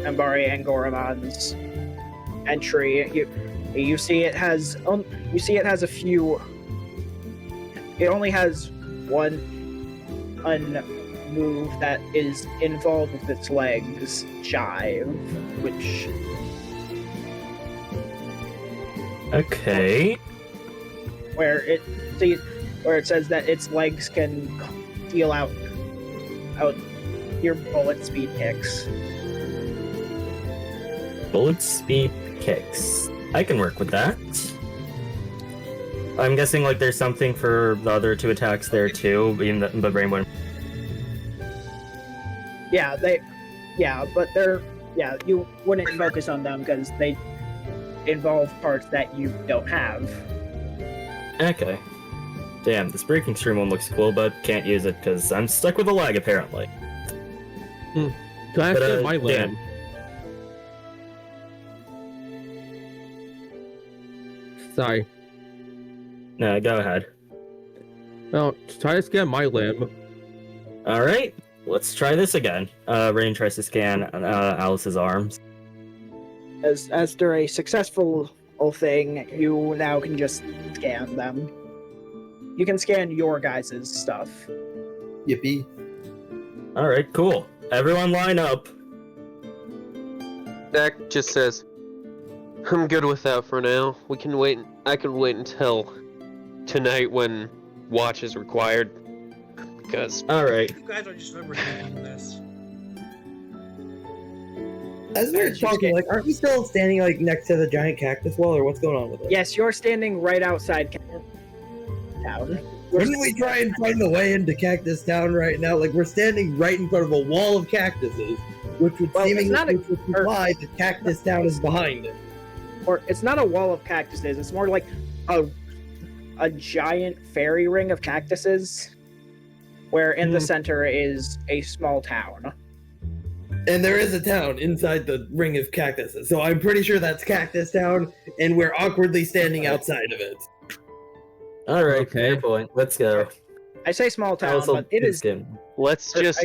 Embari and Goramon's entry, you see it has a few. It only has one move that is involved with its legs, Jive, which. Okay. Where it says that its legs can deal out your bullet speed kicks. Bullet speed kicks. I can work with that. I'm guessing like there's something for the other 2 attacks there too, but Rainbow. You wouldn't focus on them because they involve parts that you don't have. Okay. Damn, this breaking stream one looks cool, but can't use it because I'm stuck with a lag apparently. Can I scan my limb? Sorry. No, go ahead. No, try to scan my limb. Alright, let's try this again. Rain tries to scan Alice's arms. As after a successful thing, you now can just scan them. You can scan your guys' stuff. Yippee. Alright, cool. Everyone line up. Zach just says, I'm good with that for now. We can wait. I can wait until tonight when watch is required. Because. Alright. You guys are just overthinking this. As we're talking, like, aren't we still standing like next to the giant cactus wall, or what's going on with it? Yes, you're standing right outside town. Wouldn't we try and find the way into Cactus Town right now? Like, we're standing right in front of a wall of cactuses, which would seemingly imply that Cactus Town is behind it. Or it's not a wall of cactuses. It's more like a giant fairy ring of cactuses, where in the center is a small town. And there is a town inside the ring of cactuses, so I'm pretty sure that's Cactus Town, and we're awkwardly standing outside of it. Alright, Okay. fair point. Let's go. I say small town, but it is. I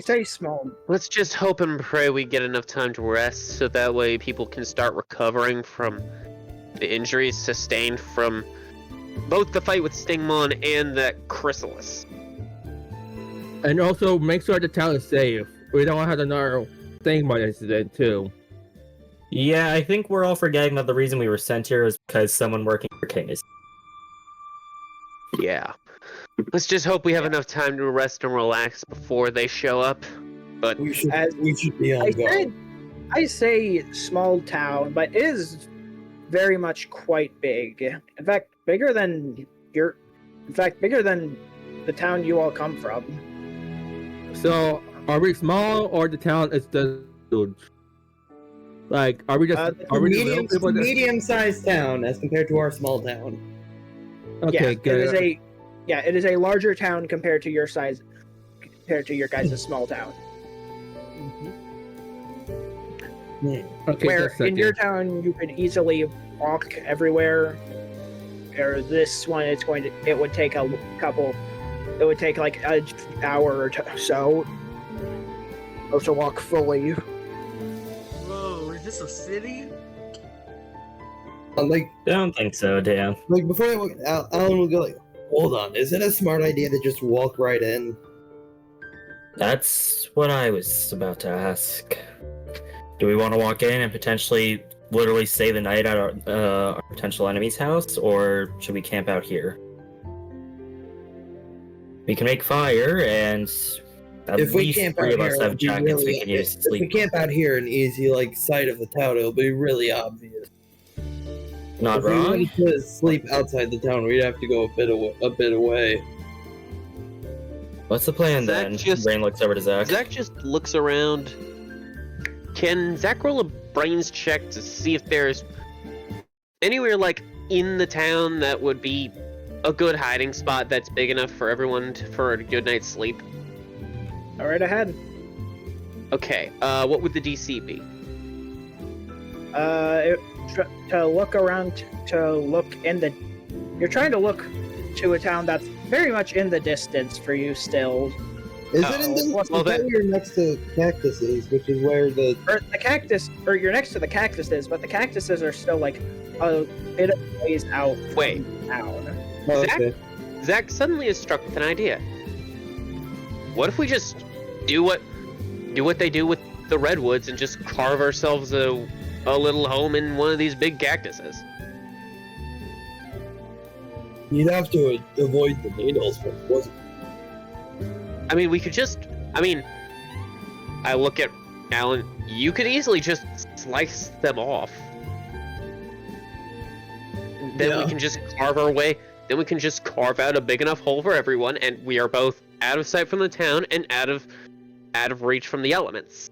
say small. Let's just hope and pray we get enough time to rest, so that way people can start recovering from the injuries sustained from both the fight with Stingmon and that Chrysalis. And also, make sure the town is safe. We don't have another Stingmon incident, too. Yeah, I think we're all forgetting that the reason we were sent here is because someone working for King is. Yeah. Let's just hope we have enough time to rest and relax before they show up. But we should be on guard. I say small town, but it is very much quite big. In fact, bigger than the town you all come from. So, are we small or the town is the huge? Like, are we just medium-sized town as compared to our small town? Okay, good. It is a larger town compared to your size, compared to your guys' small town. Okay, where in your town you could easily walk everywhere. Or this one, it would take like an hour or so to walk fully. Whoa, is this a city? Like, I don't think so, damn. Like before, Alan would go like, Hold on, is it a smart idea to just walk right in? That's what I was about to ask. Do we want to walk in and potentially literally stay the night at our potential enemy's house, or should we camp out here? We can make fire, and at If we least camp three out of us here, have jackets we can use to if we sleep. camp out here in easy like sight of the town, it'll be really obvious. Not if we wrong. wanted to sleep outside the town, we'd have to go a bit away. What's the plan Zach then? just- Rain looks over to Zach. Zach just looks around. Can Zach roll a brains check to see if there's anywhere like in the town that would be a good hiding spot that's big enough for everyone for a good night's sleep? All right ahead. Okay. What would the DC be? To look around, to look in the. You're trying to look to a town that's very much in the distance for you still. Is it in the well, then- you're next to cactuses, which is where the Or the cactus, or you're next to the cactuses, but the cactuses are still like a bit of ways out from Wait. town. oh, Zach? okay. Zach suddenly is struck with an idea. What if we just do what they do with the redwoods and just carve ourselves a little home in one of these big cactuses? You'd have to avoid the needles, but it wasn't. I mean, we could just. I mean, I look at Alan. You could easily just slice them off. Then we Yeah. can just carve our way. Then we can just carve out a big enough hole for everyone, and we are both out of sight from the town and out of reach from the elements.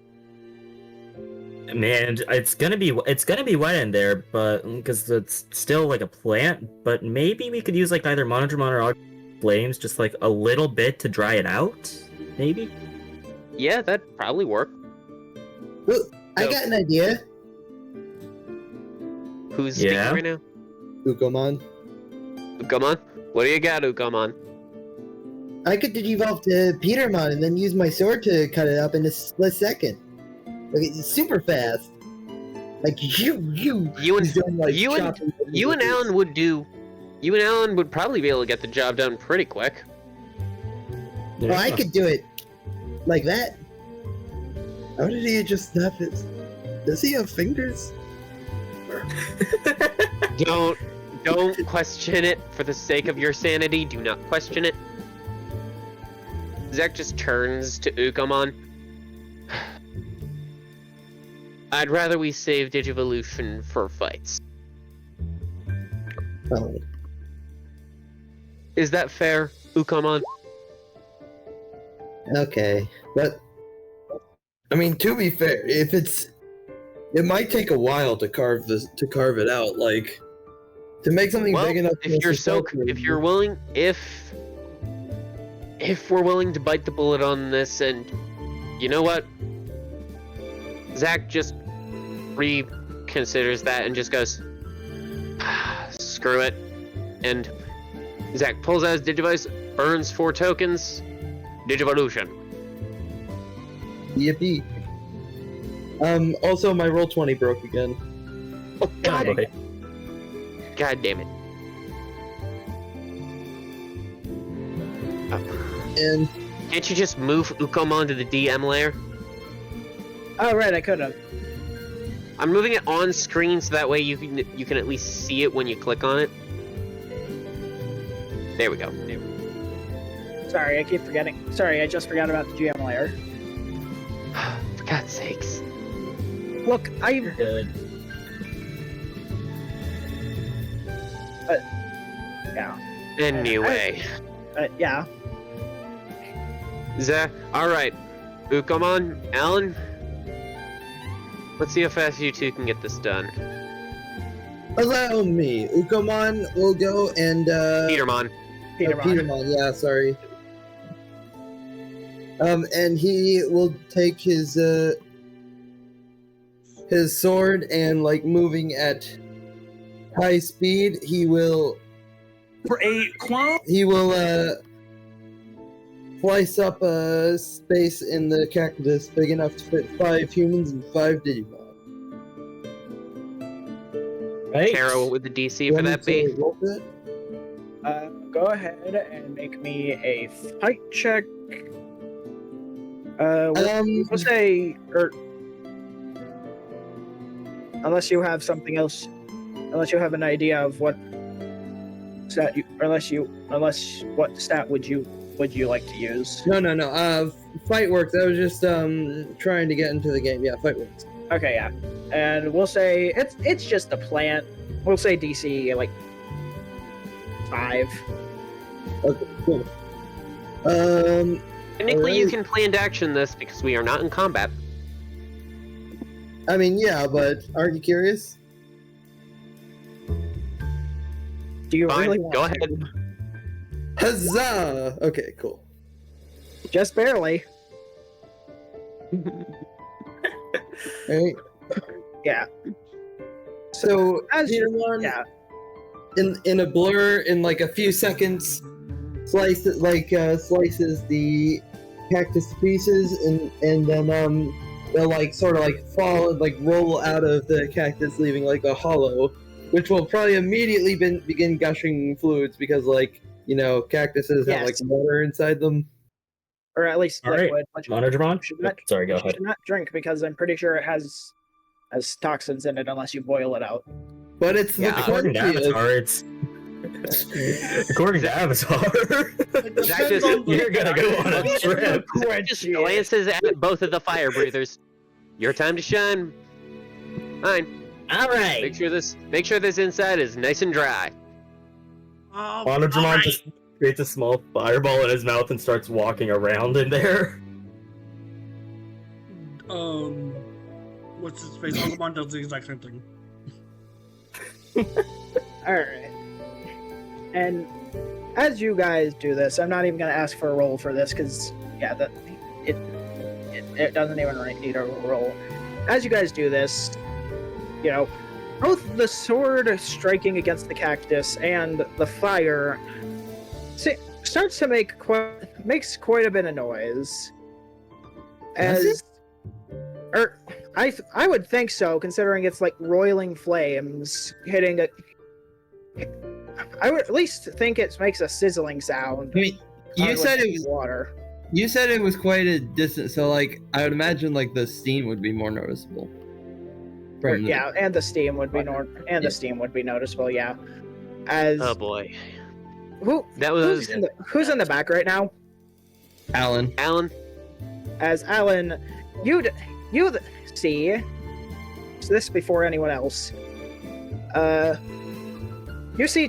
Man, it's gonna be wet in there, but because it's still like a plant. But maybe we could use like either monodramon or flames, just like a little bit to dry it out. Maybe. Yeah, that'd probably work. Well, I So- got an idea, Who's speaking Yeah? right now? Ukomon. Ukomon? What do you got, Ukomon? I could digivolve to Petermon and then use my sword to cut it up in a split second. Like it's super fast. Like You and doing, like, you and chopping you and Alan would do. You and Alan would probably be able to get the job done pretty quick. Well, I could do it like that. How did he just snap his? Does he have fingers? Don't question it for the sake of your sanity. Do not question it. Zach just turns to Ukomon. I'd rather we save Digivolution for fights. Oh, Is that fair, Ukomon? okay. But I mean, to be fair, it might take a while to carve it out. Like to make something Well, big enough. if you're willing, if we're willing to bite the bullet on this, and you know what, Zach just reconsiders that and just goes, screw it. And Zach pulls out his Digivice, burns 4 tokens, Digivolution. Yippee. Also, my roll 20 broke again. Oh god, Okay. god damn it. And Can't you just move Ukomon to the DM layer? Oh right, I could have. I'm moving it on screen so that way you can at least see it when you click on it. There we go. Sorry, I keep forgetting. Sorry, I just forgot about the GM layer. For God's sakes. Look, Good. yeah, Anyway. yeah. Alright. Ukomon, Alan. Let's see how fast you two can get this done. allow me, Ukomon will go and Petermon. Petermon, yeah, sorry. And he will take his sword and like moving at high speed, he will slice up a space in the cactus big enough to fit 5 humans and 5 Digimon. Right. Tara, what would the DC for Want me that to be? roll for that? Go ahead and make me a fight check. We'll say, unless you have something else, unless you have an idea of what stat what stat would you like to use? No. Fight works. I was just trying to get into the game. Yeah, fight works. Okay, yeah, and we'll say it's just a plant. We'll say DC like 5. Okay, cool. Technically, you alright. can planned action this because we are not in combat. I mean, yeah, but aren't you curious? Do you Fine, really want go to? ahead. Huzzah! Okay, cool. Just barely. Alright. Yeah. So, As Digimon, yeah. in a blur, in like a few seconds, slices the cactus to pieces, and then they'll like sort of like fall and like roll out of the cactus, leaving like a hollow, which will probably immediately begin gushing fluids because cactuses have like Yes. water inside them. Or at least All right. liquid. Which Monodramon? you should not, Sorry, go you ahead. should not drink because I'm pretty sure it has toxins in it unless you boil it out. But it's Yeah, the According to quantity of- Avatar, it's. According to Avatar, Zach just, you're gonna go on a trip. just glances at both of the fire breathers. Your time to shine. Fine. All right. Make sure this inside is nice and dry. Monodramon alright. just creates a small fireball in his mouth and starts walking around in there. What's his face? Pokemon does the exact same thing. Alright. And as you guys do this, I'm not even going to ask for a roll for this because, yeah, it doesn't even need a roll. As you guys do this, both the sword striking against the cactus and the fire starts to makes quite a bit of noise. Does I would think so, considering it's like roiling flames hitting a. I would at least think it makes a sizzling sound. I mean, you said it was water. You said it was quite a distance, so like I would imagine like the steam would be more noticeable. Yeah, and the steam would be the steam would be noticeable. Yeah, as Oh boy. that was who's in the back right now? Alan. As Alan, you see this before anyone else. You see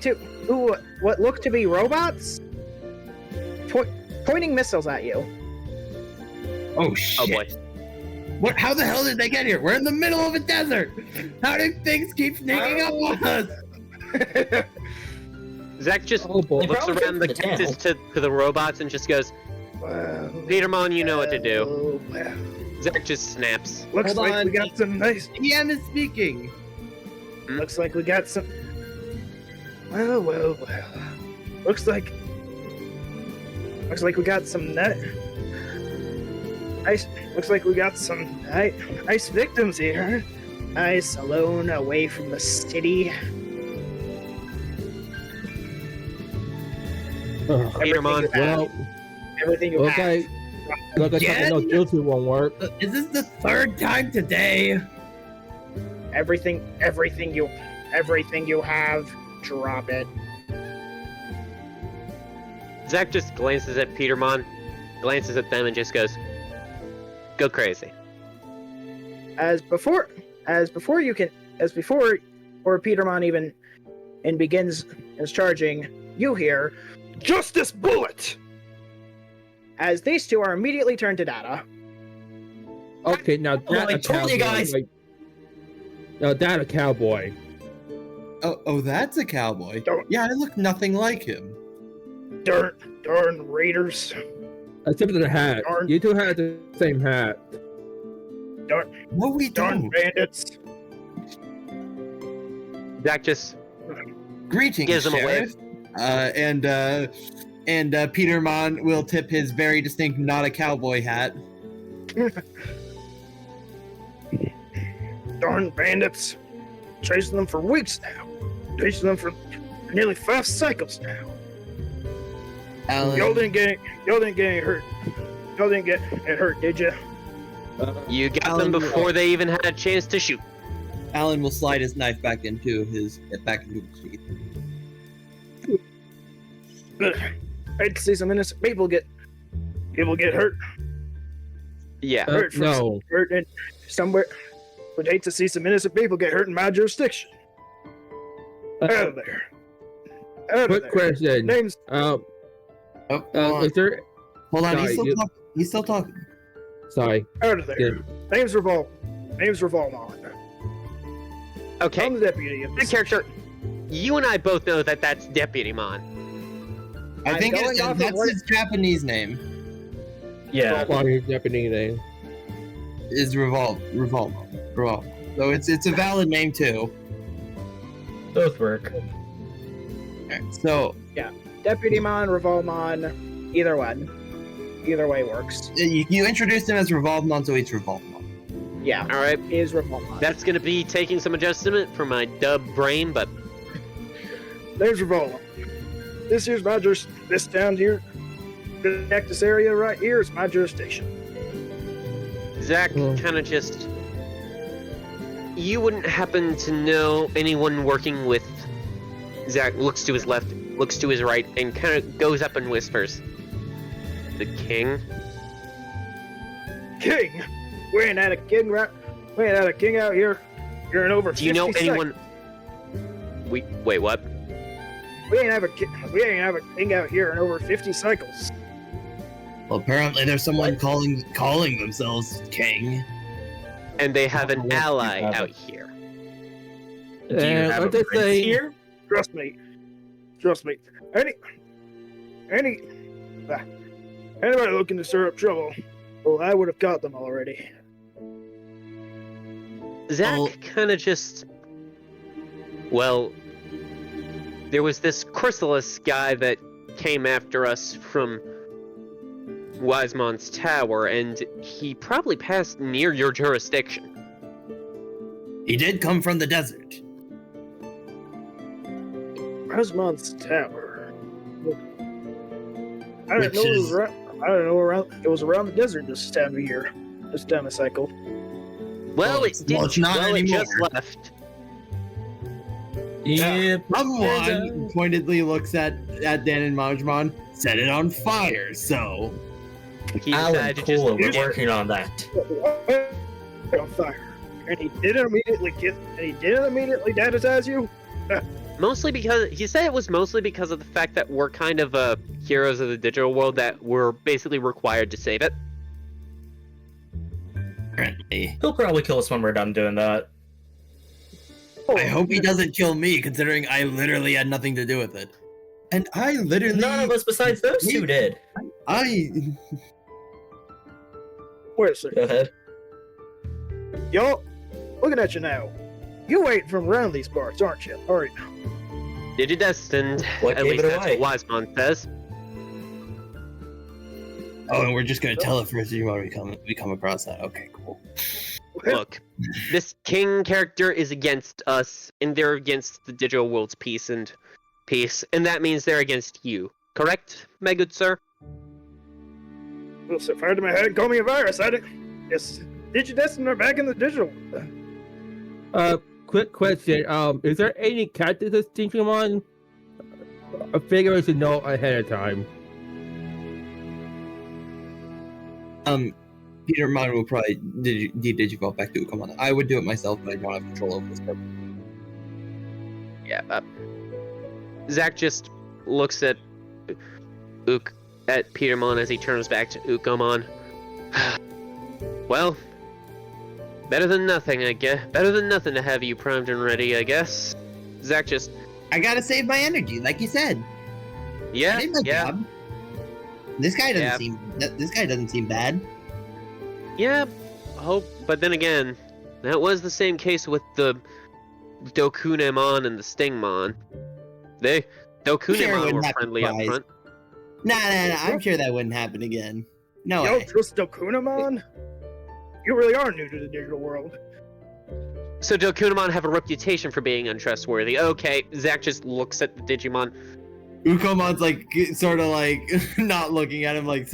what look to be robots pointing missiles at you. Oh shit! Oh boy. What? How the hell did they get here? We're in the middle of a desert. How do things keep sneaking up on us? Zach just Oh boy. looks probably around the came from the cactus to the robots and just goes, Petermon, you know what to do. Zach just snaps. Looks Hold like on. we got some nice. Ian is speaking. Looks like we got some. Well. Looks like we got some nice. Looks like we got some nice victims here. Nice, alone, away from the city. Petermon. Well, Everything you have. look like something no guilty won't work. Is this the third time today? Everything you have, drop it. Zach just glances at Petermon, glances at them, and just goes, "Go crazy." As before Petermon even begins his charging, you hear Justice Bullet! As these two are immediately turned to data. Okay, now that I a told you cowboy. guys. Now that a cowboy. Oh, that's a cowboy. Don't- Yeah, I look nothing like him. Darn raiders. Except for the hat. Darn. You two had the same hat. No, we Darn don't. bandits. Zach just Greetings, gives him a Sheriff. And Petermon will tip his very distinct not a cowboy hat. Darn bandits. Chasing them for weeks now. Chasing them for nearly 5 cycles now. Alan, Y'all didn't get hurt. Y'all didn't get hurt, did you? You got Alan, them before they even had a chance to shoot. Alan will slide his knife back into his sheath. Hate to see some innocent people get hurt. Yeah. Hurt from No. hurt in somewhere. Would hate to see some innocent people get hurt in my jurisdiction. Out of there. Out of Quick there. question. Names. Oh, hold on. Is there? Hold on, Sorry, he's still talking. Sorry. Out of there. Good. Names revolve on. Okay. I'm the deputy of Good this. character. You and I both know that that's Deputy Mon. I I'm think going off of that's what- his Japanese name. Yeah. What is Japanese name? Is Revolve. So it's a valid name too. Both work. Alright, so Deputy Mon, Revolmon, either one. Either way works. you introduced him as Revolvemon, so he's Revolvemon. Yeah, All right. he is Revolmon. That's gonna be taking some adjustment for my dub brain, but There's Revolmon. This here's my this down here, the Cactus area right here is my jurisdiction. Zach kind of just. You wouldn't happen to know anyone working with. Zach looks to his left, looks to his right, and kind of goes up and whispers. The king? King? We ain't had a king we ain't had a king out here. You're in over 50 Do you know seconds. anyone? Wait, what? We ain't have a king out here in over 50 cycles. Well, apparently there's someone calling themselves king. And they have an What do you ally have? out here. Do you have a let's just prince say- here? Trust me. Anybody looking to stir up trouble, well, I would have caught them already. Zach Oh. kind of just. Well, there was this Chrysalis guy that came after us from Wisemont's tower, and he probably passed near your jurisdiction. He did come from the desert. Resmont's tower. I Which didn't know is- it was around the desert this time of year. This time of cycle. Well, it's it did. not It anymore. just left. Yeah. Someone pointedly looks at Dan and Majmon, set it on fire, so He Alan decided to just. Kula, we're dip. working on that. On fire. And he didn't immediately deputize you? Mostly because he said it was mostly because of the fact that we're kind of heroes of the digital world that we're basically required to save it. apparently. He'll probably kill us when we're done doing that. I hope he doesn't kill me, considering I literally had nothing to do with it. And I literally None of us besides those two did. I Wait a second. Go ahead. Y'all, looking at you now. You ain't from around these parts, aren't you? Alright. Digidestined. What At gave least it that's away? what Wisemon says. Oh, and we're just gonna tell it first when we come across that. Okay, cool. Look, this king character is against us, and they're against the digital world's peace, and that means they're against you. Correct, my good sir? Well, set fire to my head, call me a virus. I didn't. Yes. Digidestined are back in the digital. Quick question. Is there any character distinction on? I figure I should know ahead of time. Peter Mon will probably digivolve back to Ukomon. I would do it myself, but I don't have control over this stuff. Yeah. Zach just looks at Petermon as he turns back to Ukomon. Well, better than nothing, I guess. Better than nothing to have you primed and ready, I guess. Zach just. I gotta save my energy, like you said. Yeah. I did my Yeah. job. This guy Yeah. doesn't seem bad. Yeah, but then again, that was the same case with the Dokunemon and the Stingmon. Dokunemon wouldn't were have friendly up surprise. front. Nah, I'm sure that wouldn't happen again. No Y'all way. trust Dokunamon? You really are new to the digital world. So Dokunemon have a reputation for being untrustworthy. Okay, Zach just looks at the Digimon. Ukomon's like sort of like not looking at him, like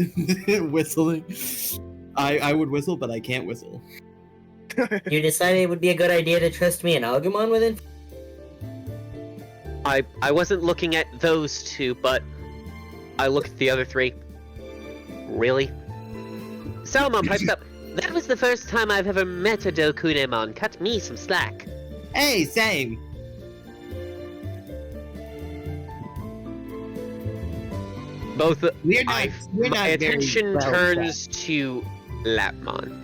whistling. I would whistle, but I can't whistle. You decided it would be a good idea to trust me and Agumon with it? I wasn't looking at those two, but I looked at the other three. Really? Salmon pipes up. That was the first time I've ever met a Dokunemon. Cut me some slack. Hey, same. Both. We're not my attention well turns to Lapmon.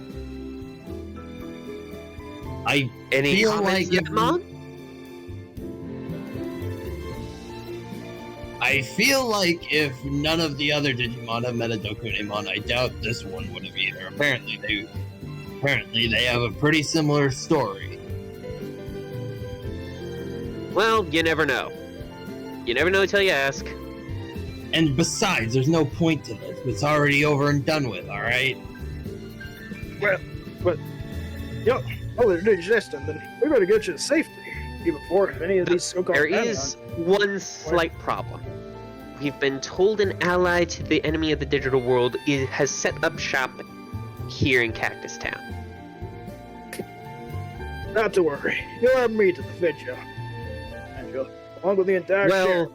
Any feel comments, like Lapmon? I feel like if none of the other Digimon have met a Dokunemon, I doubt this one would have either. Apparently they have a pretty similar story. Well, you never know. You never know until you ask. And besides, there's no point to this. It's already over and done with, alright? But they're existing, then we better get you to safety even before any of these so-called There is one slight problem. We've been told an ally to the enemy of the digital world has set up shop here in Cactus Town. Not to worry. You'll have me to defend you. Angela, along with the entire sheriff.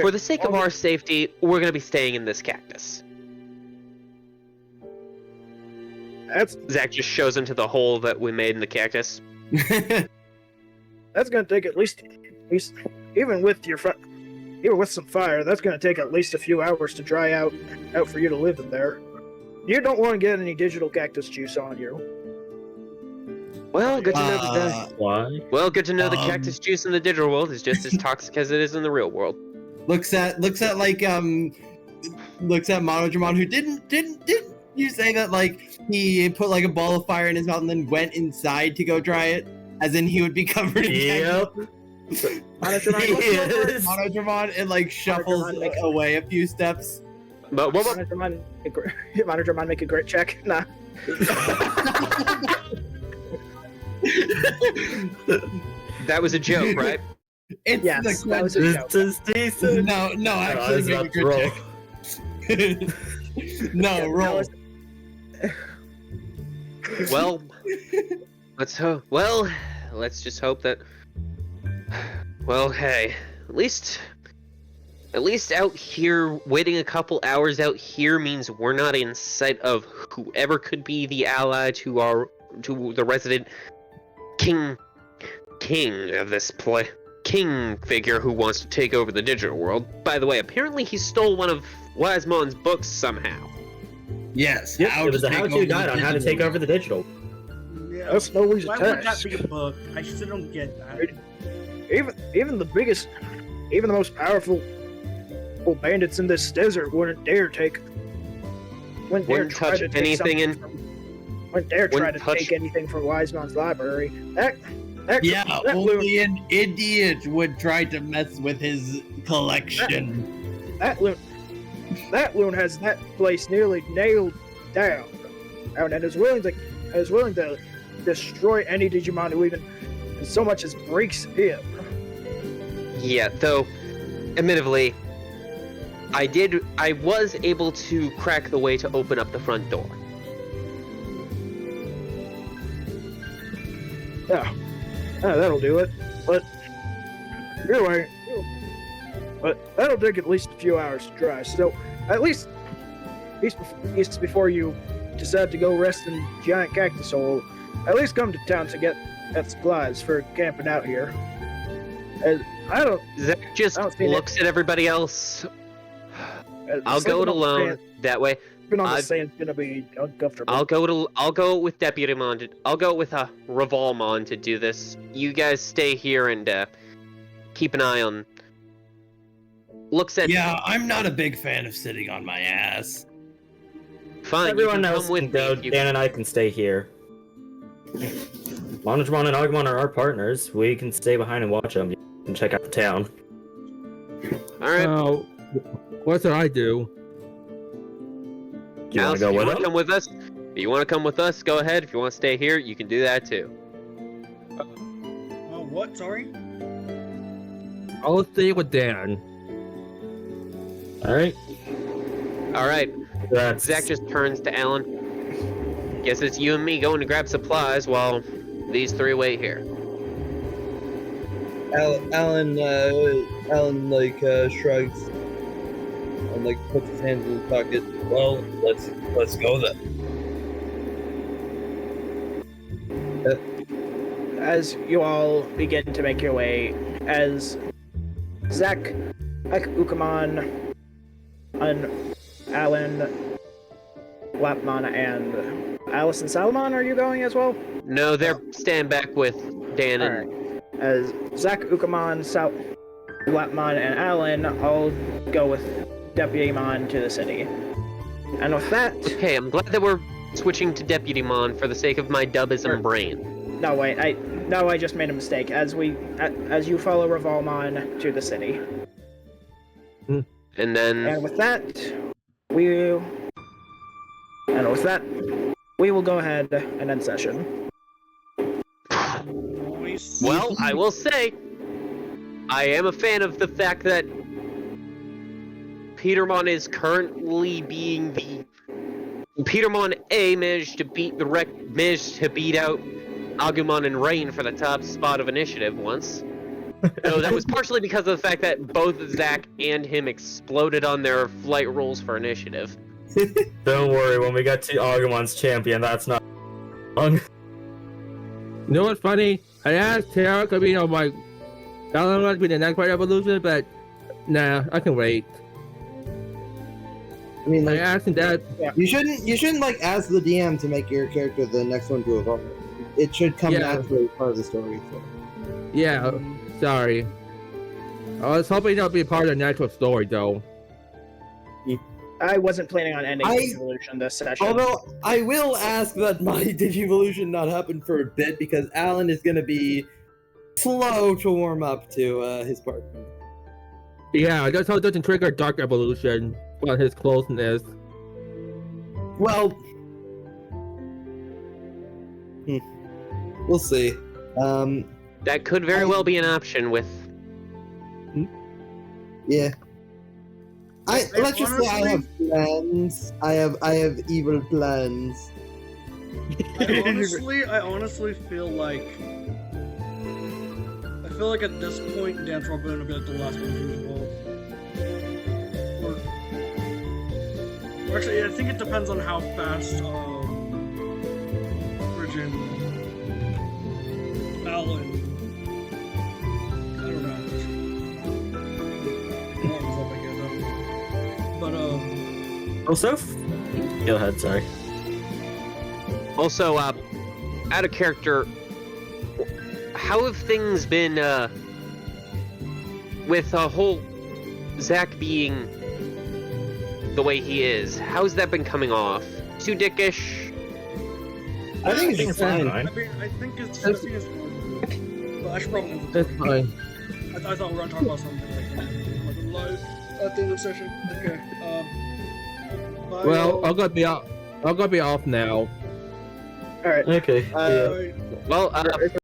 For the sake of our safety, we're gonna be staying in this cactus. Zach just shows into the hole that we made in the cactus. That's gonna take at least even with some fire, that's gonna take at least a few hours to dry out for you to live in there. You don't want to get any digital cactus juice on you. Well, good to know Why? Well, good to know the cactus juice in the digital world is just as toxic as it is in the real world. Looks at Monodramon, who didn't you say that like he put like a ball of fire in his mouth and then went inside to go dry it? As in he would be covered in Monodramon and like shuffles away a few steps. But Monodramon make a great check. Nah. That was a joke, right? Yes, that was a joke. No, actually make a good check. No, roll. Well, let's just hope that. Well, hey, at least out here, waiting a couple hours out here means we're not in sight of whoever could be the ally to the resident king of this king figure who wants to take over the digital world. By the way, apparently he stole one of Wisemon's books somehow. Yes. Yep, it was a how-to guide on how to take over the digital. Yeah, That's no easy why would that task. be a book? I still don't get that. Even the most powerful bandits in this desert wouldn't dare try to take anything from Wisemon's library. Only an idiot would try to mess with his collection. That loon has that place nearly nailed down, and is willing to destroy any Digimon who even so much as breaks him. Yeah, though, admittedly, I was able to crack the way to open up the front door. Yeah, that'll do it. But anyway, that'll take at least a few hours to dry. So at least before you decide to go rest in Giant Cactus Hole, at least come to town to get supplies for camping out here. And Zach just looks at everybody else. I'll go it alone. That way, Been on the sand's gonna be uncomfortable. I'll go with Deputymon. I'll go with Revolmon to do this. You guys stay here and keep an eye on. Yeah, I'm not a big fan of sitting on my ass. Fine, everyone you can else come with can go. me. Dan and I can stay here. Monodramon and Agumon are our partners. We can stay behind and watch them and check out the town. All right. What should I do? Do you want to go with us? Come with us? If you want to come with us, go ahead. If you want to stay here, you can do that too. Oh, what? Sorry? I'll stay with Dan. Alright. Alright, That's Zach just turns to Alan. Guess it's you and me going to grab supplies while these three wait here. Alan like shrugs and like puts his hands in his pocket. Well, let's go then. As you all begin to make your way, as Zach, Ukaman, and Alan, Lapman, and Alice and Salomon, are you going as well? No, they're stand back with Dan and... Alright. As Zach, Ukaman, Lapman, and Alan all go with Deputy Mon to the city. And with that... Okay, I'm glad that we're switching to Deputy Mon for the sake of my dubism brain. No, wait, I just made a mistake. As you follow Revolmon to the city. And then... And with that, we will go ahead and end session. Well, I will say, I am a fan of the fact that Petermon is currently being the... Petermon A managed to beat out Agumon and Rain for the top spot of initiative once. So that was partially because of the fact that both Zach and him exploded on their flight rolls for initiative. Don't worry, when we get to Agumon's champion, that's not long. You know what's funny? I asked Tara could be, my Alan wants to be the next part of evolution, but nah, I can wait. I mean, I like, asked him that. you shouldn't like ask the DM to make your character the next one to evolve. It should come naturally as part of the story. So. Yeah, sorry. I was hoping that would be part of the natural story, though. I wasn't planning on ending Digivolution this session. Although, I will ask that my Digivolution not happen for a bit, because Alan is going to be slow to warm up to his partner. Yeah, that's how it doesn't trigger Dark Evolution on his closeness. Well, we'll see. That could very well be an option with... Yeah. Let's just say I have plans. I have evil plans. I honestly feel like at this point Dan's probably gonna be like the last one to evolve. Or actually, I think it depends on how fast Virgin Alan. I don't know. But Also, go ahead, sorry. Also, out of character, how have things been, with a whole Zach being the way he is? How's that been coming off? Too dickish? I think it's fine. I think it's fine. But I should probably... That's fine. I thought we were going to talk about something like live at the end of the session. Okay. Bye. Well, I'll go be off now. Alright. Okay. Well,